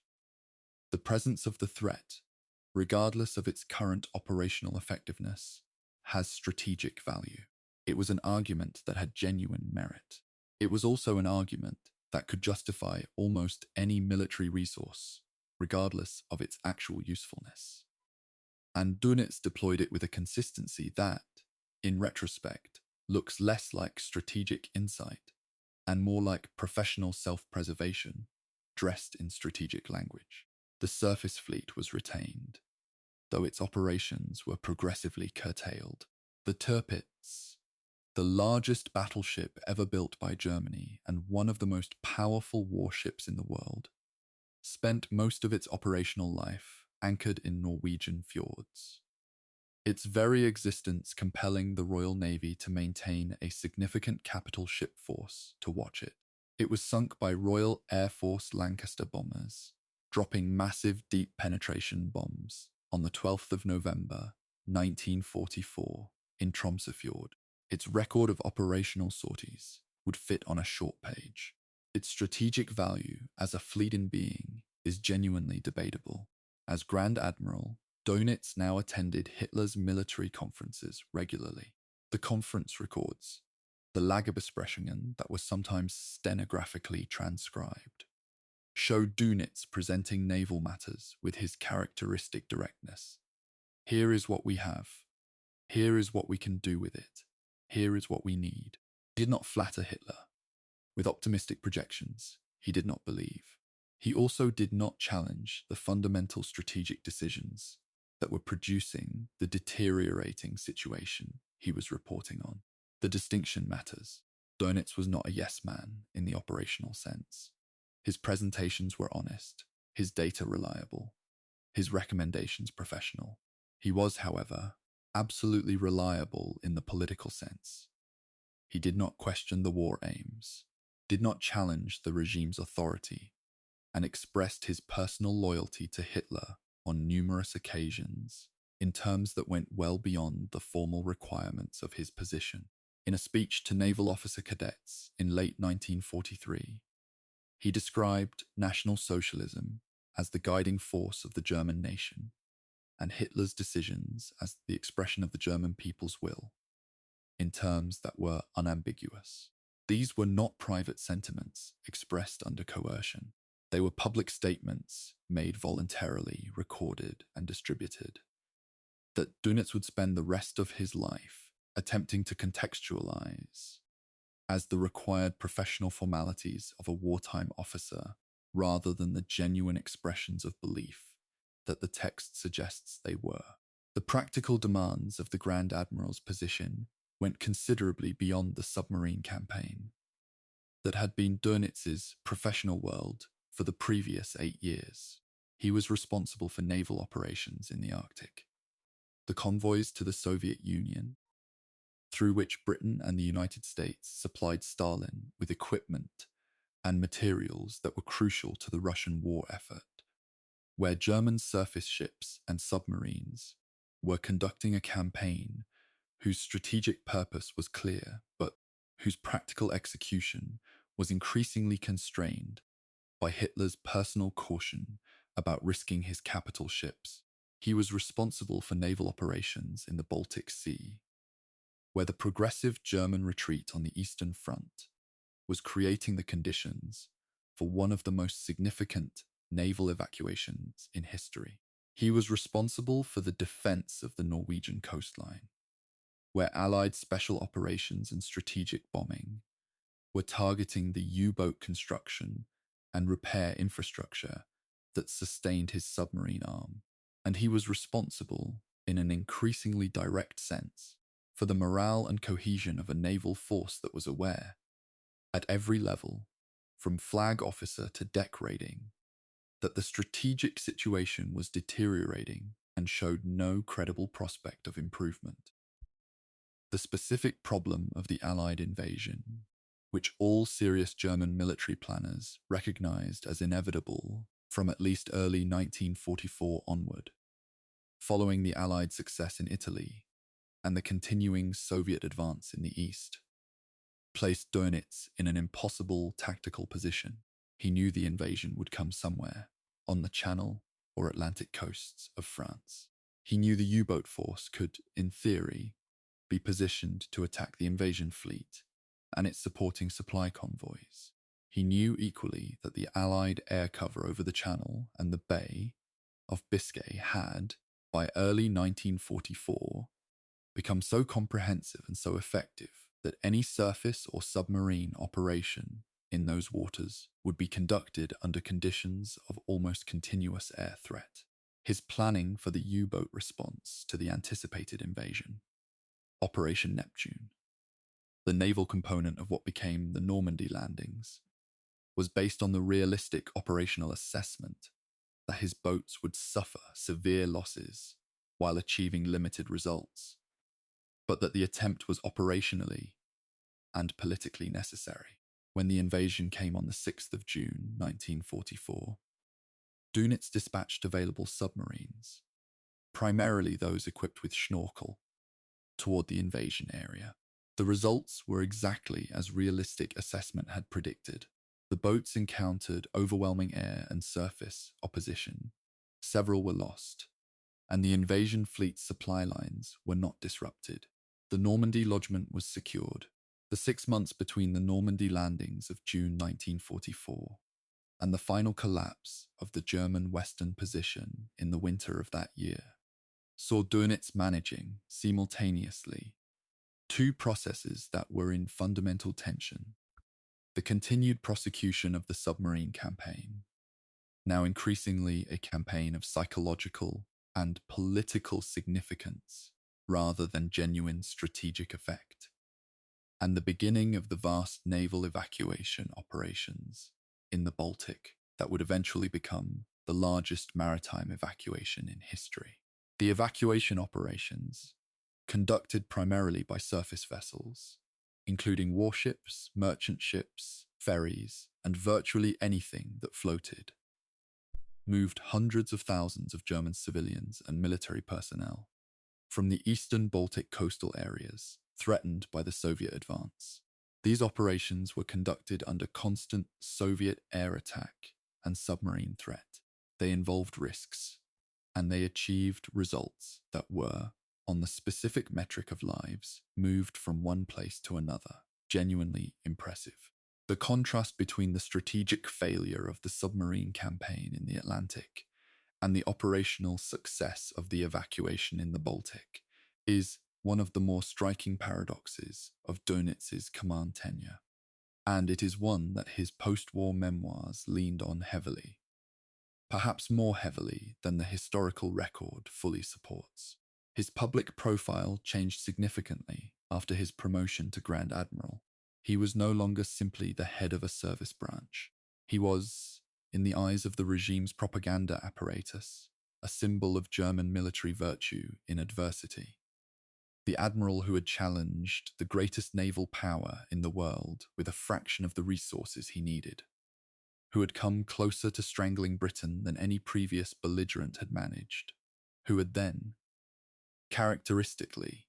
The presence of the threat, regardless of its current operational effectiveness, has strategic value. It was an argument that had genuine merit. It was also an argument that could justify almost any military resource, regardless of its actual usefulness. And Dönitz deployed it with a consistency that, in retrospect, looks less like strategic insight and more like professional self-preservation dressed in strategic language. The surface fleet was retained, though its operations were progressively curtailed. The Tirpitz, the largest battleship ever built by Germany and one of the most powerful warships in the world, spent most of its operational life anchored in Norwegian fjords. Its very existence compelling the Royal Navy to maintain a significant capital ship force to watch it. It was sunk by Royal Air Force Lancaster bombers, dropping massive deep penetration bombs on the 12th of November, 1944, in Tromsø Fjord. Its record of operational sorties would fit on a short page. Its strategic value as a fleet in being is genuinely debatable. As Grand Admiral, Dönitz now attended Hitler's military conferences regularly. The conference records, the Lagerbesprechungen that were sometimes stenographically transcribed, show Dönitz presenting naval matters with his characteristic directness. Here is what we have. Here is what we can do with it. Here is what we need. He did not flatter Hitler. With optimistic projections, he did not believe. He also did not challenge the fundamental strategic decisions that were producing the deteriorating situation he was reporting on. The distinction matters. Dönitz was not a yes man in the operational sense. His presentations were honest, his data reliable, his recommendations professional. He was, however, absolutely reliable in the political sense. He did not question the war aims, did not challenge the regime's authority, and expressed his personal loyalty to Hitler on numerous occasions in terms that went well beyond the formal requirements of his position. In a speech to naval officer cadets in late 1943, he described National Socialism as the guiding force of the German nation and Hitler's decisions as the expression of the German people's will, in terms that were unambiguous. These were not private sentiments expressed under coercion. They were public statements made voluntarily, recorded, and distributed. That Dönitz would spend the rest of his life attempting to contextualize as the required professional formalities of a wartime officer rather than the genuine expressions of belief that the text suggests they were. The practical demands of the Grand Admiral's position went considerably beyond the submarine campaign that had been Dönitz's professional world for the previous 8 years. He was responsible for naval operations in the Arctic, the convoys to the Soviet Union, through which Britain and the United States supplied Stalin with equipment and materials that were crucial to the Russian war effort, where German surface ships and submarines were conducting a campaign whose strategic purpose was clear, but whose practical execution was increasingly constrained by Hitler's personal caution about risking his capital ships. He was responsible for naval operations in the Baltic Sea, where the progressive German retreat on the Eastern Front was creating the conditions for one of the most significant naval evacuations in history. He was responsible for the defense of the Norwegian coastline, where Allied special operations and strategic bombing were targeting the U-boat construction and repair infrastructure that sustained his submarine arm. And he was responsible, in an increasingly direct sense, for the morale and cohesion of a naval force that was aware, at every level, from flag officer to deck rating, that the strategic situation was deteriorating and showed no credible prospect of improvement. The specific problem of the Allied invasion, which all serious German military planners recognized as inevitable from at least early 1944 onward, following the Allied success in Italy and the continuing Soviet advance in the East, placed Dönitz in an impossible tactical position. He knew the invasion would come somewhere, on the Channel or Atlantic coasts of France. He knew the U-boat force could, in theory, be positioned to attack the invasion fleet and its supporting supply convoys. He knew equally that the Allied air cover over the Channel and the Bay of Biscay had, by early 1944, become so comprehensive and so effective that any surface or submarine operation in those waters would be conducted under conditions of almost continuous air threat. His planning for the U-boat response to the anticipated invasion, Operation Neptune, the naval component of what became the Normandy landings, was based on the realistic operational assessment that his boats would suffer severe losses while achieving limited results, but that the attempt was operationally and politically necessary. When the invasion came on the 6th of June, 1944, Dönitz dispatched available submarines, primarily those equipped with schnorkel, toward the invasion area. The results were exactly as realistic assessment had predicted. The boats encountered overwhelming air and surface opposition. Several were lost, and the invasion fleet's supply lines were not disrupted. The Normandy lodgment was secured. The 6 months between the Normandy landings of June 1944 and the final collapse of the German western position in the winter of that year saw Dönitz managing, simultaneously, two processes that were in fundamental tension: the continued prosecution of the submarine campaign, now increasingly a campaign of psychological and political significance rather than genuine strategic effect, and the beginning of the vast naval evacuation operations in the Baltic that would eventually become the largest maritime evacuation in history. The evacuation operations, conducted primarily by surface vessels, including warships, merchant ships, ferries, and virtually anything that floated, moved hundreds of thousands of German civilians and military personnel from the eastern Baltic coastal areas threatened by the Soviet advance. These operations were conducted under constant Soviet air attack and submarine threat. They involved risks, and they achieved results that were, on the specific metric of lives moved from one place to another, genuinely impressive. The contrast between the strategic failure of the submarine campaign in the Atlantic and the operational success of the evacuation in the Baltic is one of the more striking paradoxes of Dönitz's command tenure, and it is one that his post-war memoirs leaned on heavily, perhaps more heavily than the historical record fully supports. His public profile changed significantly after his promotion to Grand Admiral. He was no longer simply the head of a service branch. He was, in the eyes of the regime's propaganda apparatus, a symbol of German military virtue in adversity. The admiral who had challenged the greatest naval power in the world with a fraction of the resources he needed, who had come closer to strangling Britain than any previous belligerent had managed, who had then, characteristically,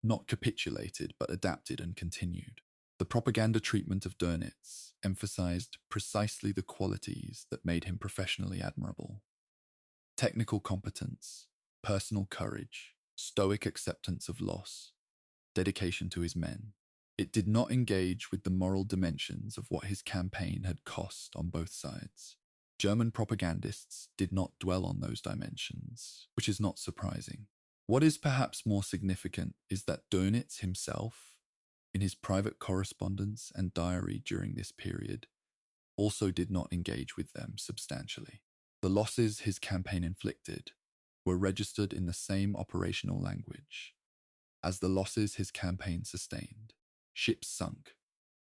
not capitulated but adapted and continued. The propaganda treatment of Dönitz emphasized precisely the qualities that made him professionally admirable: technical competence, personal courage, stoic acceptance of loss, dedication to his men. It did not engage with the moral dimensions of what his campaign had cost on both sides. German propagandists did not dwell on those dimensions, which is not surprising. What is perhaps more significant is that Dönitz himself, in his private correspondence and diary during this period, also did not engage with them substantially. The losses his campaign inflicted were registered in the same operational language as the losses his campaign sustained: ships sunk,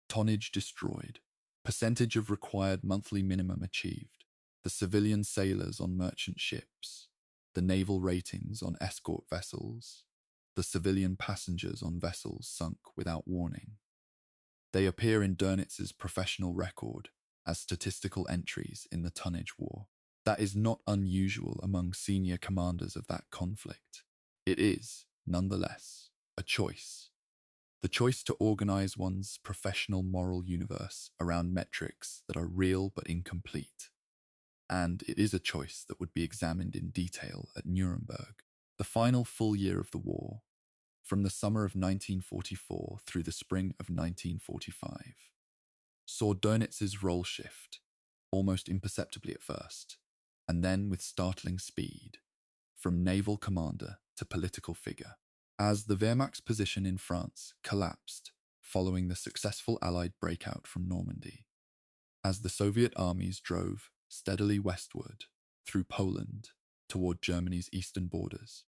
tonnage destroyed, percentage of required monthly minimum achieved, the civilian sailors on merchant ships, the naval ratings on escort vessels, the civilian passengers on vessels sunk without warning. They appear in Dönitz's professional record as statistical entries in the tonnage war. That is not unusual among senior commanders of that conflict. It is, nonetheless, a choice. The choice to organize one's professional moral universe around metrics that are real but incomplete. And it is a choice that would be examined in detail at Nuremberg. The final full year of the war, from the summer of 1944 through the spring of 1945, saw Dönitz's role shift, almost imperceptibly at first, and then with startling speed, from naval commander to political figure. As the Wehrmacht's position in France collapsed following the successful Allied breakout from Normandy, as the Soviet armies drove steadily westward through Poland toward Germany's eastern borders,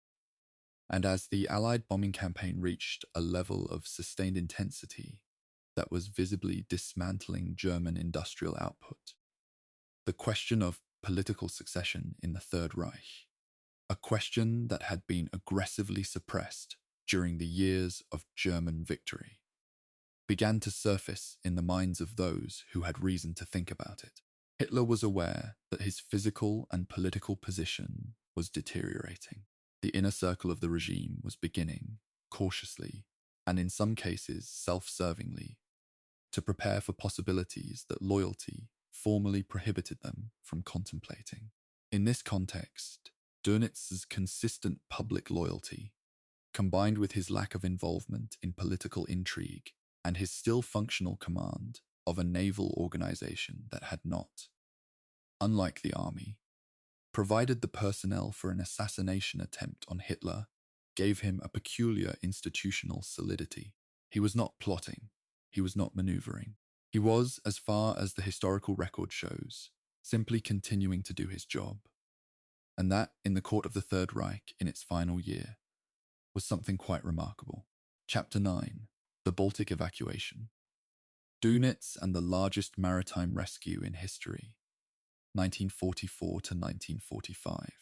and as the Allied bombing campaign reached a level of sustained intensity that was visibly dismantling German industrial output, the question of political succession in the Third Reich, a question that had been aggressively suppressed during the years of German victory, began to surface in the minds of those who had reason to think about it. Hitler was aware that his physical and political position was deteriorating. The inner circle of the regime was beginning, cautiously, and in some cases self-servingly, to prepare for possibilities that loyalty formally prohibited them from contemplating. In this context, Dönitz's consistent public loyalty, combined with his lack of involvement in political intrigue and his still functional command of a naval organization that had not, unlike the army, provided the personnel for an assassination attempt on Hitler, gave him a peculiar institutional solidity. He was not plotting. He was not maneuvering. He was, as far as the historical record shows, simply continuing to do his job. And that, in the court of the Third Reich in its final year, was something quite remarkable. Chapter 9. The Baltic Evacuation. Dönitz and the largest maritime rescue in history, 1944 to 1945.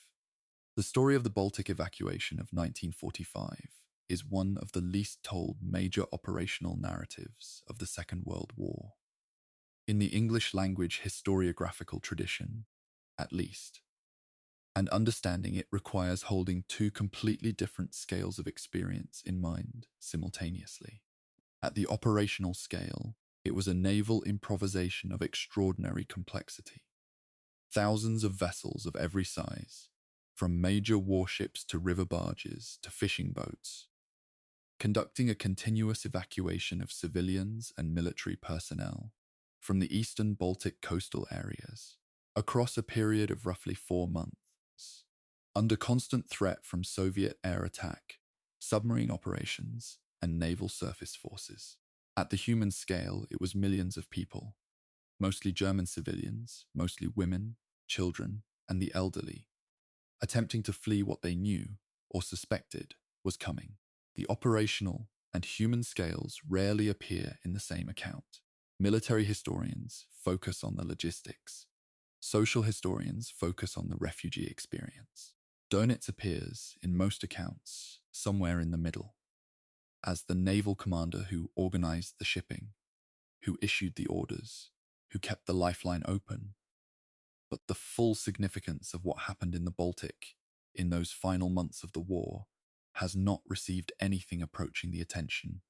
The story of the Baltic evacuation of 1945 is one of the least told major operational narratives of the Second World War. In the English language historiographical tradition, at least. And understanding it requires holding two completely different scales of experience in mind simultaneously. At the operational scale, it was a naval improvisation of extraordinary complexity. Thousands of vessels of every size, from major warships to river barges to fishing boats, conducting a continuous evacuation of civilians and military personnel from the eastern Baltic coastal areas across a period of roughly 4 months, under constant threat from Soviet air attack, submarine operations, and naval surface forces. At the human scale, it was millions of people, mostly German civilians, mostly women, children, and the elderly, attempting to flee what they knew or suspected was coming. The operational and human scales rarely appear in the same account. Military historians focus on the logistics. Social historians focus on the refugee experience. Dönitz appears, in most accounts, somewhere in the middle, as the naval commander who organized the shipping, who issued the orders, who kept the lifeline open. But the full significance of what happened in the Baltic in those final months of the war has not received anything approaching the attention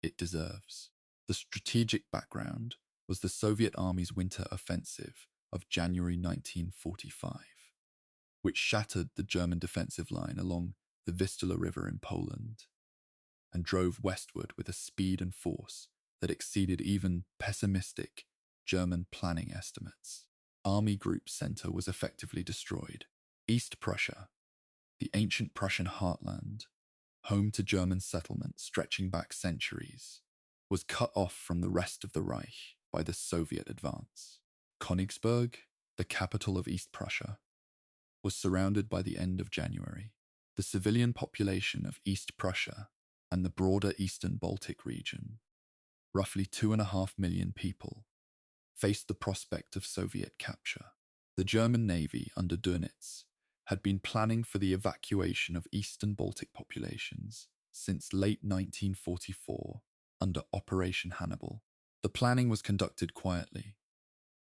it deserves. The strategic background was the Soviet Army's winter offensive of January 1945, which shattered the German defensive line along the Vistula River in Poland and drove westward with a speed and force that exceeded even pessimistic German planning estimates. Army Group Center was effectively destroyed. East Prussia, the ancient Prussian heartland, home to German settlements stretching back centuries, was cut off from the rest of the Reich by the Soviet advance. Königsberg, the capital of East Prussia, was surrounded by the end of January. The civilian population of East Prussia and the broader eastern Baltic region, roughly 2.5 million people, faced the prospect of Soviet capture. The German Navy under Dönitz had been planning for the evacuation of eastern Baltic populations since late 1944 under Operation Hannibal. The planning was conducted quietly,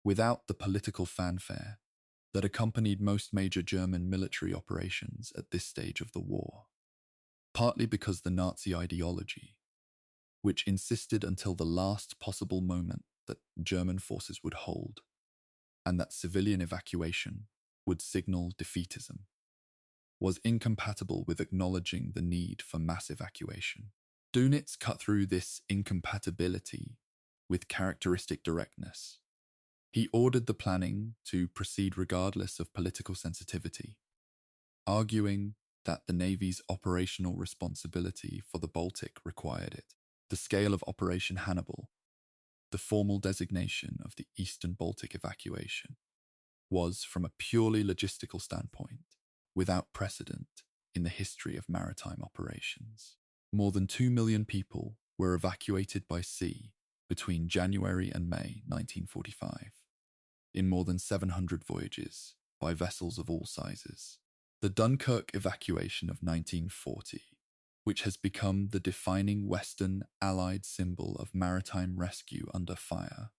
without the political fanfare that accompanied most major German military operations at this stage of the war. Partly because the Nazi ideology, which insisted until the last possible moment that German forces would hold, and that civilian evacuation would signal defeatism, was incompatible with acknowledging the need for mass evacuation. Dönitz cut through this incompatibility with characteristic directness. He ordered the planning to proceed regardless of political sensitivity, arguing that the Navy's operational responsibility for the Baltic required it. The scale of Operation Hannibal, the formal designation of the Eastern Baltic evacuation, was, from a purely logistical standpoint, without precedent in the history of maritime operations. More than 2 million people were evacuated by sea between January and May 1945, in more than 700 voyages by vessels of all sizes. The Dunkirk evacuation of 1940, which has become the defining Western Allied symbol of maritime rescue under fire,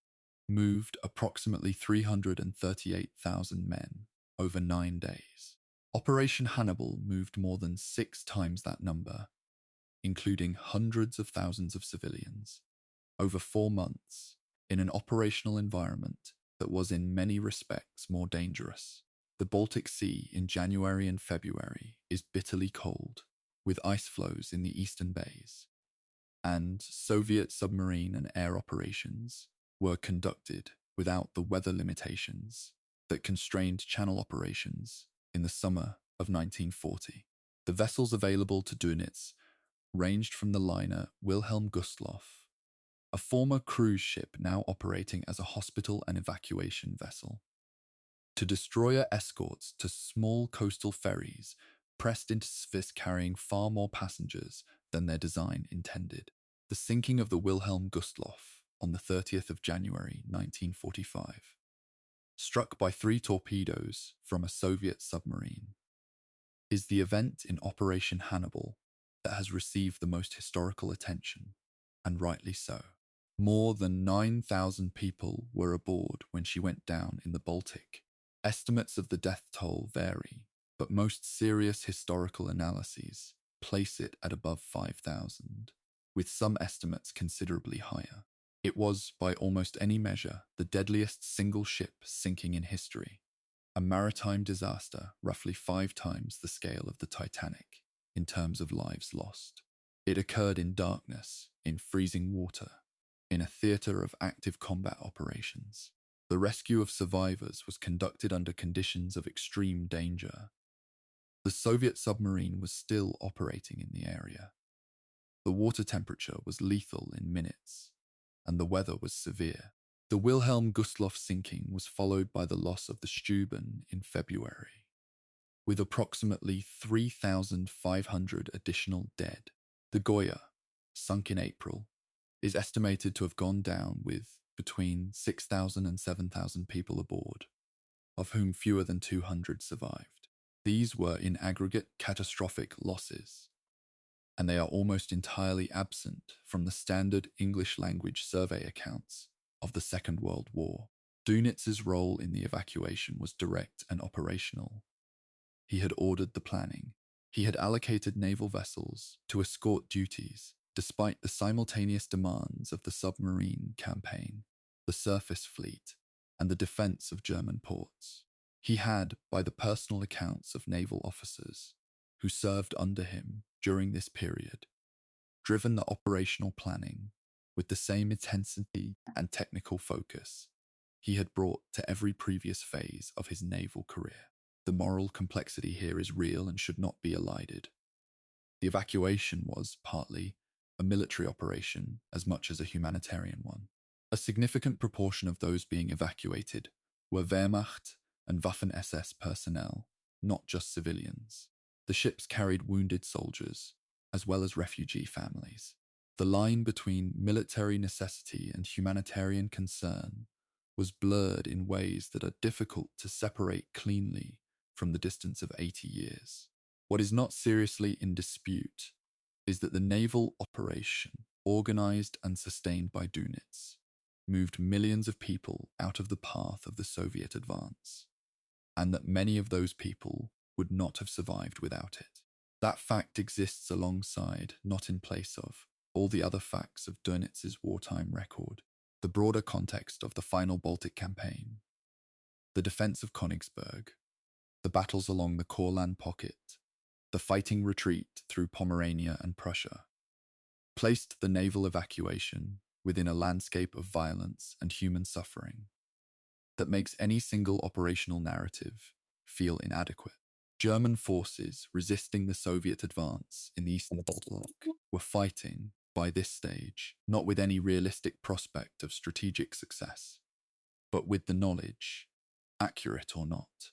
moved approximately 338,000 men over 9 days. Operation Hannibal moved more than 6 times that number, including hundreds of thousands of civilians, over 4 months, in an operational environment that was in many respects more dangerous. The Baltic Sea in January and February is bitterly cold, with ice flows in the eastern bays, and Soviet submarine and air operations were conducted without the weather limitations that constrained channel operations in the summer of 1940. The vessels available to Dönitz ranged from the liner Wilhelm Gustloff, a former cruise ship now operating as a hospital and evacuation vessel, to destroyer escorts to small coastal ferries pressed into service carrying far more passengers than their design intended. The sinking of the Wilhelm Gustloff on the 30th of January 1945, struck by 3 torpedoes from a Soviet submarine, is the event in Operation Hannibal that has received the most historical attention, and rightly so. More than 9,000 people were aboard when she went down in the Baltic. Estimates of the death toll vary, but most serious historical analyses place it at above 5,000, with some estimates considerably higher. It was, by almost any measure, the deadliest single ship sinking in history, a maritime disaster roughly 5 times the scale of the Titanic in terms of lives lost. It occurred in darkness, in freezing water, in a theater of active combat operations. The rescue of survivors was conducted under conditions of extreme danger, The Soviet submarine was still operating in the area. The water temperature was lethal in minutes, and the weather was severe. The Wilhelm Gustloff sinking was followed by the loss of the Steuben in February, with approximately 3,500 additional dead. The Goya, sunk in April, is estimated to have gone down with between 6,000 and 7,000 people aboard, of whom fewer than 200 survived. These were in aggregate catastrophic losses, and they are almost entirely absent from the standard English language survey accounts of the Second World War. Dönitz's role in the evacuation was direct and operational. He had ordered the planning. He had allocated naval vessels to escort duties, despite the simultaneous demands of the submarine campaign, the surface fleet, and the defense of German ports. He had, by the personal accounts of naval officers who served under him during this period, driven the operational planning with the same intensity and technical focus he had brought to every previous phase of his naval career. The moral complexity here is real and should not be elided. The evacuation was, partly, a military operation as much as a humanitarian one. A significant proportion of those being evacuated were Wehrmacht and Waffen-SS personnel, not just civilians. The ships carried wounded soldiers, as well as refugee families. The line between military necessity and humanitarian concern was blurred in ways that are difficult to separate cleanly from the distance of 80 years. What is not seriously in dispute is that the naval operation, organized and sustained by Dönitz, moved millions of people out of the path of the Soviet advance, and that many of those people would not have survived without it. That fact exists alongside, not in place of, all the other facts of Dönitz's wartime record, the broader context of the final Baltic campaign, the defense of Königsberg, the battles along the Courland Pocket, the fighting retreat through Pomerania and Prussia, placed the naval evacuation within a landscape of violence and human suffering that makes any single operational narrative feel inadequate. German forces resisting the Soviet advance in the Eastern Baltic were fighting, by this stage, not with any realistic prospect of strategic success, but with the knowledge, accurate or not,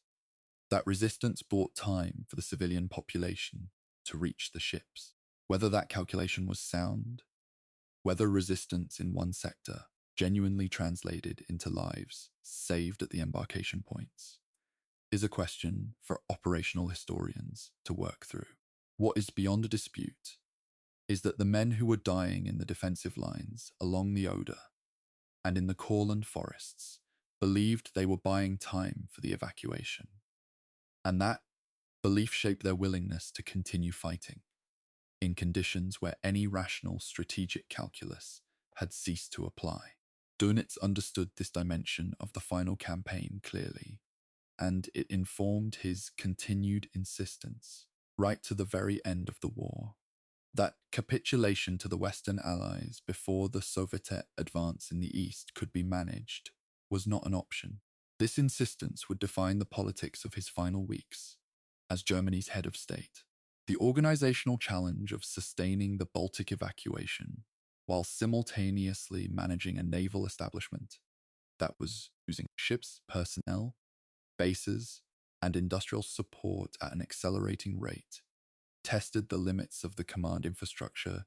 that resistance bought time for the civilian population to reach the ships. Whether that calculation was sound, whether resistance in one sector genuinely translated into lives saved at the embarkation points, is a question for operational historians to work through. What is beyond a dispute is that the men who were dying in the defensive lines along the Oder and in the Courland forests believed they were buying time for the evacuation, and that belief shaped their willingness to continue fighting in conditions where any rational strategic calculus had ceased to apply. Dönitz understood this dimension of the final campaign clearly, and it informed his continued insistence, right to the very end of the war, that capitulation to the Western Allies before the Soviet advance in the East could be managed was not an option. This insistence would define the politics of his final weeks as Germany's head of state. The organizational challenge of sustaining the Baltic evacuation while simultaneously managing a naval establishment that was using ships, personnel, bases, and industrial support at an accelerating rate tested the limits of the command infrastructure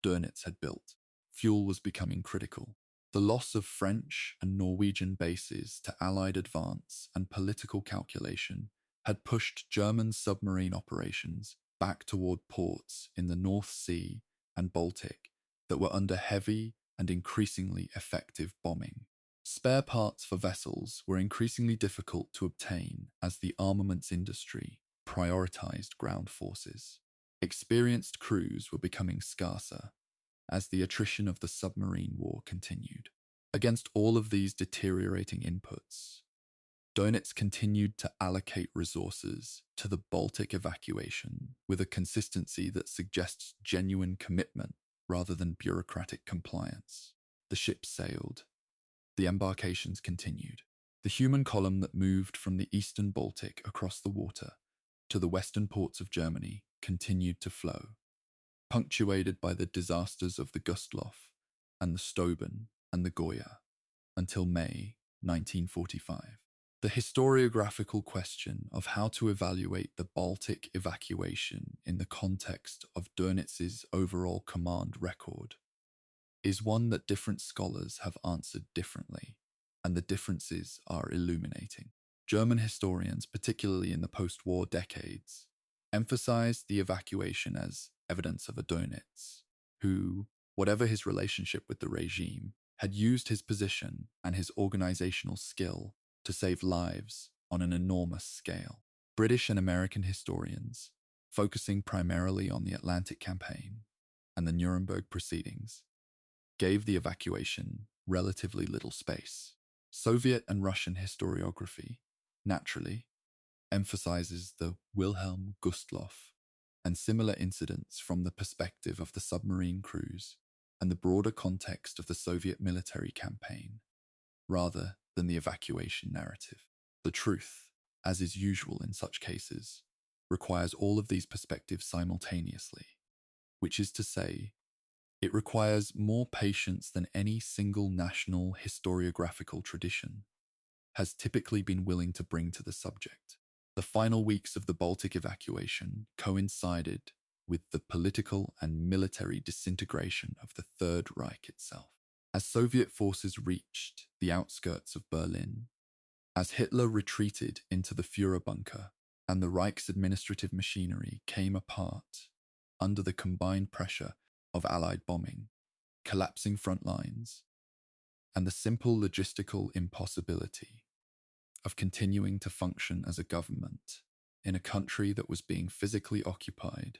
Dönitz had built. Fuel was becoming critical. The loss of French and Norwegian bases to Allied advance and political calculation had pushed German submarine operations back toward ports in the North Sea and Baltic that were under heavy and increasingly effective bombing. Spare parts for vessels were increasingly difficult to obtain as the armaments industry prioritized ground forces. Experienced crews were becoming scarcer as the attrition of the submarine war continued. Against all of these deteriorating inputs, Dönitz continued to allocate resources to the Baltic evacuation with a consistency that suggests genuine commitment rather than bureaucratic compliance. The ships sailed. The embarkations continued. The human column that moved from the eastern Baltic across the water to the western ports of Germany continued to flow, punctuated by the disasters of the Gustloff and the Steuben and the Goya, until May 1945. The historiographical question of how to evaluate the Baltic evacuation in the context of Dönitz's overall command record is one that different scholars have answered differently, and the differences are illuminating. German historians, particularly in the post-war decades, emphasized the evacuation as evidence of a Dönitz, who, whatever his relationship with the regime, had used his position and his organizational skill to save lives on an enormous scale. British and American historians, focusing primarily on the Atlantic Campaign and the Nuremberg proceedings, gave the evacuation relatively little space. Soviet and Russian historiography, naturally, emphasizes the Wilhelm Gustloff and similar incidents from the perspective of the submarine crews and the broader context of the Soviet military campaign, rather than the evacuation narrative. The truth, as is usual in such cases, requires all of these perspectives simultaneously, which is to say, it requires more patience than any single national historiographical tradition has typically been willing to bring to the subject. The final weeks of the Baltic evacuation coincided with the political and military disintegration of the Third Reich itself. As Soviet forces reached the outskirts of Berlin, as Hitler retreated into the Führer bunker, and the Reich's administrative machinery came apart under the combined pressure of Allied bombing, collapsing front lines, and the simple logistical impossibility of continuing to function as a government in a country that was being physically occupied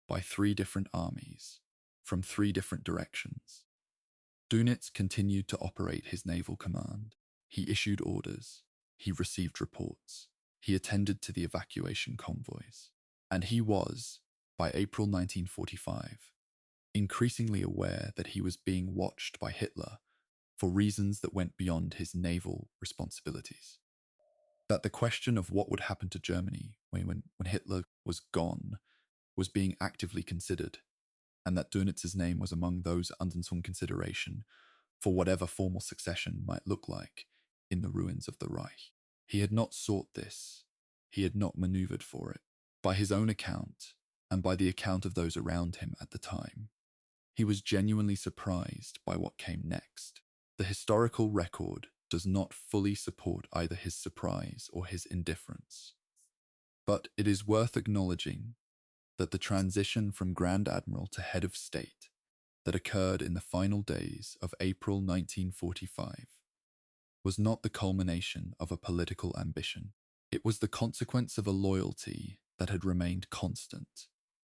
by 3 different armies from 3 different directions. Dönitz continued to operate his naval command. He issued orders, he received reports, he attended to the evacuation convoys, and he was, by April 1945, increasingly aware that he was being watched by Hitler for reasons that went beyond his naval responsibilities. That the question of what would happen to Germany when Hitler was gone was being actively considered, and that Dönitz's name was among those under some consideration for whatever formal succession might look like in the ruins of the Reich. He had not sought this. He had not maneuvered for it. By his own account, and by the account of those around him at the time, he was genuinely surprised by what came next. The historical record does not fully support either his surprise or his indifference. But it is worth acknowledging that the transition from Grand Admiral to head of state that occurred in the final days of April 1945 was not the culmination of a political ambition. It was the consequence of a loyalty that had remained constant,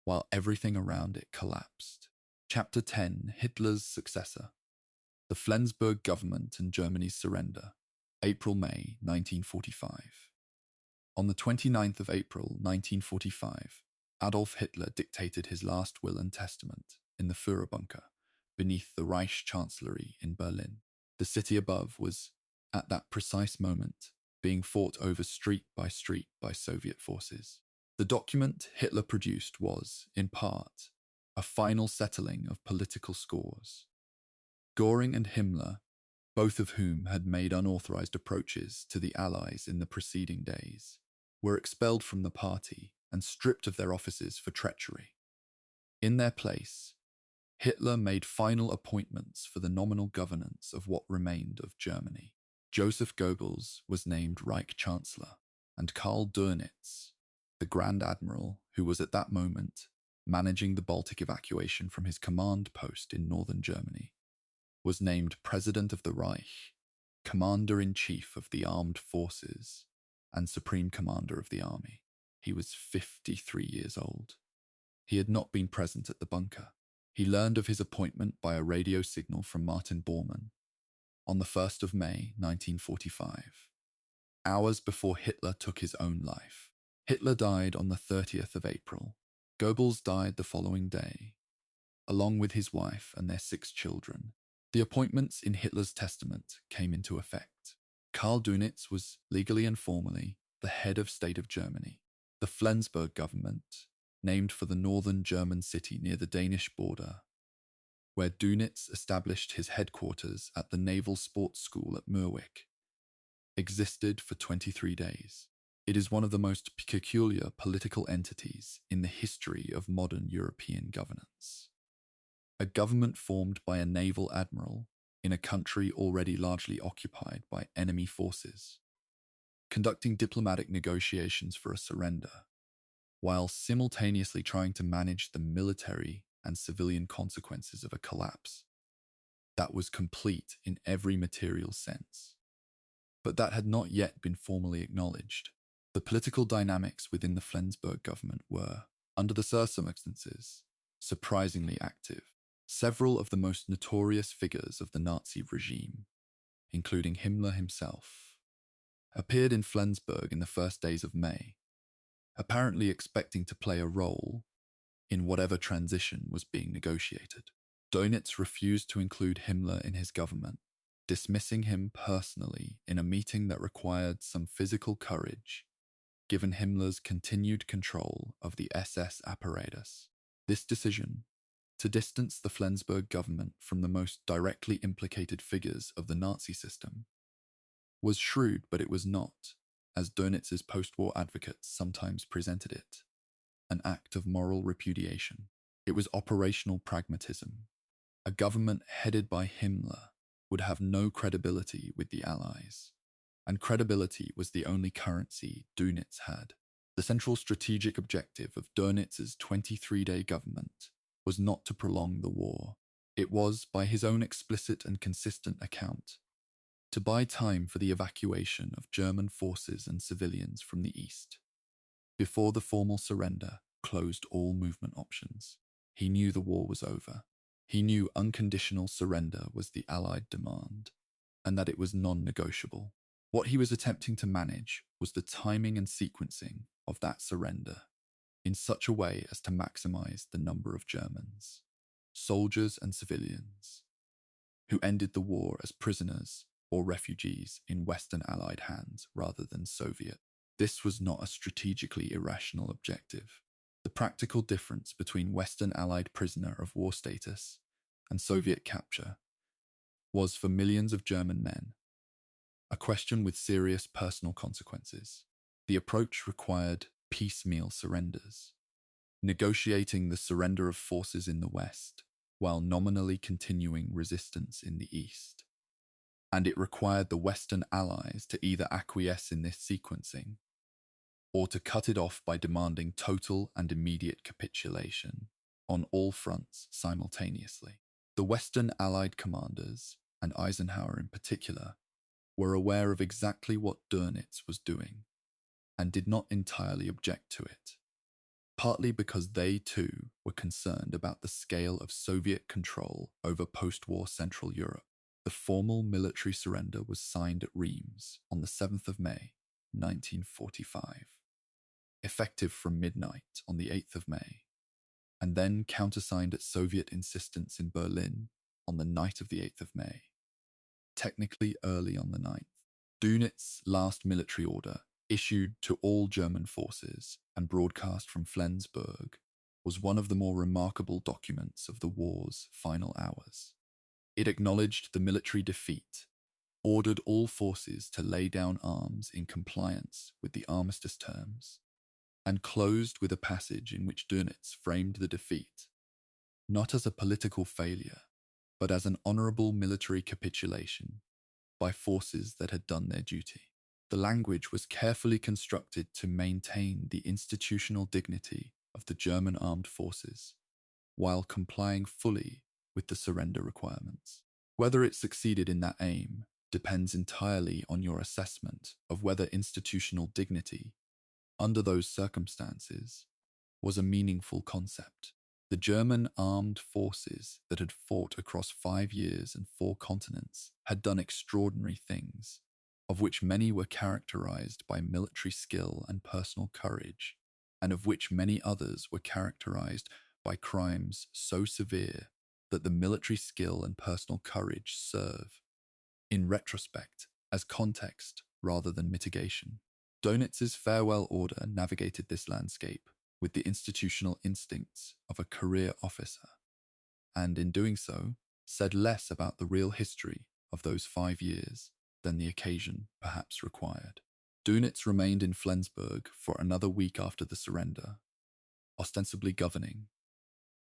while everything around it collapsed. Chapter 10, Hitler's Successor. The Flensburg Government and Germany's Surrender, April-May 1945. On the 29th of April 1945, Adolf Hitler dictated his last will and testament in the Führer bunker beneath the Reich Chancellery in Berlin. The city above was, at that precise moment, being fought over street by Soviet forces. The document Hitler produced was, in part, a final settling of political scores. Göring and Himmler, both of whom had made unauthorized approaches to the Allies in the preceding days, were expelled from the party and stripped of their offices for treachery. In their place, Hitler made final appointments for the nominal governance of what remained of Germany. Joseph Goebbels was named Reich Chancellor, and Karl Dönitz, the Grand Admiral who was at that moment managing the Baltic evacuation from his command post in northern Germany, was named President of the Reich, Commander-in-Chief of the Armed Forces, and Supreme Commander of the Army. He was 53 years old. He had not been present at the bunker. He learned of his appointment by a radio signal from Martin Bormann on the 1st of May 1945, hours before Hitler took his own life. Hitler died on the 30th of April. Goebbels died the following day, along with his wife and their 6 children. The appointments in Hitler's testament came into effect. Karl Dönitz was legally and formally the head of state of Germany. The Flensburg government, named for the northern German city near the Danish border, where Dönitz established his headquarters at the Naval Sports School at Murwick, existed for 23 days. It is one of the most peculiar political entities in the history of modern European governance. A government formed by a naval admiral in a country already largely occupied by enemy forces, conducting diplomatic negotiations for a surrender, while simultaneously trying to manage the military and civilian consequences of a collapse that was complete in every material sense, but that had not yet been formally acknowledged. The political dynamics within the Flensburg government were, under the circumstances, surprisingly active. Several of the most notorious figures of the Nazi regime, including Himmler himself, appeared in Flensburg in the first days of May, apparently expecting to play a role in whatever transition was being negotiated. Dönitz refused to include Himmler in his government, dismissing him personally in a meeting that required some physical courage, given Himmler's continued control of the SS apparatus. This decision, to distance the Flensburg government from the most directly implicated figures of the Nazi system, was shrewd, but it was not, as Dönitz's post-war advocates sometimes presented it, an act of moral repudiation. It was operational pragmatism. A government headed by Himmler would have no credibility with the Allies, and credibility was the only currency Dönitz had. The central strategic objective of Dönitz's 23-day government was not to prolong the war. It was, by his own explicit and consistent account, to buy time for the evacuation of German forces and civilians from the east, before the formal surrender closed all movement options. He knew the war was over. He knew unconditional surrender was the Allied demand, and that it was non-negotiable. What he was attempting to manage was the timing and sequencing of that surrender in such a way as to maximize the number of Germans, soldiers and civilians, who ended the war as prisoners or refugees in Western Allied hands rather than Soviet. This was not a strategically irrational objective. The practical difference between Western Allied prisoner of war status and Soviet capture was, for millions of German men, a question with serious personal consequences. The approach required piecemeal surrenders, negotiating the surrender of forces in the West while nominally continuing resistance in the East. And it required the Western Allies to either acquiesce in this sequencing or to cut it off by demanding total and immediate capitulation on all fronts simultaneously. The Western Allied commanders, and Eisenhower in particular, were aware of exactly what Dönitz was doing and did not entirely object to it, partly because they too were concerned about the scale of Soviet control over post-war Central Europe. The formal military surrender was signed at Reims on the 7th of May, 1945, effective from midnight on the 8th of May, and then countersigned at Soviet insistence in Berlin on the night of the 8th of May, technically early on the 9th. Dönitz's last military order, issued to all German forces and broadcast from Flensburg, was one of the more remarkable documents of the war's final hours. It acknowledged the military defeat, ordered all forces to lay down arms in compliance with the armistice terms, and closed with a passage in which Dönitz framed the defeat, not as a political failure, but as an honorable military capitulation by forces that had done their duty. The language was carefully constructed to maintain the institutional dignity of the German armed forces, while complying fully with the surrender requirements. Whether it succeeded in that aim depends entirely on your assessment of whether institutional dignity, under those circumstances, was a meaningful concept. The German armed forces that had fought across 5 years and 4 continents had done extraordinary things, of which many were characterized by military skill and personal courage, and of which many others were characterized by crimes so severe that the military skill and personal courage serve, in retrospect, as context rather than mitigation. Dönitz's farewell order navigated this landscape with the institutional instincts of a career officer, and in doing so, said less about the real history of those 5 years than the occasion perhaps required. Dönitz remained in Flensburg for another week after the surrender, ostensibly governing,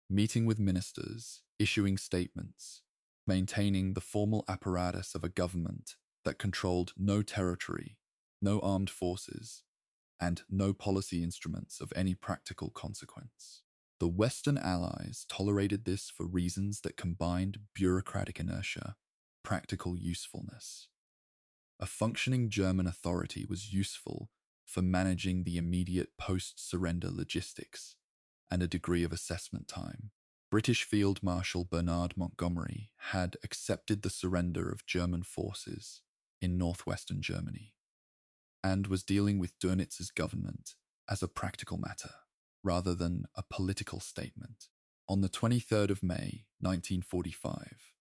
meeting with ministers, issuing statements, maintaining the formal apparatus of a government that controlled no territory, no armed forces, and no policy instruments of any practical consequence. The Western Allies tolerated this for reasons that combined bureaucratic inertia, practical usefulness. A functioning German authority was useful for managing the immediate post-surrender logistics and a degree of assessment time. British Field Marshal Bernard Montgomery had accepted the surrender of German forces in northwestern Germany and was dealing with Dönitz's government as a practical matter rather than a political statement. On the 23rd of May, 1945,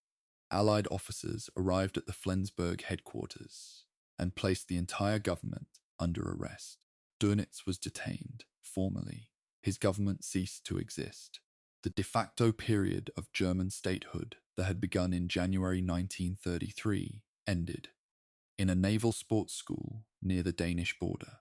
Allied officers arrived at the Flensburg headquarters and placed the entire government under arrest. Dönitz was detained formally. His government ceased to exist. The de facto period of German statehood that had begun in January 1933 ended in a naval sports school near the Danish border,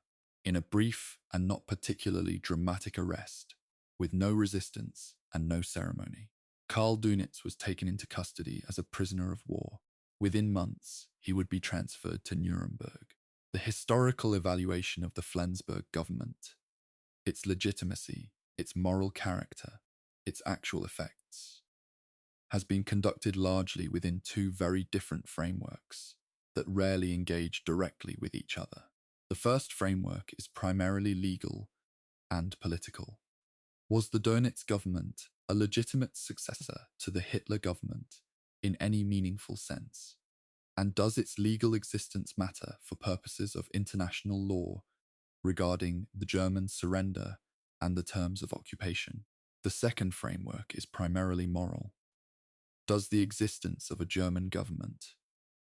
in a brief and not particularly dramatic arrest, with no resistance and no ceremony. Karl Donitz was taken into custody as a prisoner of war. Within months, he would be transferred to Nuremberg. The historical evaluation of the Flensburg government, its legitimacy, its moral character, its actual effects, has been conducted largely within two very different frameworks that rarely engage directly with each other. The first framework is primarily legal and political. Was the Dönitz government a legitimate successor to the Hitler government in any meaningful sense? And does its legal existence matter for purposes of international law regarding the German surrender and the terms of occupation? The second framework is primarily moral. Does the existence of a German government,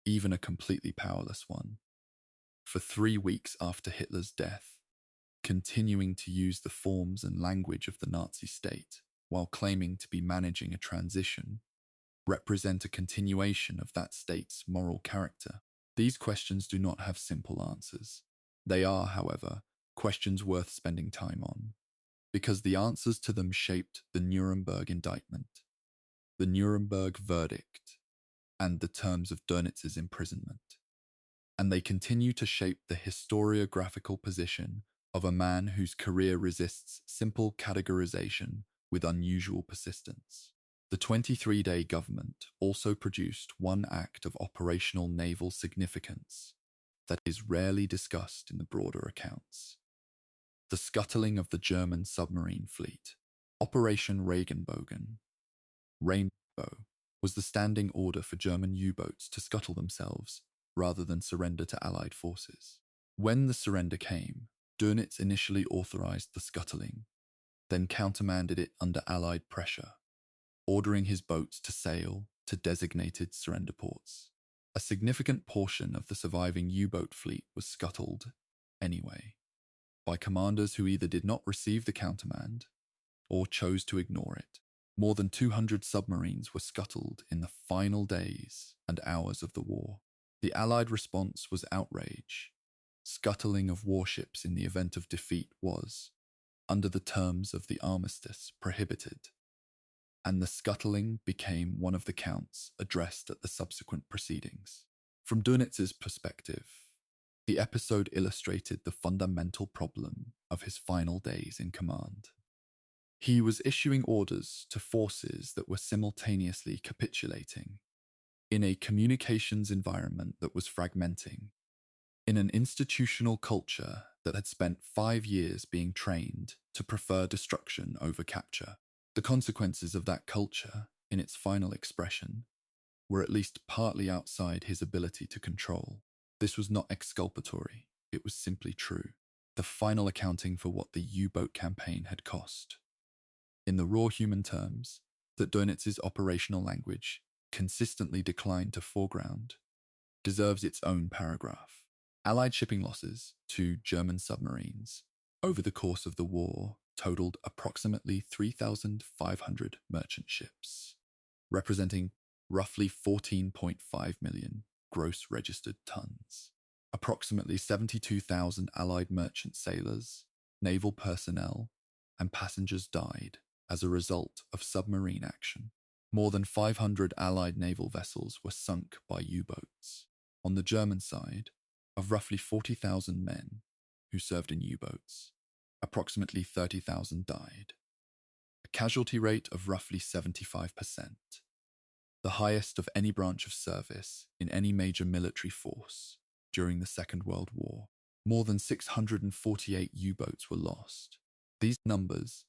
even a completely powerless one, for 3 weeks after Hitler's death, continuing to use the forms and language of the Nazi state while claiming to be managing a transition, represent a continuation of that state's moral character? These questions do not have simple answers. They are, however, questions worth spending time on, because the answers to them shaped the Nuremberg indictment, the Nuremberg verdict, and the terms of Dönitz's imprisonment. And they continue to shape the historiographical position of a man whose career resists simple categorization with unusual persistence. The 23-day government also produced one act of operational naval significance that is rarely discussed in the broader accounts: the scuttling of the German submarine fleet. Operation Regenbogen, Rainbow, was the standing order for German U-boats to scuttle themselves rather than surrender to Allied forces. When the surrender came, Dönitz initially authorized the scuttling, then countermanded it under Allied pressure, ordering his boats to sail to designated surrender ports. A significant portion of the surviving U-boat fleet was scuttled anyway, by commanders who either did not receive the countermand or chose to ignore it. More than 200 submarines were scuttled in the final days and hours of the war. The Allied response was outrage. Scuttling of warships in the event of defeat was, under the terms of the armistice, prohibited, and the scuttling became one of the counts addressed at the subsequent proceedings. From Dönitz's perspective, the episode illustrated the fundamental problem of his final days in command. He was issuing orders to forces that were simultaneously capitulating, in a communications environment that was fragmenting, in an institutional culture that had spent 5 years being trained to prefer destruction over capture. The consequences of that culture, in its final expression, were at least partly outside his ability to control. This was not exculpatory, it was simply true. The final accounting for what the U-boat campaign had cost. In the raw human terms, that Dönitz's operational language consistently declined to foreground, deserves its own paragraph. Allied shipping losses to German submarines over the course of the war totaled approximately 3,500 merchant ships, representing roughly 14.5 million gross registered tons. Approximately 72,000 Allied merchant sailors, naval personnel, and passengers died as a result of submarine action. More than 500 Allied naval vessels were sunk by U-boats. On the German side, of roughly 40,000 men who served in U-boats, approximately 30,000 died. A casualty rate of roughly 75%, the highest of any branch of service in any major military force during the Second World War. More than 648 U-boats were lost. These numbers,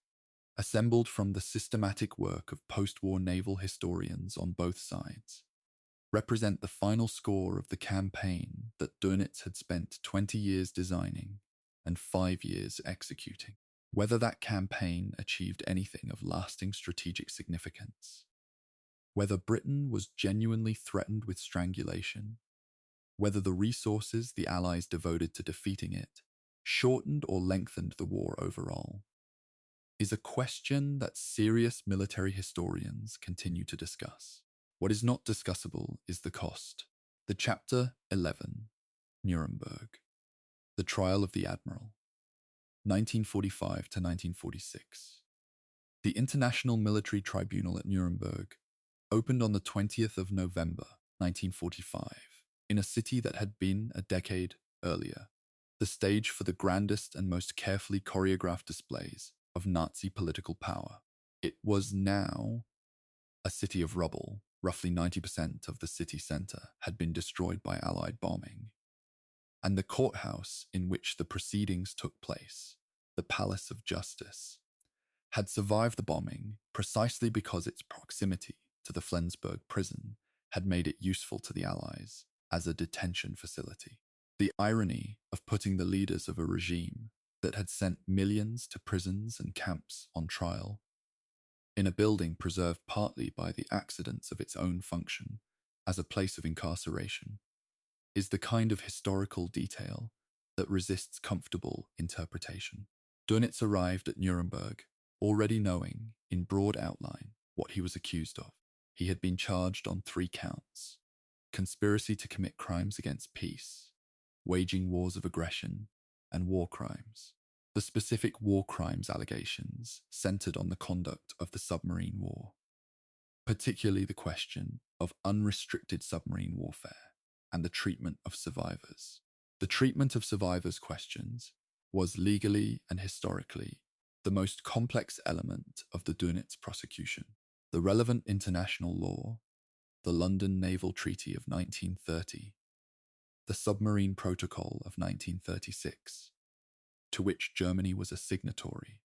assembled from the systematic work of post-war naval historians on both sides, represent the final score of the campaign that Dönitz had spent 20 years designing and 5 years executing. Whether that campaign achieved anything of lasting strategic significance, whether Britain was genuinely threatened with strangulation, whether the resources the Allies devoted to defeating it shortened or lengthened the war overall, is a question that serious military historians continue to discuss. What is not discussable is the cost. The Chapter 11, Nuremberg, the Trial of the Admiral, 1945 to 1946. The International Military Tribunal at Nuremberg opened on the 20th of November, 1945, in a city that had been, a decade earlier, the stage for the grandest and most carefully choreographed displays of Nazi political power. It was now a city of rubble. Roughly 90% of the city centre had been destroyed by Allied bombing, and the courthouse in which the proceedings took place, the Palace of Justice, had survived the bombing precisely because its proximity to the Flensburg prison had made it useful to the Allies as a detention facility. The irony of putting the leaders of a regime that had sent millions to prisons and camps on trial in a building preserved partly by the accidents of its own function as a place of incarceration, is the kind of historical detail that resists comfortable interpretation. Dönitz arrived at Nuremberg already knowing, in broad outline, what he was accused of. He had been charged on 3 counts: conspiracy to commit crimes against peace, waging wars of aggression, and war crimes. The specific war crimes allegations centered on the conduct of the submarine war, particularly the question of unrestricted submarine warfare and the treatment of survivors. The treatment of survivors questions was legally and historically the most complex element of the Dönitz prosecution. The relevant international law, the London Naval Treaty of 1930, the Submarine Protocol of 1936, to which Germany was a signatory,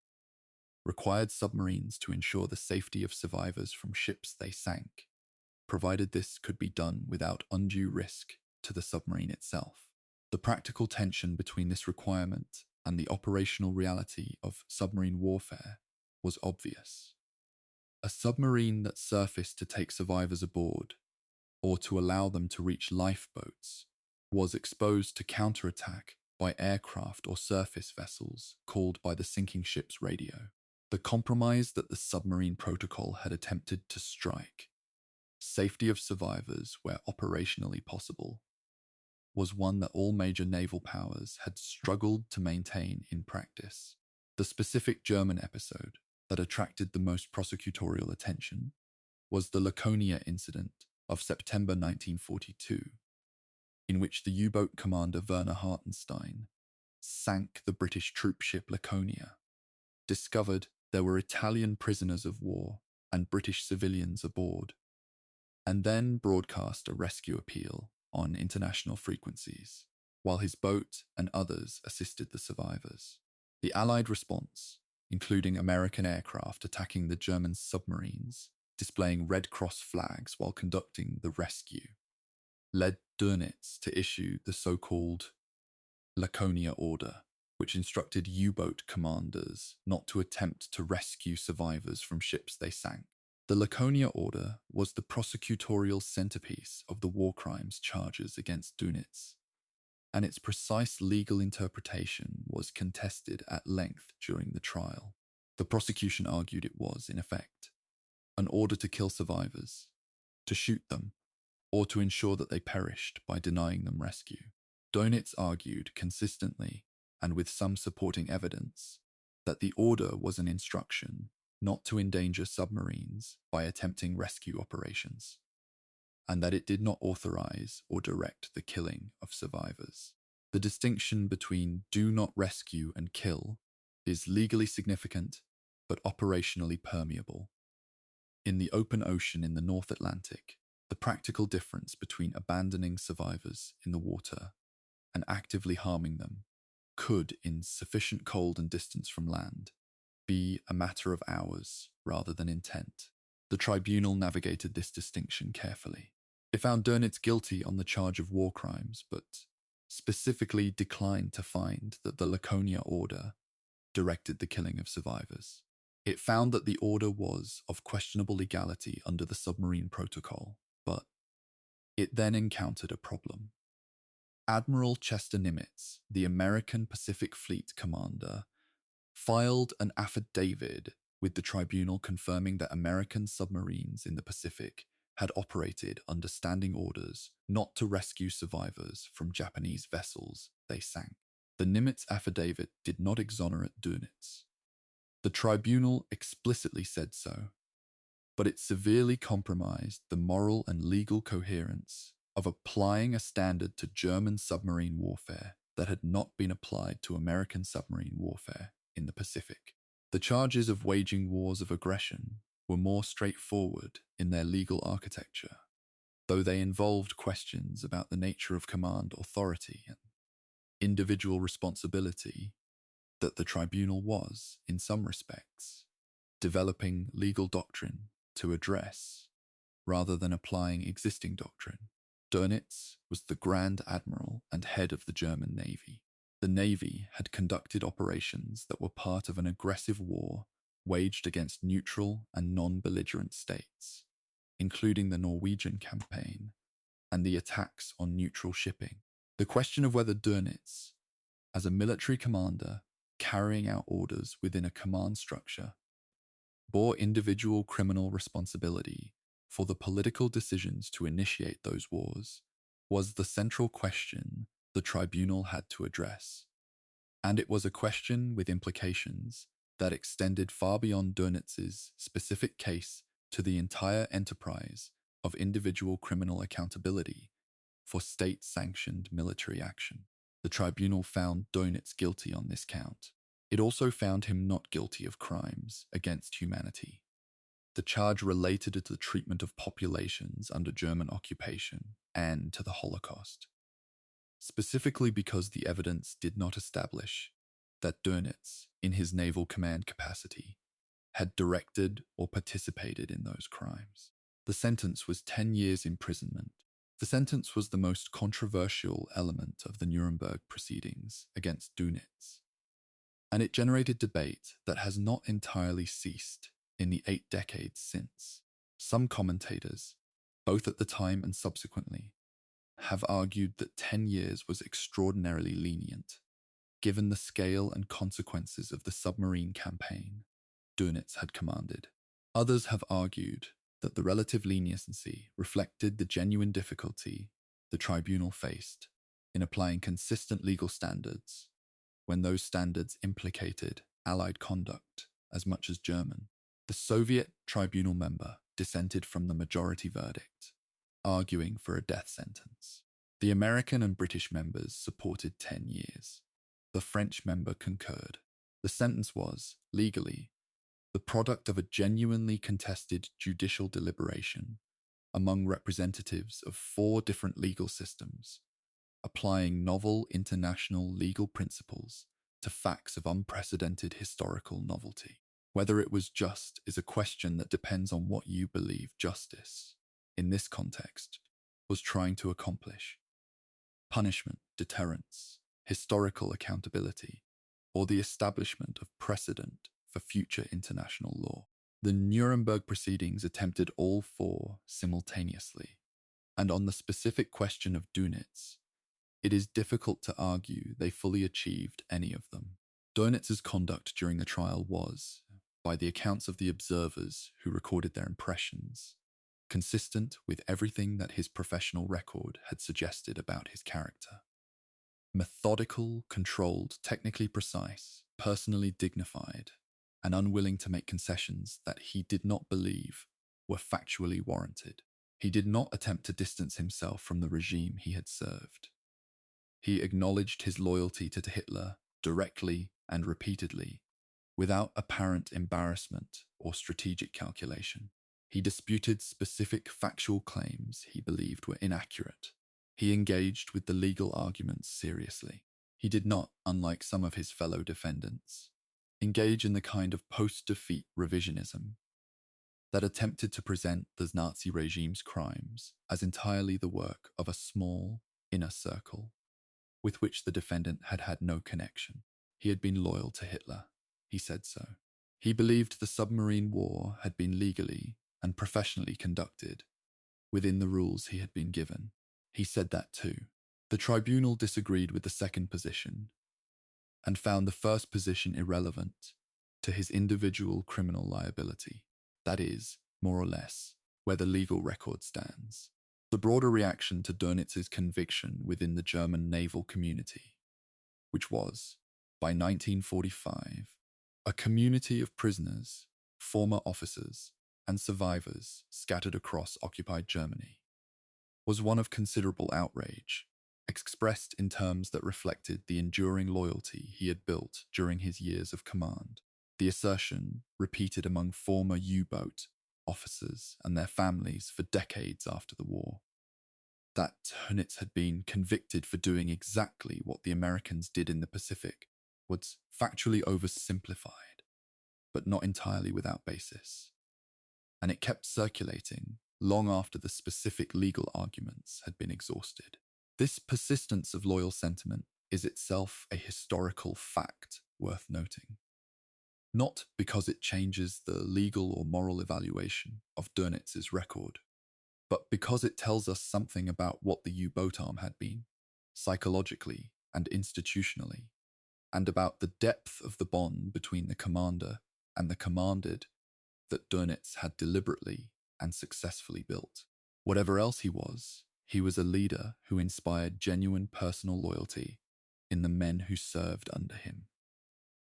required submarines to ensure the safety of survivors from ships they sank, provided this could be done without undue risk to the submarine itself. The practical tension between this requirement and the operational reality of submarine warfare was obvious. A submarine that surfaced to take survivors aboard, or to allow them to reach lifeboats, was exposed to counterattack by aircraft or surface vessels called by the sinking ship's radio. The compromise that the submarine protocol had attempted to strike, safety of survivors where operationally possible, was one that all major naval powers had struggled to maintain in practice. The specific German episode that attracted the most prosecutorial attention was the Laconia incident of September 1942, in which the U-boat commander Werner Hartenstein sank the British troopship Laconia, discovered there were Italian prisoners of war and British civilians aboard, and then broadcast a rescue appeal on international frequencies, while his boat and others assisted the survivors. The Allied response, including American aircraft attacking the German submarines, displaying Red Cross flags while conducting the rescue, led Dönitz to issue the so-called Laconia Order, which instructed U-boat commanders not to attempt to rescue survivors from ships they sank. The Laconia Order was the prosecutorial centerpiece of the war crimes charges against Dönitz. and its precise legal interpretation was contested at length during the trial. The prosecution argued it was, in effect, an order to kill survivors, to shoot them, or to ensure that they perished by denying them rescue. Donitz argued consistently, and with some supporting evidence, that the order was an instruction not to endanger submarines by attempting rescue operations, and that it did not authorize or direct the killing of survivors. The distinction between do not rescue and kill is legally significant but operationally permeable. In the open ocean in the North Atlantic, the practical difference between abandoning survivors in the water and actively harming them could, in sufficient cold and distance from land, be a matter of hours rather than intent. The tribunal navigated this distinction carefully. It found Dönitz guilty on the charge of war crimes, but specifically declined to find that the Laconia order directed the killing of survivors. It found that the order was of questionable legality under the submarine protocol, but it then encountered a problem. Admiral Chester Nimitz, the American Pacific Fleet commander, filed an affidavit with the tribunal confirming that American submarines in the Pacific had operated under standing orders not to rescue survivors from Japanese vessels they sank. The Nimitz affidavit did not exonerate Dönitz. The tribunal explicitly said so, but it severely compromised the moral and legal coherence of applying a standard to German submarine warfare that had not been applied to American submarine warfare in the Pacific. The charges of waging wars of aggression were more straightforward in their legal architecture, though they involved questions about the nature of command authority and individual responsibility that the tribunal was, in some respects, developing legal doctrine to address rather than applying existing doctrine. Dönitz was the Grand Admiral and head of the German Navy. The Navy had conducted operations that were part of an aggressive war waged against neutral and non-belligerent states, including the Norwegian campaign and the attacks on neutral shipping. The question of whether Dönitz, as a military commander carrying out orders within a command structure, bore individual criminal responsibility for the political decisions to initiate those wars, was the central question the tribunal had to address. And it was a question with implications that extended far beyond Dönitz's specific case to the entire enterprise of individual criminal accountability for state-sanctioned military action. The tribunal found Dönitz guilty on this count. It also found him not guilty of crimes against humanity. The charge related to the treatment of populations under German occupation and to the Holocaust, specifically because the evidence did not establish that Dönitz, in his naval command capacity, had directed or participated in those crimes. The sentence was 10 years imprisonment. The sentence was the most controversial element of the Nuremberg proceedings against Dönitz, and it generated debate that has not entirely ceased in the 8 decades since. Some commentators, both at the time and subsequently, have argued that 10 years was extraordinarily lenient, given the scale and consequences of the submarine campaign Dönitz had commanded. Others have argued that the relative leniency reflected the genuine difficulty the tribunal faced in applying consistent legal standards when those standards implicated Allied conduct as much as German. The Soviet tribunal member dissented from the majority verdict, arguing for a death sentence. The American and British members supported 10 years. The French member concurred. The sentence was, legally, the product of a genuinely contested judicial deliberation among representatives of 4 different legal systems, applying novel international legal principles to facts of unprecedented historical novelty. Whether it was just is a question that depends on what you believe justice, in this context, was trying to accomplish. Punishment, deterrence, historical accountability, or the establishment of precedent for future international law. The Nuremberg proceedings attempted all 4 simultaneously, and on the specific question of Dönitz, it is difficult to argue they fully achieved any of them. Doenitz's conduct during the trial was, by the accounts of the observers who recorded their impressions, consistent with everything that his professional record had suggested about his character. Methodical, controlled, technically precise, personally dignified, and unwilling to make concessions that he did not believe were factually warranted. He did not attempt to distance himself from the regime he had served. He acknowledged his loyalty to Hitler directly and repeatedly, without apparent embarrassment or strategic calculation. He disputed specific factual claims he believed were inaccurate. He engaged with the legal arguments seriously. He did not, unlike some of his fellow defendants, engage in the kind of post-defeat revisionism that attempted to present the Nazi regime's crimes as entirely the work of a small, inner circle with which the defendant had had no connection. He had been loyal to Hitler. He said so. He believed the submarine war had been legally and professionally conducted within the rules he had been given. He said that too. The tribunal disagreed with the second position and found the first position irrelevant to his individual criminal liability. That is, more or less, where the legal record stands. The broader reaction to Dönitz's conviction within the German naval community, which was, by 1945, a community of prisoners, former officers, and survivors scattered across occupied Germany, was one of considerable outrage, expressed in terms that reflected the enduring loyalty he had built during his years of command. The assertion, repeated among former U-boat officers and their families for decades after the war, that Dönitz had been convicted for doing exactly what the Americans did in the Pacific, was factually oversimplified, but not entirely without basis. And it kept circulating long after the specific legal arguments had been exhausted. This persistence of loyal sentiment is itself a historical fact worth noting. Not because it changes the legal or moral evaluation of Dönitz's record, but because it tells us something about what the U-boat arm had been, psychologically and institutionally, and about the depth of the bond between the commander and the commanded that Dönitz had deliberately and successfully built. Whatever else he was a leader who inspired genuine personal loyalty in the men who served under him.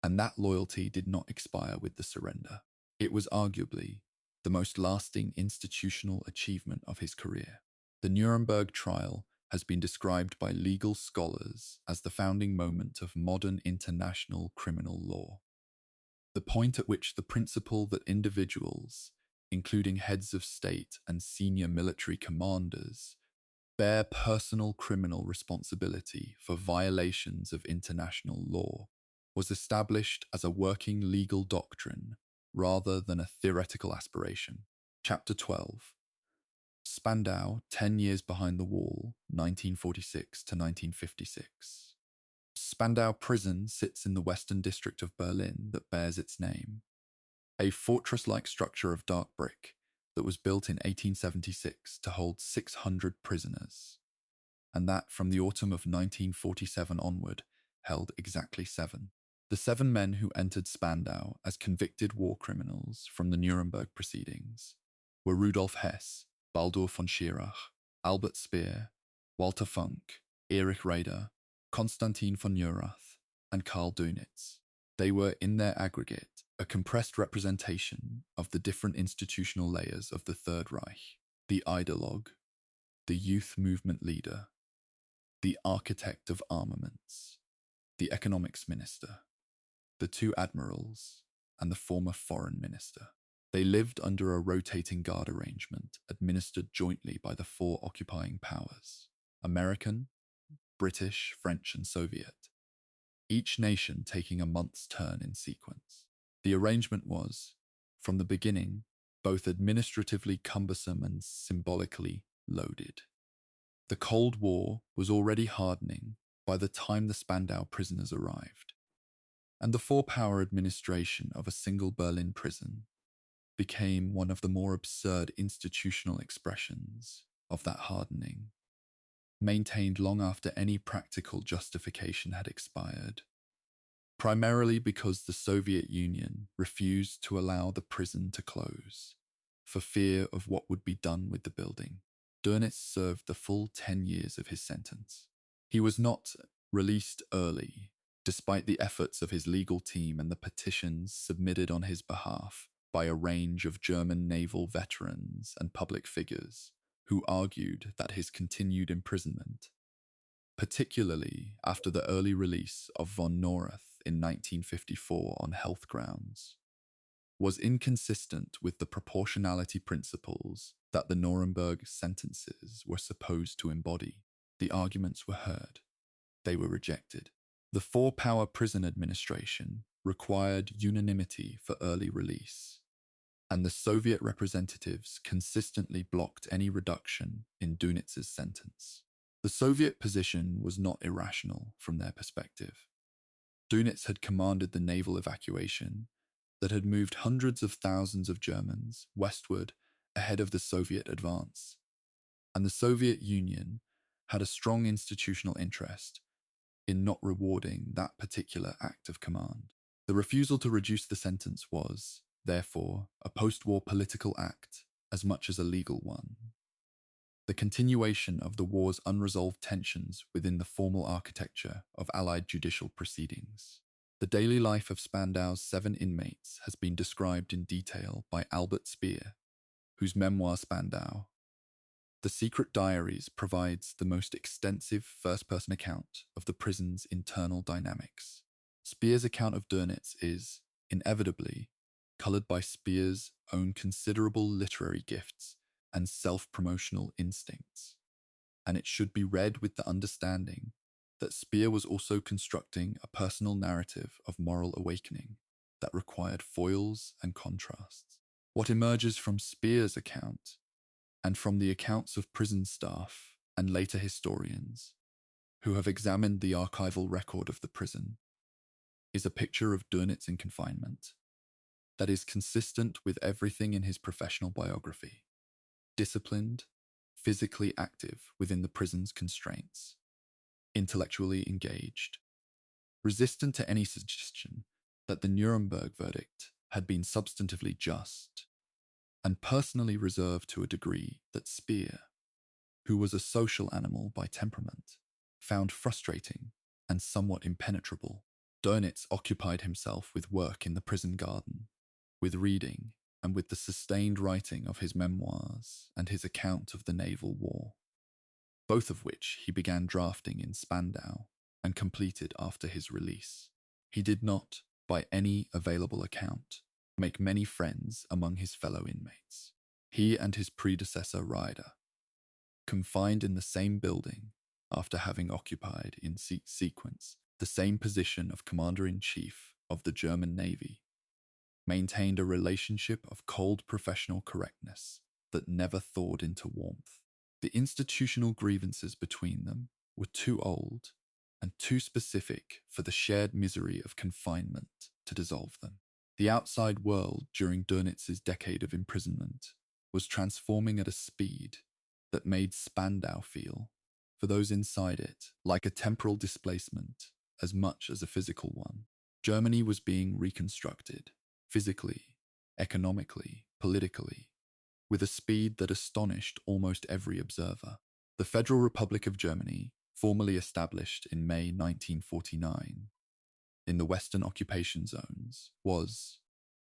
And that loyalty did not expire with the surrender. It was arguably the most lasting institutional achievement of his career. The Nuremberg trial has been described by legal scholars as the founding moment of modern international criminal law. The point at which the principle that individuals, including heads of state and senior military commanders, bear personal criminal responsibility for violations of international law, was established as a working legal doctrine rather than a theoretical aspiration. Chapter 12. Spandau, 10 Years Behind the Wall, 1946 to 1956. Spandau Prison sits in the Western District of Berlin that bears its name, a fortress-like structure of dark brick that was built in 1876 to hold 600 prisoners, and that from the autumn of 1947 onward held exactly 7. The 7 men who entered Spandau as convicted war criminals from the Nuremberg proceedings were Rudolf Hess, Baldur von Schirach, Albert Speer, Walter Funk, Erich Raeder, Konstantin von Neurath, and Karl Donitz. They were, in their aggregate, a compressed representation of the different institutional layers of the Third Reich: the ideologue, the youth movement leader, the architect of armaments, the economics minister, the 2 admirals, and the former foreign minister. They lived under a rotating guard arrangement administered jointly by the 4 occupying powers: American, British, French, and Soviet, each nation taking a month's turn in sequence. The arrangement was, from the beginning, both administratively cumbersome and symbolically loaded. The Cold War was already hardening by the time the Spandau prisoners arrived, and the 4-power administration of a single Berlin prison became one of the more absurd institutional expressions of that hardening. maintained long after any practical justification had expired, primarily because the Soviet Union refused to allow the prison to close, for fear of what would be done with the building. Dönitz served the full 10 years of his sentence. He was not released early, despite the efforts of his legal team and the petitions submitted on his behalf by a range of German naval veterans and public figures who argued that his continued imprisonment, particularly after the early release of von Neurath in 1954 on health grounds, was inconsistent with the proportionality principles that the Nuremberg sentences were supposed to embody. The arguments were heard. They were rejected. The four-power prison administration required unanimity for early release, and the Soviet representatives consistently blocked any reduction in Dönitz's sentence. The Soviet position was not irrational from their perspective. Dönitz had commanded the naval evacuation that had moved hundreds of thousands of Germans westward ahead of the Soviet advance, and the Soviet Union had a strong institutional interest in not rewarding that particular act of command. The refusal to reduce the sentence was, therefore, a post-war political act as much as a legal one. The continuation of the war's unresolved tensions within the formal architecture of Allied judicial proceedings. The daily life of Spandau's 7 inmates has been described in detail by Albert Speer, whose memoir Spandau, The Secret Diaries, provides the most extensive first-person account of the prison's internal dynamics. Speer's account of Dönitz is, inevitably, colored by Speer's own considerable literary gifts and self-promotional instincts, and it should be read with the understanding that Speer was also constructing a personal narrative of moral awakening that required foils and contrasts. What emerges from Speer's account, and from the accounts of prison staff and later historians who have examined the archival record of the prison, is a picture of Dönitz in confinement that is consistent with everything in his professional biography. Disciplined, physically active within the prison's constraints, intellectually engaged, resistant to any suggestion that the Nuremberg verdict had been substantively just, and personally reserved to a degree that Speer, who was a social animal by temperament, found frustrating and somewhat impenetrable. Dönitz occupied himself with work in the prison garden, with reading, and with the sustained writing of his memoirs and his account of the naval war, both of which he began drafting in Spandau and completed after his release. He did not, by any available account, make many friends among his fellow inmates. He and his predecessor Ryder, confined in the same building after having occupied in sequence the same position of Commander-in-Chief of the German Navy, maintained a relationship of cold professional correctness that never thawed into warmth. The institutional grievances between them were too old and too specific for the shared misery of confinement to dissolve them. The outside world during Dönitz's decade of imprisonment was transforming at a speed that made Spandau feel, for those inside it, like a temporal displacement as much as a physical one. Germany was being reconstructed, physically, economically, politically, with a speed that astonished almost every observer. The Federal Republic of Germany, formally established in May 1949, in the Western occupation zones, was,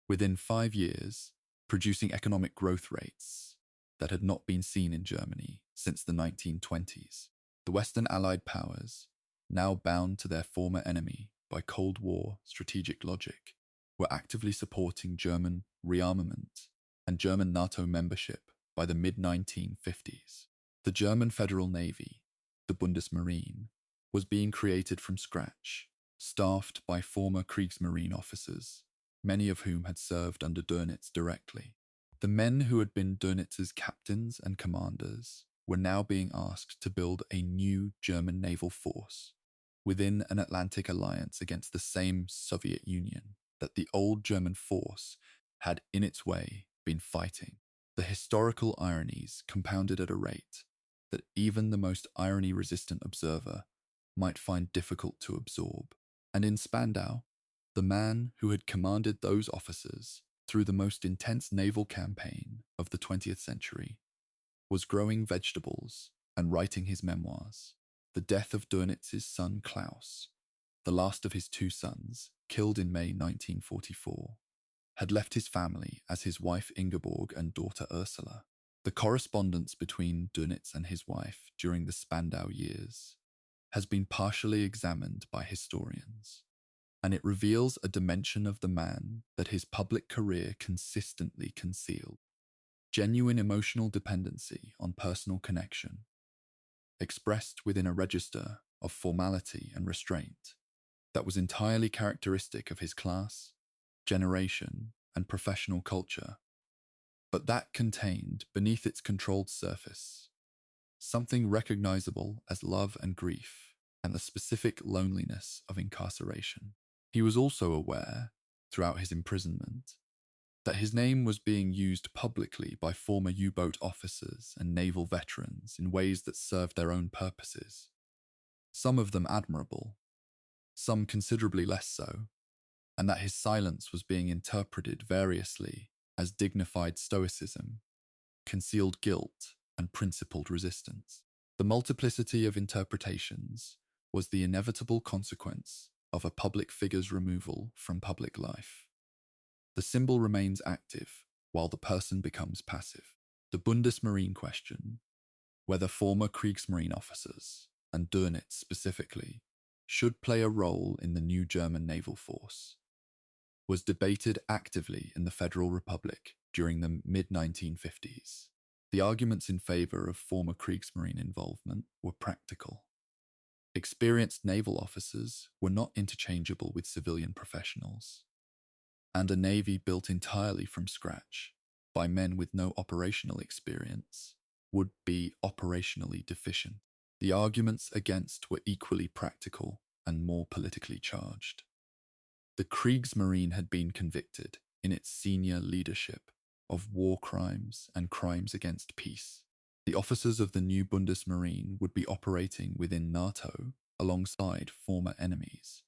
within 5 years, producing economic growth rates that had not been seen in Germany since the 1920s. The Western Allied powers, now bound to their former enemy by Cold War strategic logic, were actively supporting German rearmament and German NATO membership by the mid-1950s. The German Federal Navy, the Bundesmarine, was being created from scratch, staffed by former Kriegsmarine officers, many of whom had served under Dönitz directly. The men who had been Dönitz's captains and commanders were now being asked to build a new German naval force within an Atlantic alliance against the same Soviet Union that the old German force had in its way been fighting. The historical ironies compounded at a rate that even the most irony-resistant observer might find difficult to absorb. And in Spandau, the man who had commanded those officers through the most intense naval campaign of the 20th century was growing vegetables and writing his memoirs. The death of Doenitz's son Klaus, the last of his two sons, killed in May 1944, had left his family as his wife Ingeborg and daughter Ursula. The correspondence between Dönitz and his wife during the Spandau years has been partially examined by historians, and it reveals a dimension of the man that his public career consistently concealed: genuine emotional dependency on personal connection, expressed within a register of formality and restraint that was entirely characteristic of his class, generation, and professional culture, but that contained, beneath its controlled surface, something recognizable as love and grief and the specific loneliness of incarceration. He was also aware, throughout his imprisonment, that his name was being used publicly by former U-boat officers and naval veterans in ways that served their own purposes, some of them admirable, some considerably less so, and that his silence was being interpreted variously as dignified stoicism, concealed guilt, and principled resistance. The multiplicity of interpretations was the inevitable consequence of a public figure's removal from public life. The symbol remains active while the person becomes passive. The Bundesmarine question, whether former Kriegsmarine officers, and Dönitz specifically, should play a role in the new German naval force, was debated actively in the Federal Republic during the mid-1950s. The arguments in favor of former Kriegsmarine involvement were practical. Experienced naval officers were not interchangeable with civilian professionals, and a navy built entirely from scratch by men with no operational experience would be operationally deficient. The arguments against were equally practical and more politically charged. The Kriegsmarine had been convicted, in its senior leadership, of war crimes and crimes against peace. The officers of the new Bundesmarine would be operating within NATO alongside former enemies,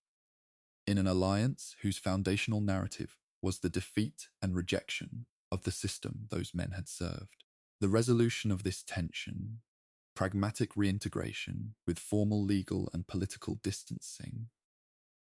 in an alliance whose foundational narrative was the defeat and rejection of the system those men had served. The resolution of this tension, pragmatic reintegration with formal legal and political distancing,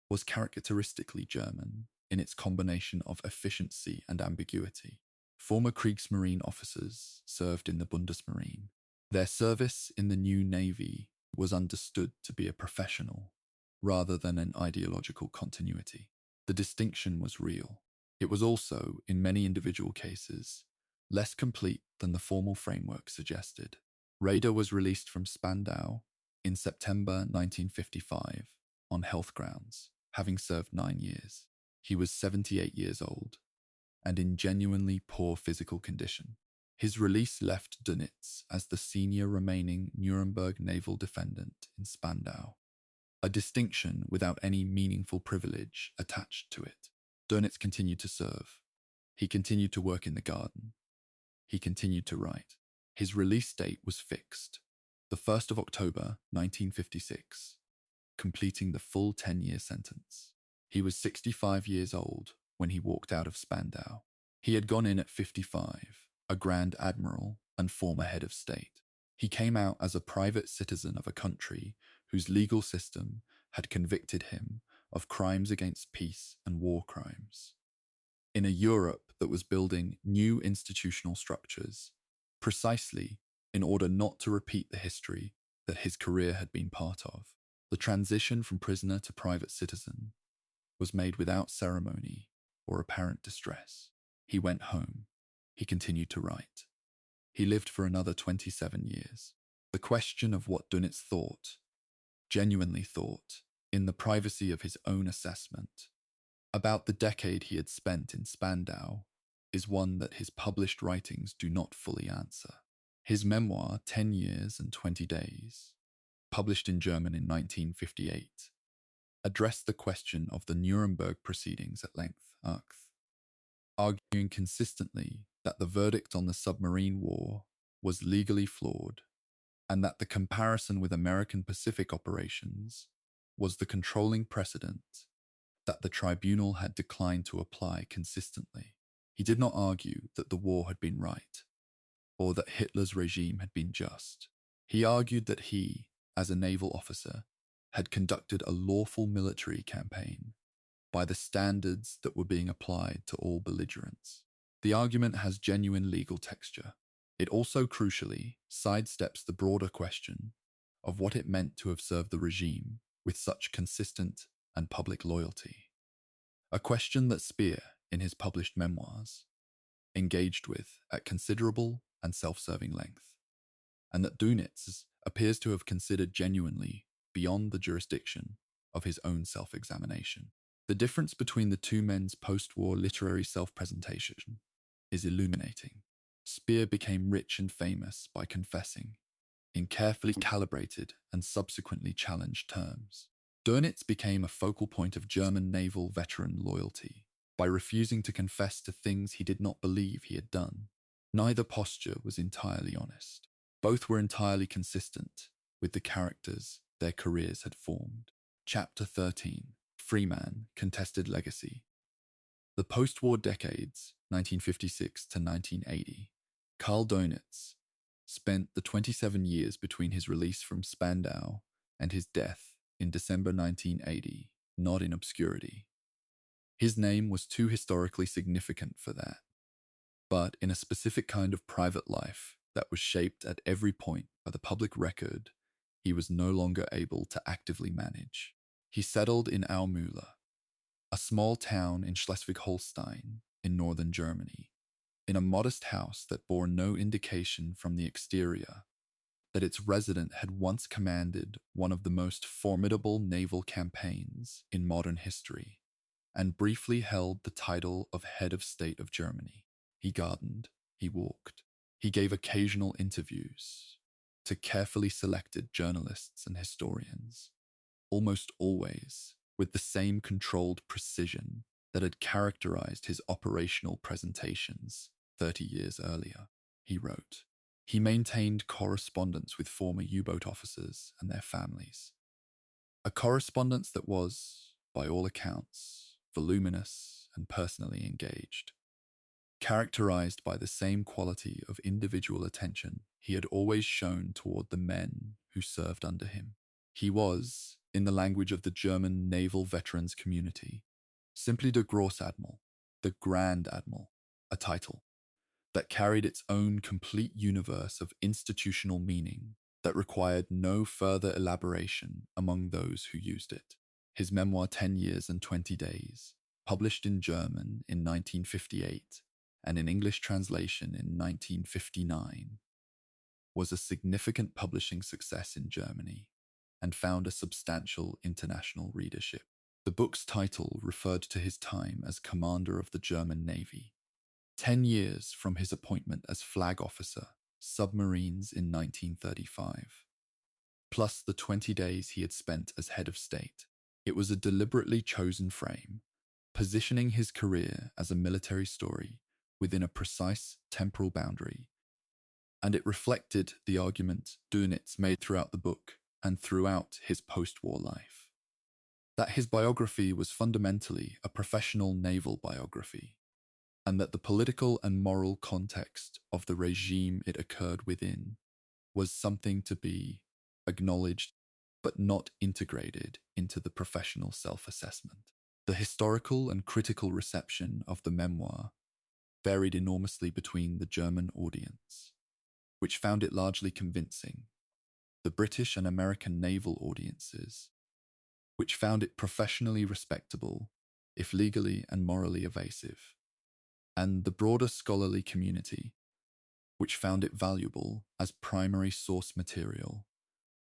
was characteristically German in its combination of efficiency and ambiguity. Former Kriegsmarine officers served in the Bundesmarine. Their service in the new navy was understood to be a professional, rather than an ideological continuity. The distinction was real. It was also, in many individual cases, less complete than the formal framework suggested. Raeder was released from Spandau in September 1955 on health grounds, having served 9 years. He was 78 years old, and in genuinely poor physical condition. His release left Dönitz as the senior remaining Nuremberg naval defendant in Spandau, a distinction without any meaningful privilege attached to it. Dönitz continued to serve. He continued to work in the garden. He continued to write. His release date was fixed, the 1st of October 1956, completing the full 10-year sentence. He was 65 years old when he walked out of Spandau. He had gone in at 55, a Grand Admiral and former head of state. He came out as a private citizen of a country whose legal system had convicted him of crimes against peace and war crimes, in a Europe that was building new institutional structures, precisely in order not to repeat the history that his career had been part of. The transition from prisoner to private citizen was made without ceremony or apparent distress. He went home. He continued to write. He lived for another 27 years. The question of what Dönitz thought, genuinely thought, in the privacy of his own assessment, about the decade he had spent in Spandau, is one that his published writings do not fully answer. His memoir, 10 Years and 20 Days, published in German in 1958, addressed the question of the Nuremberg proceedings at length, arguing consistently that the verdict on the submarine war was legally flawed and that the comparison with American Pacific operations was the controlling precedent that the tribunal had declined to apply consistently. He did not argue that the war had been right, or that Hitler's regime had been just. He argued that he, as a naval officer, had conducted a lawful military campaign by the standards that were being applied to all belligerents. The argument has genuine legal texture. It also crucially sidesteps the broader question of what it meant to have served the regime with such consistent and public loyalty. A question that Speer, in his published memoirs, engaged with at considerable and self-serving length, and that Dönitz appears to have considered genuinely beyond the jurisdiction of his own self-examination. The difference between the two men's post-war literary self-presentation is illuminating. Speer became rich and famous by confessing, in carefully calibrated and subsequently challenged terms. Dönitz became a focal point of German naval veteran loyalty by refusing to confess to things he did not believe he had done. Neither posture was entirely honest. Both were entirely consistent with the characters their careers had formed. Chapter 13. Freeman, Contested Legacy. The post-war decades, 1956 to 1980, Karl Donitz spent the 27 years between his release from Spandau and his death in December 1980, not in obscurity. His name was too historically significant for that, but in a specific kind of private life that was shaped at every point by the public record he was no longer able to actively manage. He settled in Aumühle, a small town in Schleswig-Holstein in northern Germany, in a modest house that bore no indication from the exterior that its resident had once commanded one of the most formidable naval campaigns in modern history, and briefly held the title of head of state of Germany. He gardened, he walked, he gave occasional interviews to carefully selected journalists and historians, almost always with the same controlled precision that had characterized his operational presentations 30 years earlier. He wrote. He maintained correspondence with former U-boat officers and their families. A correspondence that was, by all accounts, voluminous and personally engaged, characterized by the same quality of individual attention he had always shown toward the men who served under him. He was, in the language of the German naval veterans community, simply der Großadmiral, the Grand Admiral, a title that carried its own complete universe of institutional meaning that required no further elaboration among those who used it. His memoir 10 Years and 20 Days, published in German in 1958 and in English translation in 1959, was a significant publishing success in Germany and found a substantial international readership. The book's title referred to his time as commander of the German Navy, 10 years from his appointment as flag officer, submarines in 1935, plus the 20 days he had spent as head of state. It was a deliberately chosen frame, positioning his career as a military story within a precise temporal boundary, and it reflected the argument Dönitz made throughout the book and throughout his post-war life, that his biography was fundamentally a professional naval biography, and that the political and moral context of the regime it occurred within was something to be acknowledged but not integrated into the professional self-assessment. The historical and critical reception of the memoir varied enormously between the German audience, which found it largely convincing, the British and American naval audiences, which found it professionally respectable, if legally and morally evasive, and the broader scholarly community, which found it valuable as primary source material,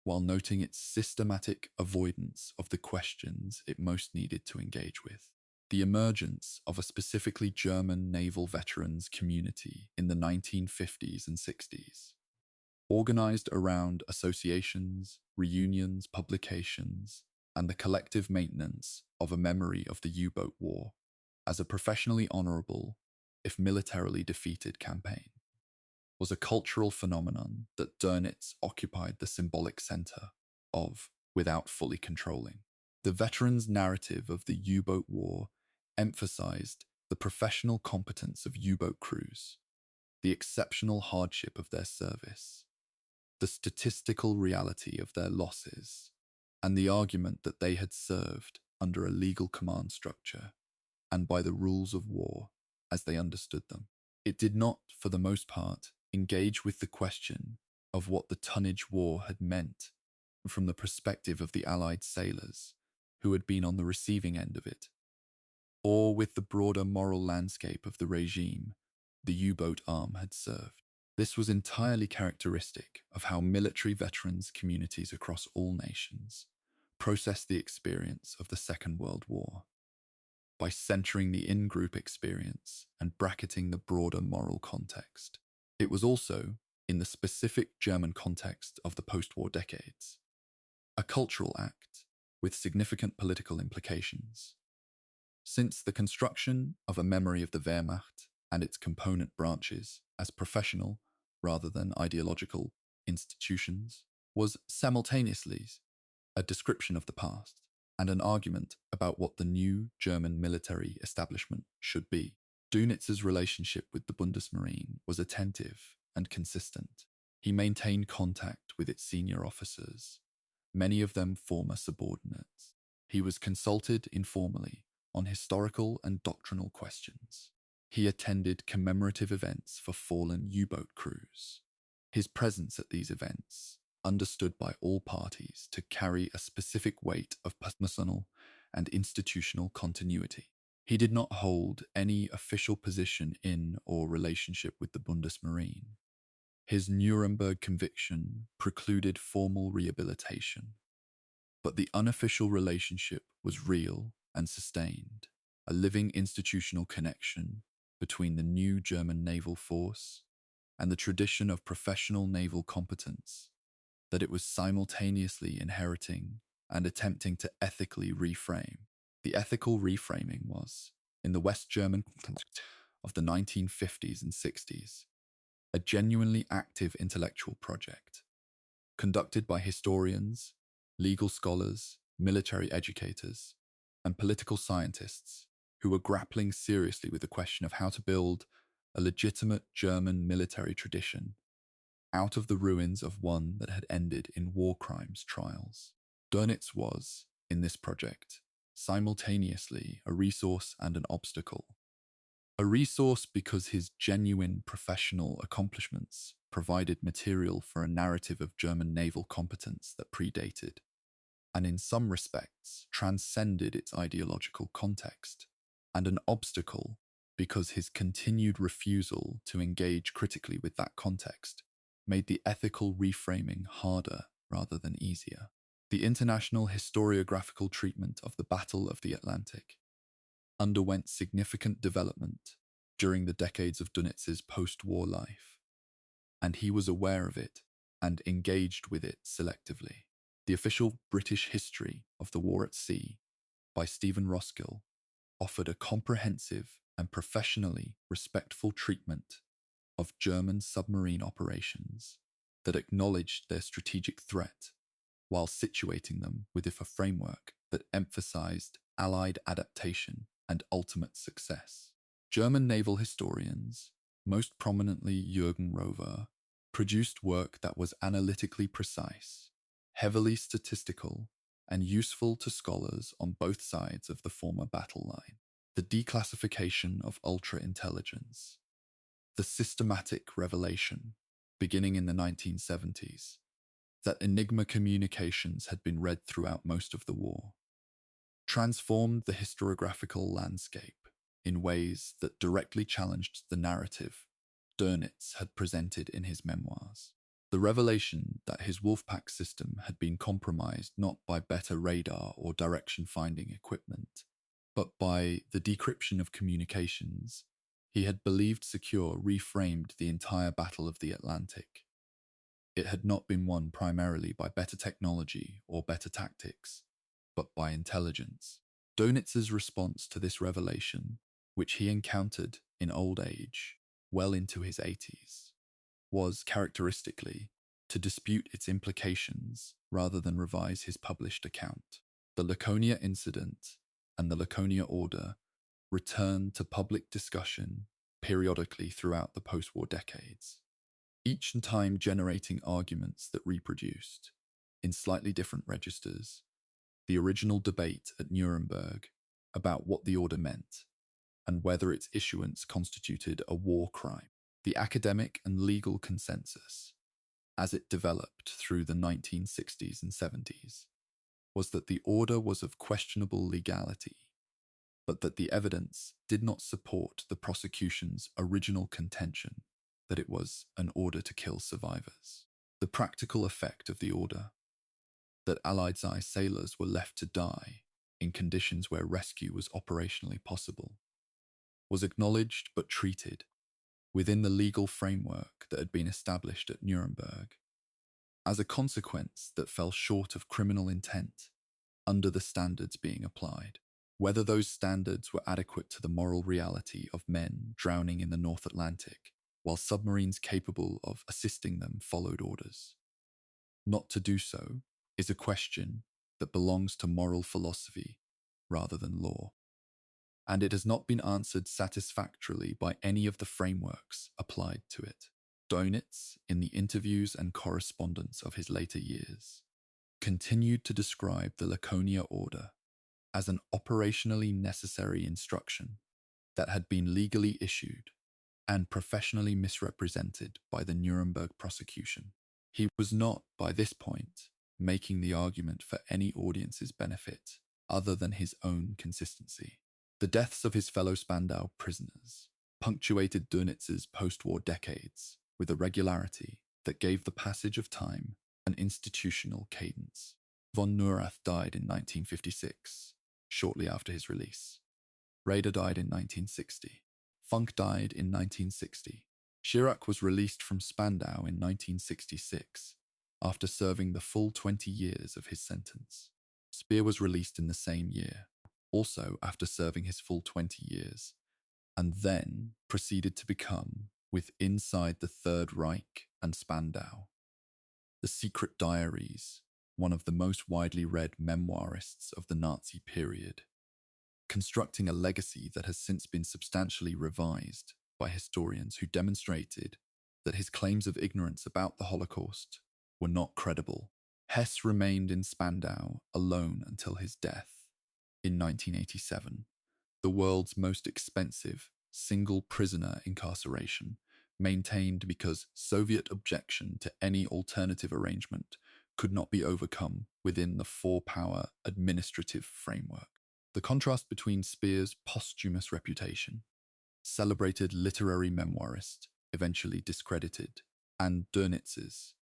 while noting its systematic avoidance of the questions it most needed to engage with. The emergence of a specifically German naval veterans community in the 1950s and 60s, organized around associations, reunions, publications, and the collective maintenance of a memory of the U-boat war as a professionally honorable, if militarily defeated, campaign. was a cultural phenomenon that Dönitz occupied the symbolic center of without fully controlling. The veterans' narrative of the U-boat war emphasized the professional competence of U-boat crews, the exceptional hardship of their service, the statistical reality of their losses, and the argument that they had served under a legal command structure and by the rules of war as they understood them. It did not, for the most part, engage with the question of what the tonnage war had meant from the perspective of the Allied sailors who had been on the receiving end of it, or with the broader moral landscape of the regime the U-boat arm had served. This was entirely characteristic of how military veterans communities across all nations processed the experience of the Second World War, by centering the in-group experience and bracketing the broader moral context. It was also, in the specific German context of the post-war decades, a cultural act with significant political implications. Since the construction of a memory of the Wehrmacht and its component branches as professional rather than ideological institutions was simultaneously a description of the past and an argument about what the new German military establishment should be. Dönitz's relationship with the Bundesmarine was attentive and consistent. He maintained contact with its senior officers, many of them former subordinates. He was consulted informally on historical and doctrinal questions. He attended commemorative events for fallen U-boat crews. His presence at these events, understood by all parties to carry a specific weight of personal and institutional continuity. He did not hold any official position in or relationship with the Bundesmarine. His Nuremberg conviction precluded formal rehabilitation, but the unofficial relationship was real and sustained, a living institutional connection between the new German naval force and the tradition of professional naval competence that it was simultaneously inheriting and attempting to ethically reframe. The ethical reframing was, in the West German context of the 1950s and 60s, a genuinely active intellectual project, conducted by historians, legal scholars, military educators, and political scientists who were grappling seriously with the question of how to build a legitimate German military tradition out of the ruins of one that had ended in war crimes trials. Dönitz was, in this project, simultaneously a resource and an obstacle. A resource because his genuine professional accomplishments provided material for a narrative of German naval competence that predated, and in some respects transcended its ideological context, and an obstacle because his continued refusal to engage critically with that context made the ethical reframing harder rather than easier. The international historiographical treatment of the Battle of the Atlantic underwent significant development during the decades of Dönitz's post-war life, and he was aware of it and engaged with it selectively. The official British history of the war at sea by Stephen Roskill offered a comprehensive and professionally respectful treatment of German submarine operations that acknowledged their strategic threat while situating them within a framework that emphasized Allied adaptation and ultimate success. German naval historians, most prominently Jürgen Rover, produced work that was analytically precise, heavily statistical, and useful to scholars on both sides of the former battle line. The declassification of ultra-intelligence, the systematic revelation, beginning in the 1970s, that Enigma communications had been read throughout most of the war, transformed the historiographical landscape in ways that directly challenged the narrative Dönitz had presented in his memoirs. The revelation that his Wolfpack system had been compromised not by better radar or direction-finding equipment, but by the decryption of communications he had believed secure reframed the entire Battle of the Atlantic. It had not been won primarily by better technology or better tactics, but by intelligence. Dönitz's response to this revelation, which he encountered in old age, well into his 80s, was, characteristically, to dispute its implications rather than revise his published account. The Laconia incident and the Laconia order returned to public discussion periodically throughout the post-war decades, each time generating arguments that reproduced, in slightly different registers, the original debate at Nuremberg about what the order meant and whether its issuance constituted a war crime. The academic and legal consensus, as it developed through the 1960s and 70s, was that the order was of questionable legality, but that the evidence did not support the prosecution's original contention that it was an order to kill survivors. The practical effect of the order, that Allied sailors were left to die in conditions where rescue was operationally possible, was acknowledged but treated within the legal framework that had been established at Nuremberg as a consequence that fell short of criminal intent under the standards being applied. Whether those standards were adequate to the moral reality of men drowning in the North Atlantic while submarines capable of assisting them followed orders. Not to do so is a question that belongs to moral philosophy rather than law, and it has not been answered satisfactorily by any of the frameworks applied to it. Doenitz, in the interviews and correspondence of his later years, continued to describe the Laconia order as an operationally necessary instruction that had been legally issued and professionally misrepresented by the Nuremberg prosecution. He was not, by this point, making the argument for any audience's benefit other than his own consistency. The deaths of his fellow Spandau prisoners punctuated Dönitz's post-war decades with a regularity that gave the passage of time an institutional cadence. Von Neurath died in 1956, shortly after his release. Raeder died in 1960. Funk died in 1960. Chirac was released from Spandau in 1966 after serving the full 20 years of his sentence. Speer was released in the same year, also after serving his full 20 years, and then proceeded to become, with Inside the Third Reich and Spandau, The Secret Diaries, one of the most widely read memoirists of the Nazi period, constructing a legacy that has since been substantially revised by historians who demonstrated that his claims of ignorance about the Holocaust were not credible. Hess remained in Spandau alone until his death in 1987, the world's most expensive single prisoner incarceration, maintained because Soviet objection to any alternative arrangement could not be overcome within the four-power administrative framework. The contrast between Speer's posthumous reputation, celebrated literary memoirist, eventually discredited, and Dönitz's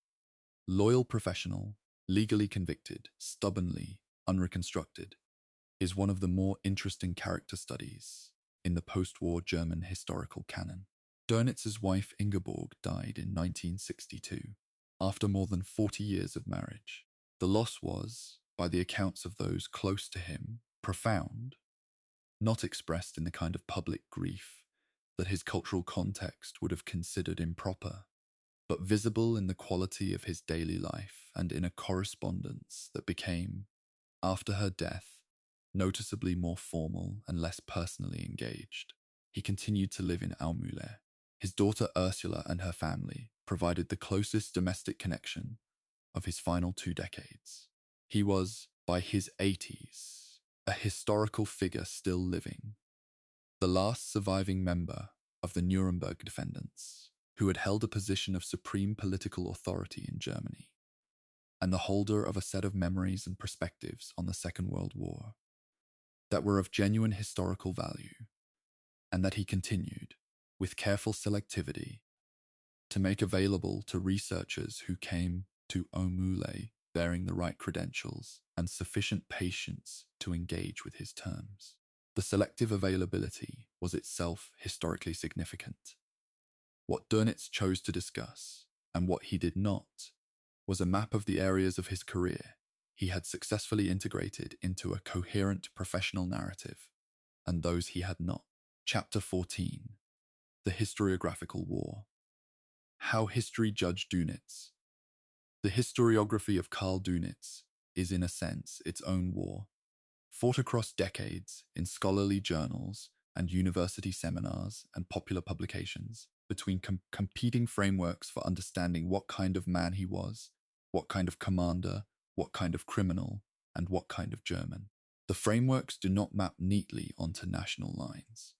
loyal professional, legally convicted, stubbornly unreconstructed, is one of the more interesting character studies in the post-war German historical canon. Dönitz's wife Ingeborg died in 1962, after more than 40 years of marriage. The loss was, by the accounts of those close to him, profound, not expressed in the kind of public grief that his cultural context would have considered improper, but visible in the quality of his daily life and in a correspondence that became, after her death, noticeably more formal and less personally engaged. He continued to live in Almühle. His daughter Ursula and her family provided the closest domestic connection of his final 2 decades. He was, by his 80s, a historical figure still living, the last surviving member of the Nuremberg defendants, who had held a position of supreme political authority in Germany, and the holder of a set of memories and perspectives on the Second World War that were of genuine historical value, and that he continued, with careful selectivity, to make available to researchers who came to Almühle bearing the right credentials and sufficient patience to engage with his terms. The selective availability was itself historically significant. What Dönitz chose to discuss, and what he did not, was a map of the areas of his career he had successfully integrated into a coherent professional narrative, and those he had not. Chapter 14. The Historiographical War. How history judged Dönitz. The historiography of Karl Dönitz is, in a sense, its own war, fought across decades in scholarly journals and university seminars and popular publications between competing frameworks for understanding what kind of man he was, what kind of commander, what kind of criminal, and what kind of German. The frameworks do not map neatly onto national lines.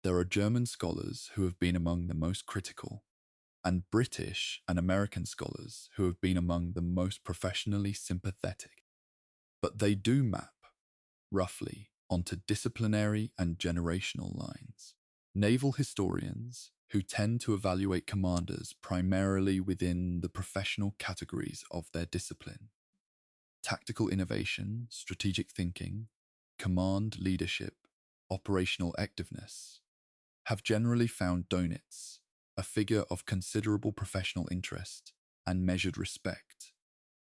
There are German scholars who have been among the most critical, and British and American scholars who have been among the most professionally sympathetic. But they do map, roughly, onto disciplinary and generational lines. Naval historians, who tend to evaluate commanders primarily within the professional categories of their discipline, tactical innovation, strategic thinking, command leadership, operational activeness, have generally found Dönitz a figure of considerable professional interest and measured respect,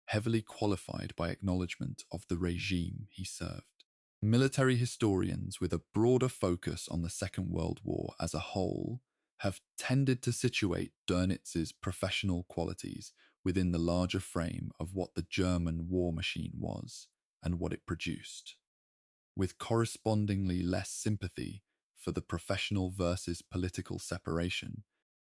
heavily qualified by acknowledgement of the regime he served. Military historians with a broader focus on the Second World War as a whole have tended to situate Dönitz's professional qualities within the larger frame of what the German war machine was and what it produced, with correspondingly less sympathy for the professional versus political separation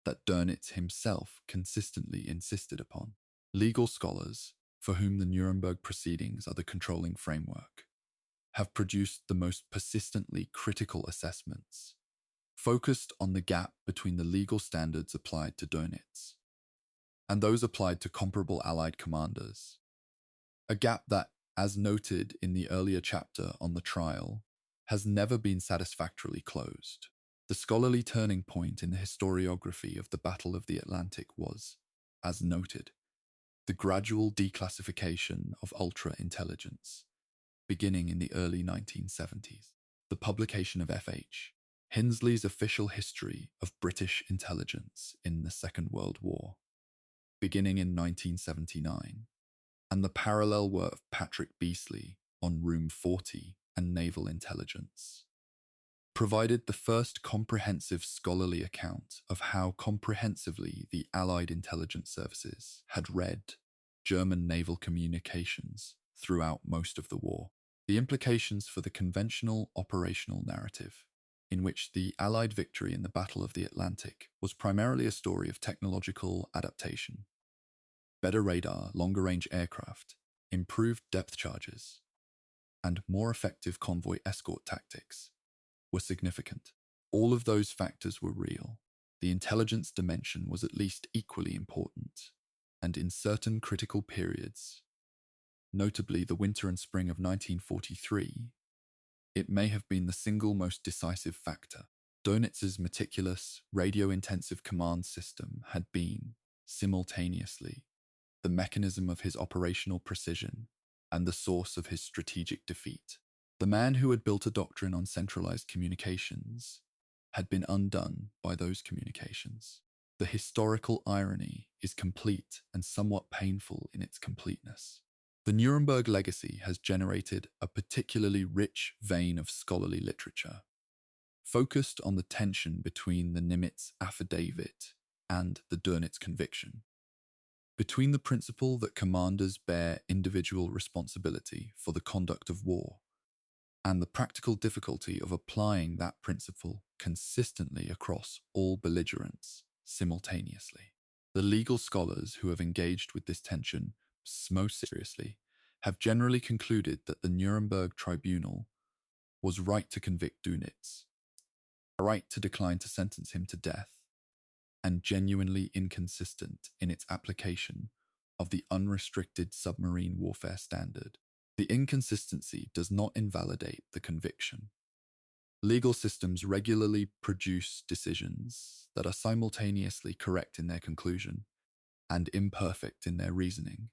that Dönitz himself consistently insisted upon. Legal scholars, for whom the Nuremberg proceedings are the controlling framework, have produced the most persistently critical assessments, focused on the gap between the legal standards applied to Dönitz and those applied to comparable Allied commanders. A gap that, as noted in the earlier chapter on the trial, has never been satisfactorily closed. The scholarly turning point in the historiography of the Battle of the Atlantic was, as noted, the gradual declassification of ultra-intelligence, beginning in the early 1970s. The publication of F.H. Hinsley's Official History of British Intelligence in the Second World War, beginning in 1979, and the parallel work of Patrick Beasley on Room 40 and Naval Intelligence, provided the first comprehensive scholarly account of how comprehensively the Allied intelligence services had read German naval communications throughout most of the war. The implications for the conventional operational narrative, in which the Allied victory in the Battle of the Atlantic was primarily a story of technological adaptation, better radar, longer-range aircraft, improved depth charges, and more effective convoy escort tactics, were significant. All of those factors were real. The intelligence dimension was at least equally important, and in certain critical periods, notably the winter and spring of 1943, it may have been the single most decisive factor. Dönitz's meticulous, radio-intensive command system had been, simultaneously, the mechanism of his operational precision and the source of his strategic defeat. The man who had built a doctrine on centralized communications had been undone by those communications. The historical irony is complete and somewhat painful in its completeness. The Nuremberg legacy has generated a particularly rich vein of scholarly literature, focused on the tension between the Nimitz affidavit and the Dönitz conviction, between the principle that commanders bear individual responsibility for the conduct of war and the practical difficulty of applying that principle consistently across all belligerents simultaneously. The legal scholars who have engaged with this tension most seriously have generally concluded that the Nuremberg tribunal was right to convict Dönitz, right to decline to sentence him to death, and genuinely inconsistent in its application of the unrestricted submarine warfare standard. The inconsistency does not invalidate the conviction. Legal systems regularly produce decisions that are simultaneously correct in their conclusion and imperfect in their reasoning,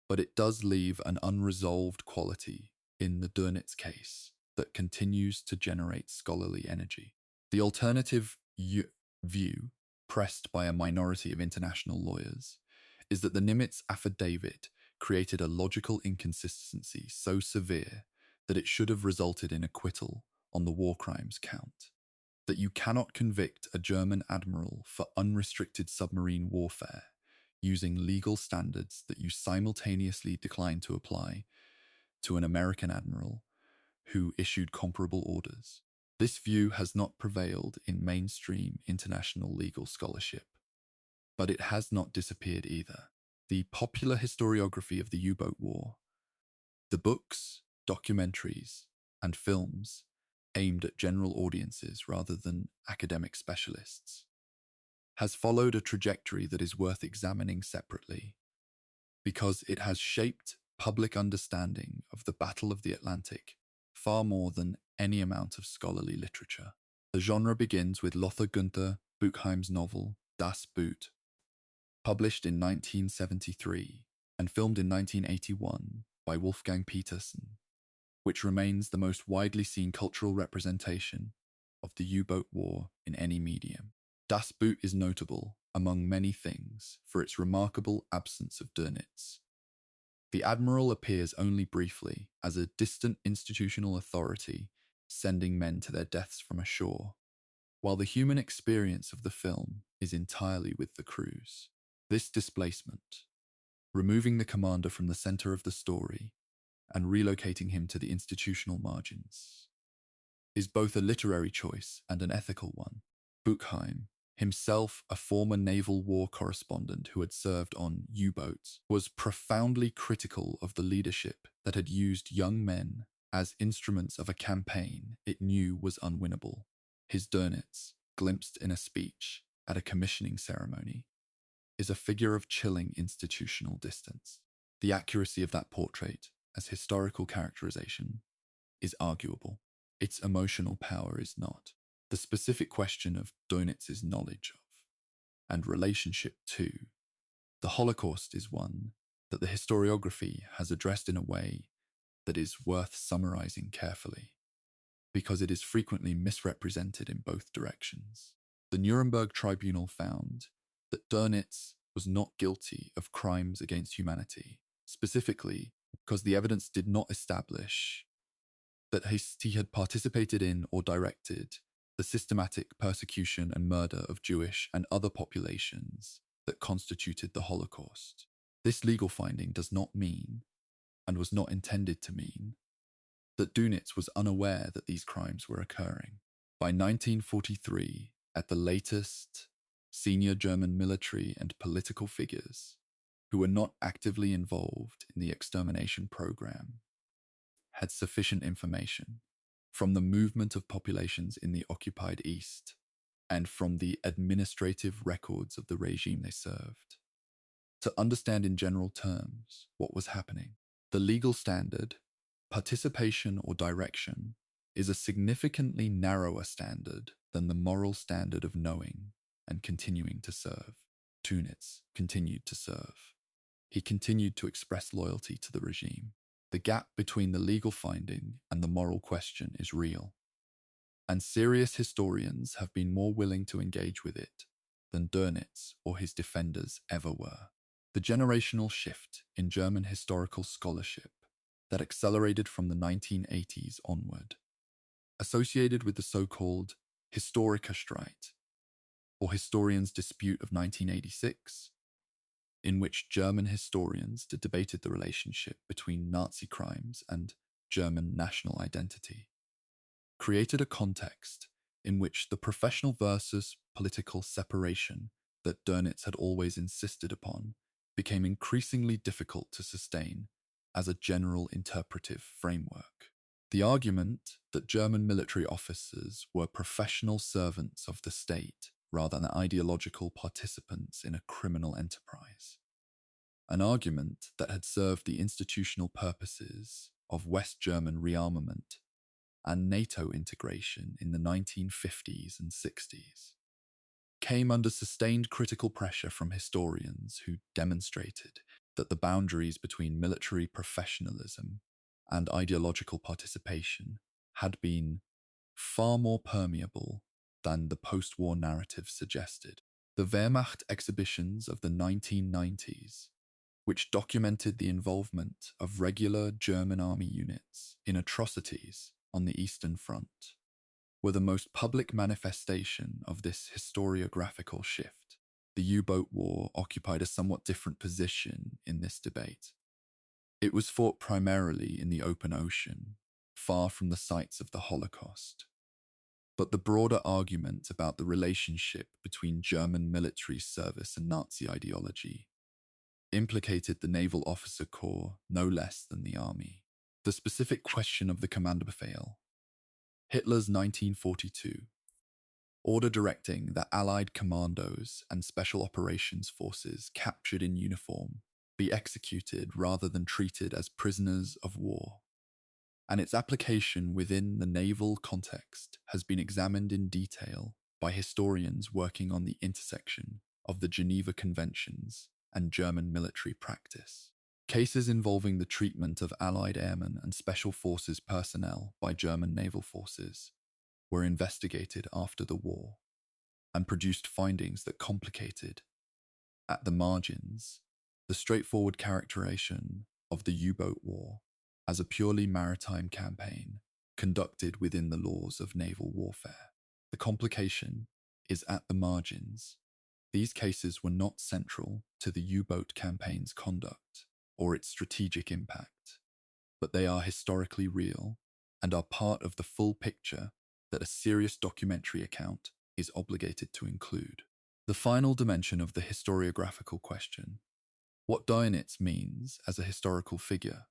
but it does leave an unresolved quality in the Dönitz case that continues to generate scholarly energy. The alternative view, pressed by a minority of international lawyers, is that the Nimitz affidavit created a logical inconsistency so severe that it should have resulted in acquittal on the war crimes count. that you cannot convict a German admiral for unrestricted submarine warfare using legal standards that you simultaneously decline to apply to an American admiral who issued comparable orders. This view has not prevailed in mainstream international legal scholarship, but it has not disappeared either. The popular historiography of the U-boat war, the books, documentaries, and films aimed at general audiences rather than academic specialists, has followed a trajectory that is worth examining separately, because it has shaped public understanding of the Battle of the Atlantic far more than any amount of scholarly literature. The genre begins with Lothar Günther Buchheim's novel Das Boot, published in 1973 and filmed in 1981 by Wolfgang Petersen, which remains the most widely seen cultural representation of the U-boat war in any medium. Das Boot is notable, among many things, for its remarkable absence of Dönitz. The admiral appears only briefly as a distant institutional authority sending men to their deaths from ashore, while the human experience of the film is entirely with the crews. This displacement, removing the commander from the center of the story and relocating him to the institutional margins, is both a literary choice and an ethical one. Buchheim, himself a former naval war correspondent who had served on U-boats, was profoundly critical of the leadership that had used young men as instruments of a campaign it knew was unwinnable. His Dönitz, glimpsed in a speech at a commissioning ceremony, is a figure of chilling institutional distance. The accuracy of that portrait as historical characterization is arguable. Its emotional power is not. The specific question of Doenitz's knowledge of and relationship to the Holocaust is one that the historiography has addressed in a way that is worth summarizing carefully, because it is frequently misrepresented in both directions. The Nuremberg Tribunal found that Dönitz was not guilty of crimes against humanity, specifically because the evidence did not establish that he had participated in or directed the systematic persecution and murder of Jewish and other populations that constituted the Holocaust. This legal finding does not mean, and was not intended to mean, that Dönitz was unaware that these crimes were occurring. By 1943, at the latest, senior German military and political figures who were not actively involved in the extermination program had sufficient information from the movement of populations in the occupied East and from the administrative records of the regime they served to understand in general terms what was happening. The legal standard, participation or direction, is a significantly narrower standard than the moral standard of knowing and continuing to serve. Dönitz continued to serve. He continued to express loyalty to the regime. The gap between the legal finding and the moral question is real, and serious historians have been more willing to engage with it than Dönitz or his defenders ever were. The generational shift in German historical scholarship that accelerated from the 1980s onward, associated with the so-called Historikerstreit, or Historians' Dispute of 1986, in which German historians debated the relationship between Nazi crimes and German national identity, created a context in which the professional versus political separation that Dönitz had always insisted upon became increasingly difficult to sustain as a general interpretive framework. The argument that German military officers were professional servants of the state rather than ideological participants in a criminal enterprise, an argument that had served the institutional purposes of West German rearmament and NATO integration in the 1950s and 60s, came under sustained critical pressure from historians who demonstrated that the boundaries between military professionalism and ideological participation had been far more permeable than the post-war narrative suggested. The Wehrmacht exhibitions of the 1990s, which documented the involvement of regular German army units in atrocities on the Eastern Front, were the most public manifestation of this historiographical shift. The U-boat war occupied a somewhat different position in this debate. It was fought primarily in the open ocean, far from the sites of the Holocaust. But the broader argument about the relationship between German military service and Nazi ideology implicated the Naval Officer Corps no less than the army. The specific question of the Kommandobefehl, Hitler's 1942 order directing that Allied commandos and special operations forces captured in uniform be executed rather than treated as prisoners of war, and its application within the naval context has been examined in detail by historians working on the intersection of the Geneva Conventions and German military practice. Cases involving the treatment of Allied airmen and special forces personnel by German naval forces were investigated after the war and produced findings that complicated, at the margins, the straightforward characterization of the U-boat war as a purely maritime campaign conducted within the laws of naval warfare. The complication is at the margins. These cases were not central to the U-boat campaign's conduct or its strategic impact, but they are historically real and are part of the full picture that a serious documentary account is obligated to include. The final dimension of the historiographical question, what Doenitz means as a historical figure,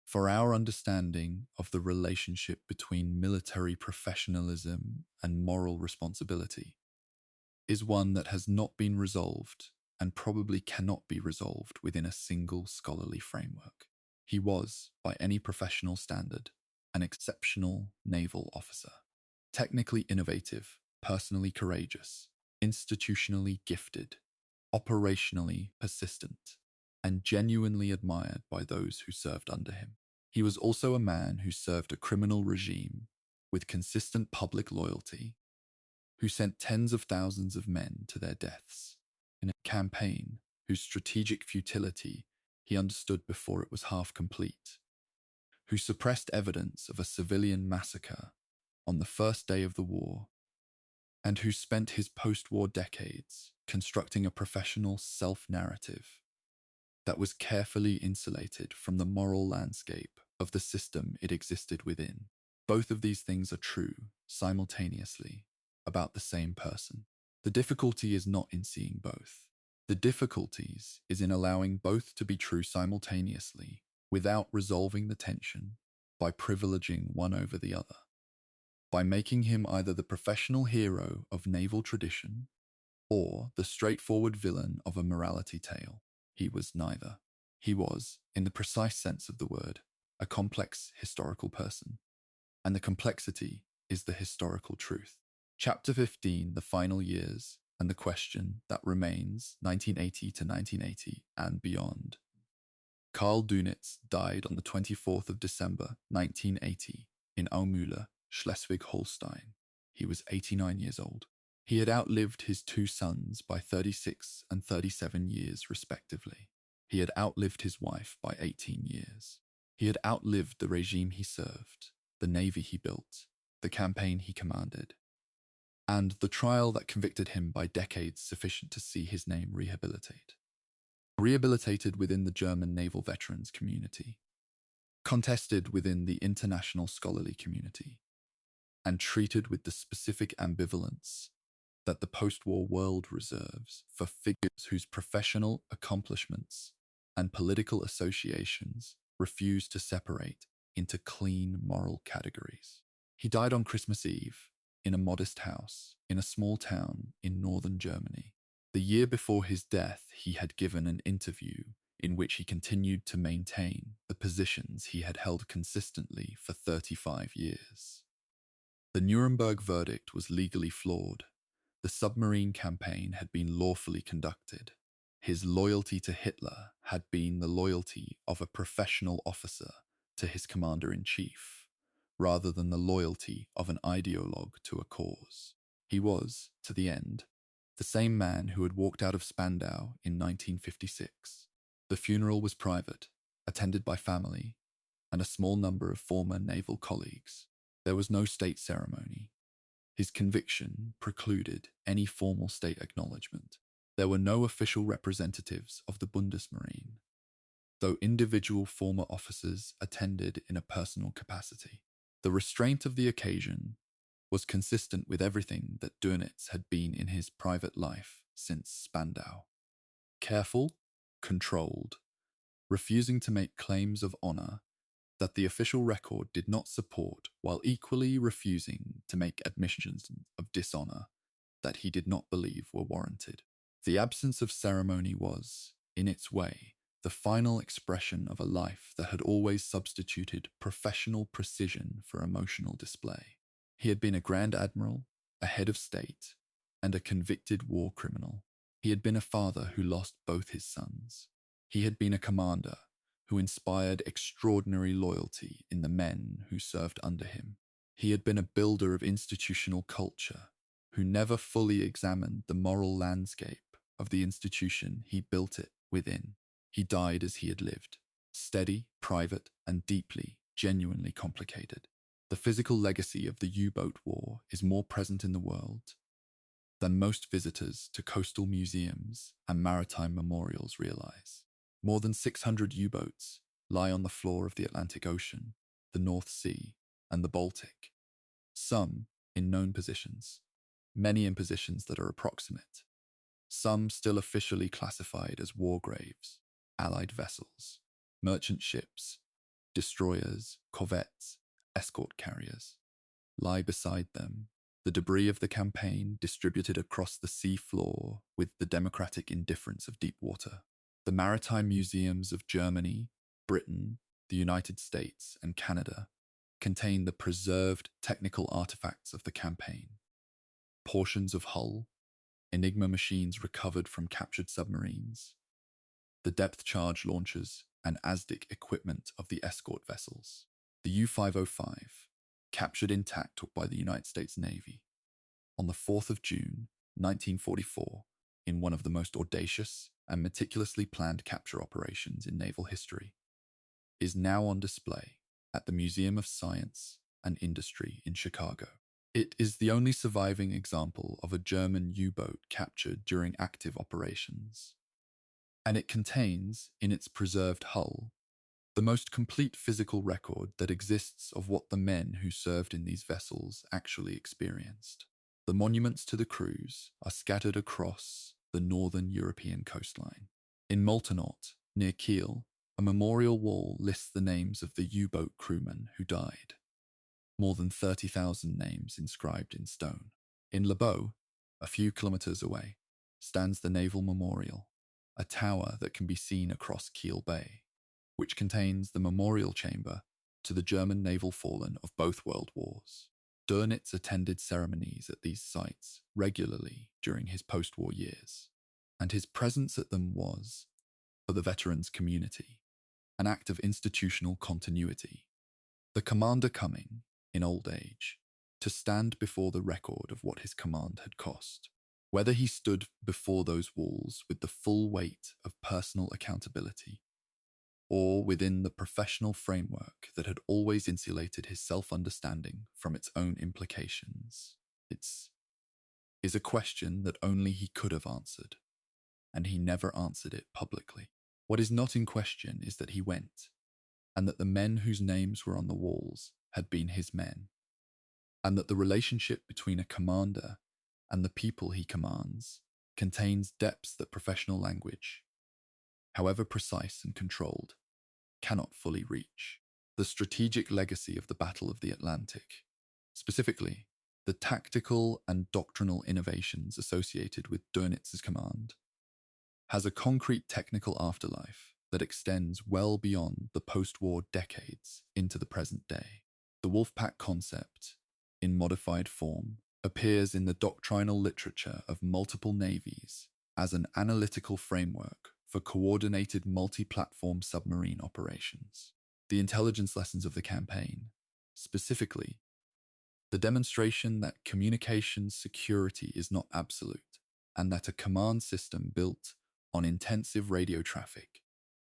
for our understanding of the relationship between military professionalism and moral responsibility, is one that has not been resolved and probably cannot be resolved within a single scholarly framework. He was, by any professional standard, an exceptional naval officer, technically innovative, personally courageous, institutionally gifted, operationally persistent, and genuinely admired by those who served under him. He was also a man who served a criminal regime with consistent public loyalty, who sent tens of thousands of men to their deaths in a campaign whose strategic futility he understood before it was half complete, who suppressed evidence of a civilian massacre on the first day of the war, and who spent his post-war decades constructing a professional self-narrative that was carefully insulated from the moral landscape of the system it existed within. Both of these things are true, simultaneously, about the same person. The difficulty is not in seeing both. The difficulties is in allowing both to be true simultaneously without resolving the tension by privileging one over the other, by making him either the professional hero of naval tradition or the straightforward villain of a morality tale. He was neither. He was, in the precise sense of the word, a complex historical person, and the complexity is the historical truth. Chapter 15, The Final Years, and the Question That Remains, 1980 to 1980 and Beyond. Karl Donitz died on the 24th of December, 1980, in Aumühle, Schleswig-Holstein. He was 89 years old. He had outlived his two sons by 36 and 37 years, respectively. He had outlived his wife by 18 years. He had outlived the regime he served, the navy he built, the campaign he commanded, and the trial that convicted him by decades sufficient to see his name rehabilitate. Rehabilitated within the German naval veterans community, contested within the international scholarly community, and treated with the specific ambivalence that the post-war world reserves for figures whose professional accomplishments and political associations refuse to separate into clean moral categories. He died on Christmas Eve in a modest house in a small town in northern Germany. The year before his death, he had given an interview in which he continued to maintain the positions he had held consistently for 35 years. The Nuremberg verdict was legally flawed. The submarine campaign had been lawfully conducted. His loyalty to Hitler had been the loyalty of a professional officer to his commander-in-chief, rather than the loyalty of an ideologue to a cause. He was, to the end, the same man who had walked out of Spandau in 1956. The funeral was private, attended by family, and a small number of former naval colleagues. There was no state ceremony. His conviction precluded any formal state acknowledgement. There were no official representatives of the Bundesmarine, though individual former officers attended in a personal capacity. The restraint of the occasion was consistent with everything that Dönitz had been in his private life since Spandau. Careful, controlled, refusing to make claims of honor that the official record did not support, while equally refusing to make admissions of dishonor that he did not believe were warranted. The absence of ceremony was, in its way, the final expression of a life that had always substituted professional precision for emotional display. He had been a Grand Admiral, a head of state, and a convicted war criminal. He had been a father who lost both his sons. He had been a commander who inspired extraordinary loyalty in the men who served under him. He had been a builder of institutional culture who never fully examined the moral landscape of the institution he built it within. He died as he had lived, steady, private, and deeply, genuinely complicated. The physical legacy of the U-boat war is more present in the world than most visitors to coastal museums and maritime memorials realize. More than 600 U-boats lie on the floor of the Atlantic Ocean, the North Sea, and the Baltic, some in known positions, many in positions that are approximate, some still officially classified as war graves. Allied vessels, merchant ships, destroyers, corvettes, escort carriers lie beside them, the debris of the campaign distributed across the sea floor with the democratic indifference of deep water. The maritime museums of Germany, Britain, the United States, and Canada contain the preserved technical artifacts of the campaign. Portions of hull, Enigma machines recovered from captured submarines, the depth charge launchers and ASDIC equipment of the escort vessels. The U-505, captured intact by the United States Navy on the 4th of June, 1944, in one of the most audacious and meticulously planned capture operations in naval history, is now on display at the Museum of Science and Industry in Chicago. It is the only surviving example of a German U-boat captured during active operations, and it contains, in its preserved hull, the most complete physical record that exists of what the men who served in these vessels actually experienced. The monuments to the crews are scattered across the northern European coastline. In Moltenaut, near Kiel, a memorial wall lists the names of the U-boat crewmen who died. More than 30,000 names inscribed in stone. In Le Beau, a few kilometers away, stands the Naval Memorial, a tower that can be seen across Kiel Bay, which contains the memorial chamber to the German naval fallen of both world wars. Dönitz attended ceremonies at these sites regularly during his post-war years, and his presence at them was, for the veterans' community, an act of institutional continuity. The commander coming, in old age, to stand before the record of what his command had cost. Whether he stood before those walls with the full weight of personal accountability, or within the professional framework that had always insulated his self-understanding from its own implications, is a question that only he could have answered, and he never answered it publicly. What is not in question is that he went, and that the men whose names were on the walls had been his men, and that the relationship between a commander and the people he commands contains depths that professional language, however precise and controlled, cannot fully reach. The strategic legacy of the Battle of the Atlantic, specifically the tactical and doctrinal innovations associated with Dönitz's command, has a concrete technical afterlife that extends well beyond the post-war decades into the present day. The Wolfpack concept, in modified form, appears in the doctrinal literature of multiple navies as an analytical framework for coordinated multi-platform submarine operations. The intelligence lessons of the campaign, specifically, the demonstration that communications security is not absolute, and that a command system built on intensive radio traffic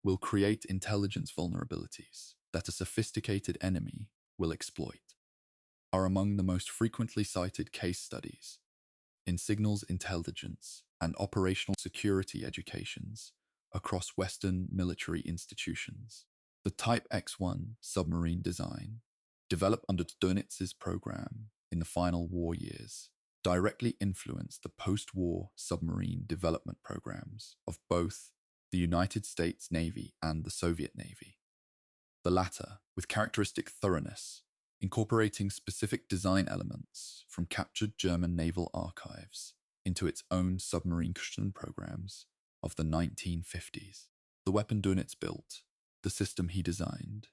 will create intelligence vulnerabilities that a sophisticated enemy will exploit. are among the most frequently cited case studies in signals intelligence and operational security educations across Western military institutions. The Type X-1 submarine design, developed under Dönitz's program in the final war years, directly influenced the post-war submarine development programs of both the United States Navy and the Soviet Navy. The latter, with characteristic thoroughness, incorporating specific design elements from captured German naval archives into its own submarine cushion programs of the 1950s. The weapon Dönitz built, the system he designed,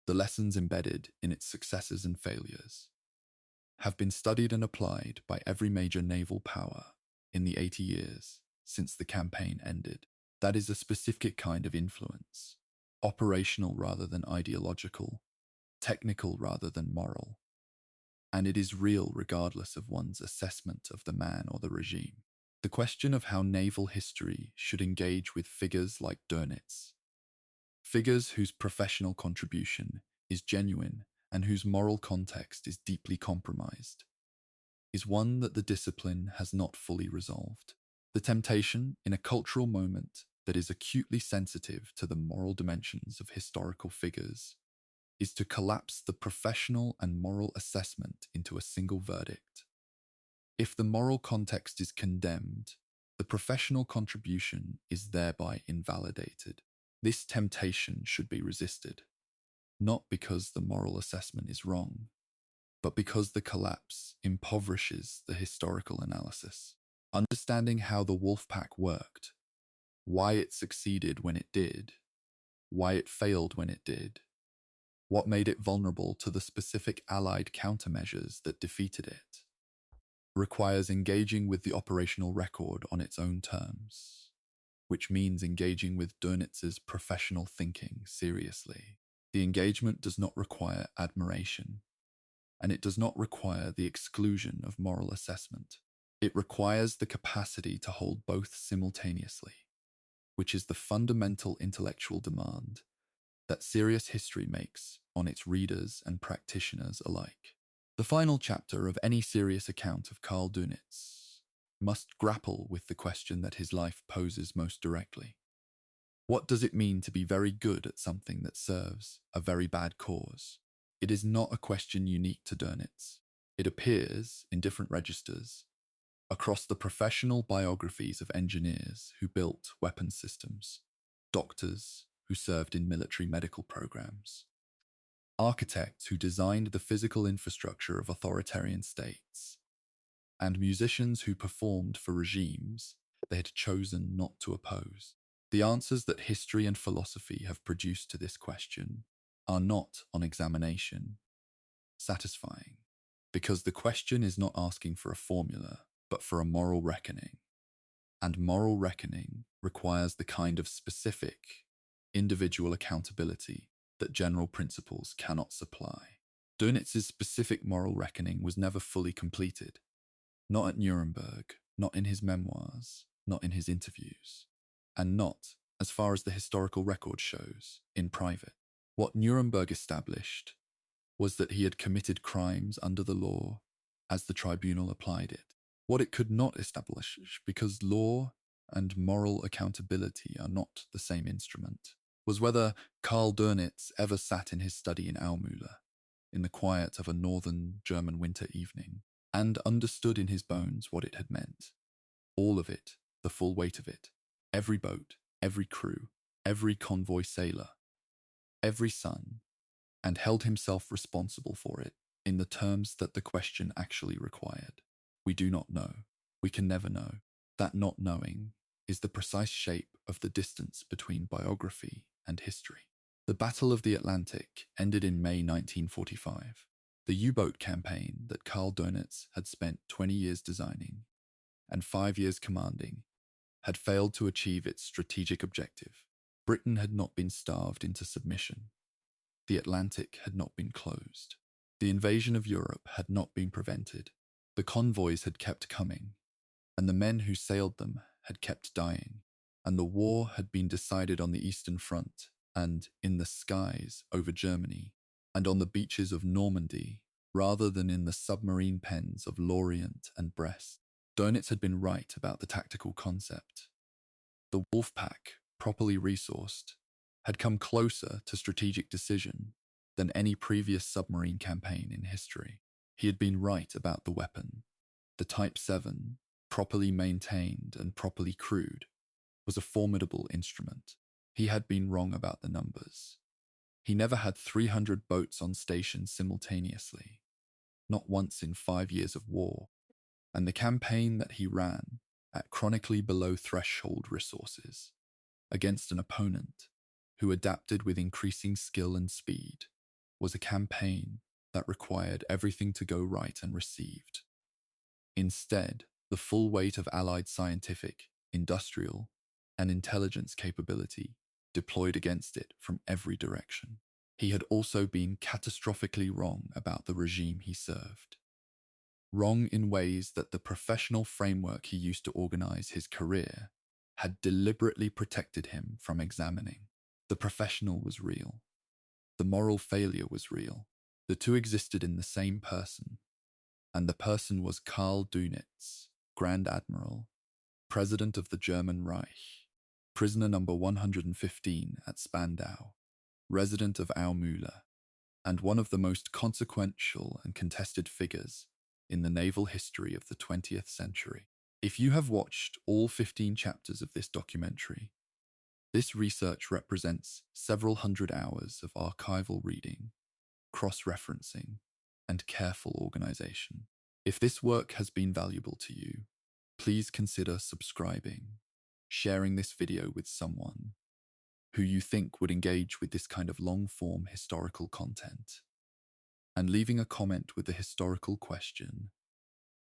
the lessons embedded in its successes and failures, have been studied and applied by every major naval power in the 80 years since the campaign ended. That is a specific kind of influence, operational rather than ideological, technical rather than moral, and it is real regardless of one's assessment of the man or the regime. The question of how naval history should engage with figures like Dönitz, figures whose professional contribution is genuine and whose moral context is deeply compromised, is one that the discipline has not fully resolved. The temptation, in a cultural moment that is acutely sensitive to the moral dimensions of historical figures, is to collapse the professional and moral assessment into a single verdict. If the moral context is condemned, the professional contribution is thereby invalidated. This temptation should be resisted, not because the moral assessment is wrong, but because the collapse impoverishes the historical analysis. Understanding how the Wolfpack worked, why it succeeded when it did, why it failed when it did, what made it vulnerable to the specific Allied countermeasures that defeated it, requires engaging with the operational record on its own terms, which means engaging with Dönitz's professional thinking seriously. The engagement does not require admiration, and it does not require the exclusion of moral assessment. It requires the capacity to hold both simultaneously, which is the fundamental intellectual demand that serious history makes on its readers and practitioners alike. The final chapter of any serious account of Karl Dönitz must grapple with the question that his life poses most directly. What does it mean to be very good at something that serves a very bad cause? It is not a question unique to Dönitz. It appears in different registers across the professional biographies of engineers who built weapon systems, doctors who served in military medical programs, architects who designed the physical infrastructure of authoritarian states, and musicians who performed for regimes they had chosen not to oppose. The answers that history and philosophy have produced to this question are not, on examination, satisfying, because the question is not asking for a formula, but for a moral reckoning. And moral reckoning requires the kind of specific, individual accountability that general principles cannot supply. Dönitz's specific moral reckoning was never fully completed, not at Nuremberg, not in his memoirs, not in his interviews, and not, as far as the historical record shows, in private. What Nuremberg established was that he had committed crimes under the law as the tribunal applied it. What it could not establish, because law and moral accountability are not the same instrument, was whether Karl Dönitz ever sat in his study in Aumühle, in the quiet of a northern German winter evening, and understood in his bones what it had meant. All of it, the full weight of it, every boat, every crew, every convoy sailor, every son, and held himself responsible for it in the terms that the question actually required. We do not know. We can never know. That not knowing is the precise shape of the distance between biography and history. The Battle of the Atlantic ended in May 1945. The U-boat campaign that Karl Dönitz had spent 20 years designing and 5 years commanding had failed to achieve its strategic objective. Britain had not been starved into submission. The Atlantic had not been closed. The invasion of Europe had not been prevented. The convoys had kept coming, and the men who sailed them had kept dying, and the war had been decided on the Eastern Front and in the skies over Germany and on the beaches of Normandy rather than in the submarine pens of Lorient and Brest. Donitz had been right about the tactical concept. The Wolfpack, properly resourced, had come closer to strategic decision than any previous submarine campaign in history. He had been right about the weapon. The Type 7, properly maintained and properly crewed, was a formidable instrument. He had been wrong about the numbers. He never had 300 boats on station simultaneously, not once in 5 years of war, and the campaign that he ran at chronically below threshold resources against an opponent who adapted with increasing skill and speed was a campaign that required everything to go right and received. Instead, the full weight of Allied scientific, industrial, and intelligence capability deployed against it from every direction. He had also been catastrophically wrong about the regime he served. Wrong in ways that the professional framework he used to organize his career had deliberately protected him from examining. The professional was real. The moral failure was real. The two existed in the same person, and the person was Karl Donitz, Grand Admiral, President of the German Reich, prisoner number 115 at Spandau, resident of Aumühle, and one of the most consequential and contested figures in the naval history of the 20th century. If you have watched all 15 chapters of this documentary, this research represents several hundred hours of archival reading, cross-referencing, and careful organization. If this work has been valuable to you, please consider subscribing, sharing this video with someone who you think would engage with this kind of long-form historical content, and leaving a comment with the historical question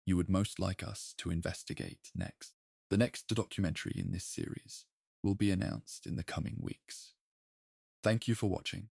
you would most like us to investigate next. The next documentary in this series will be announced in the coming weeks. Thank you for watching.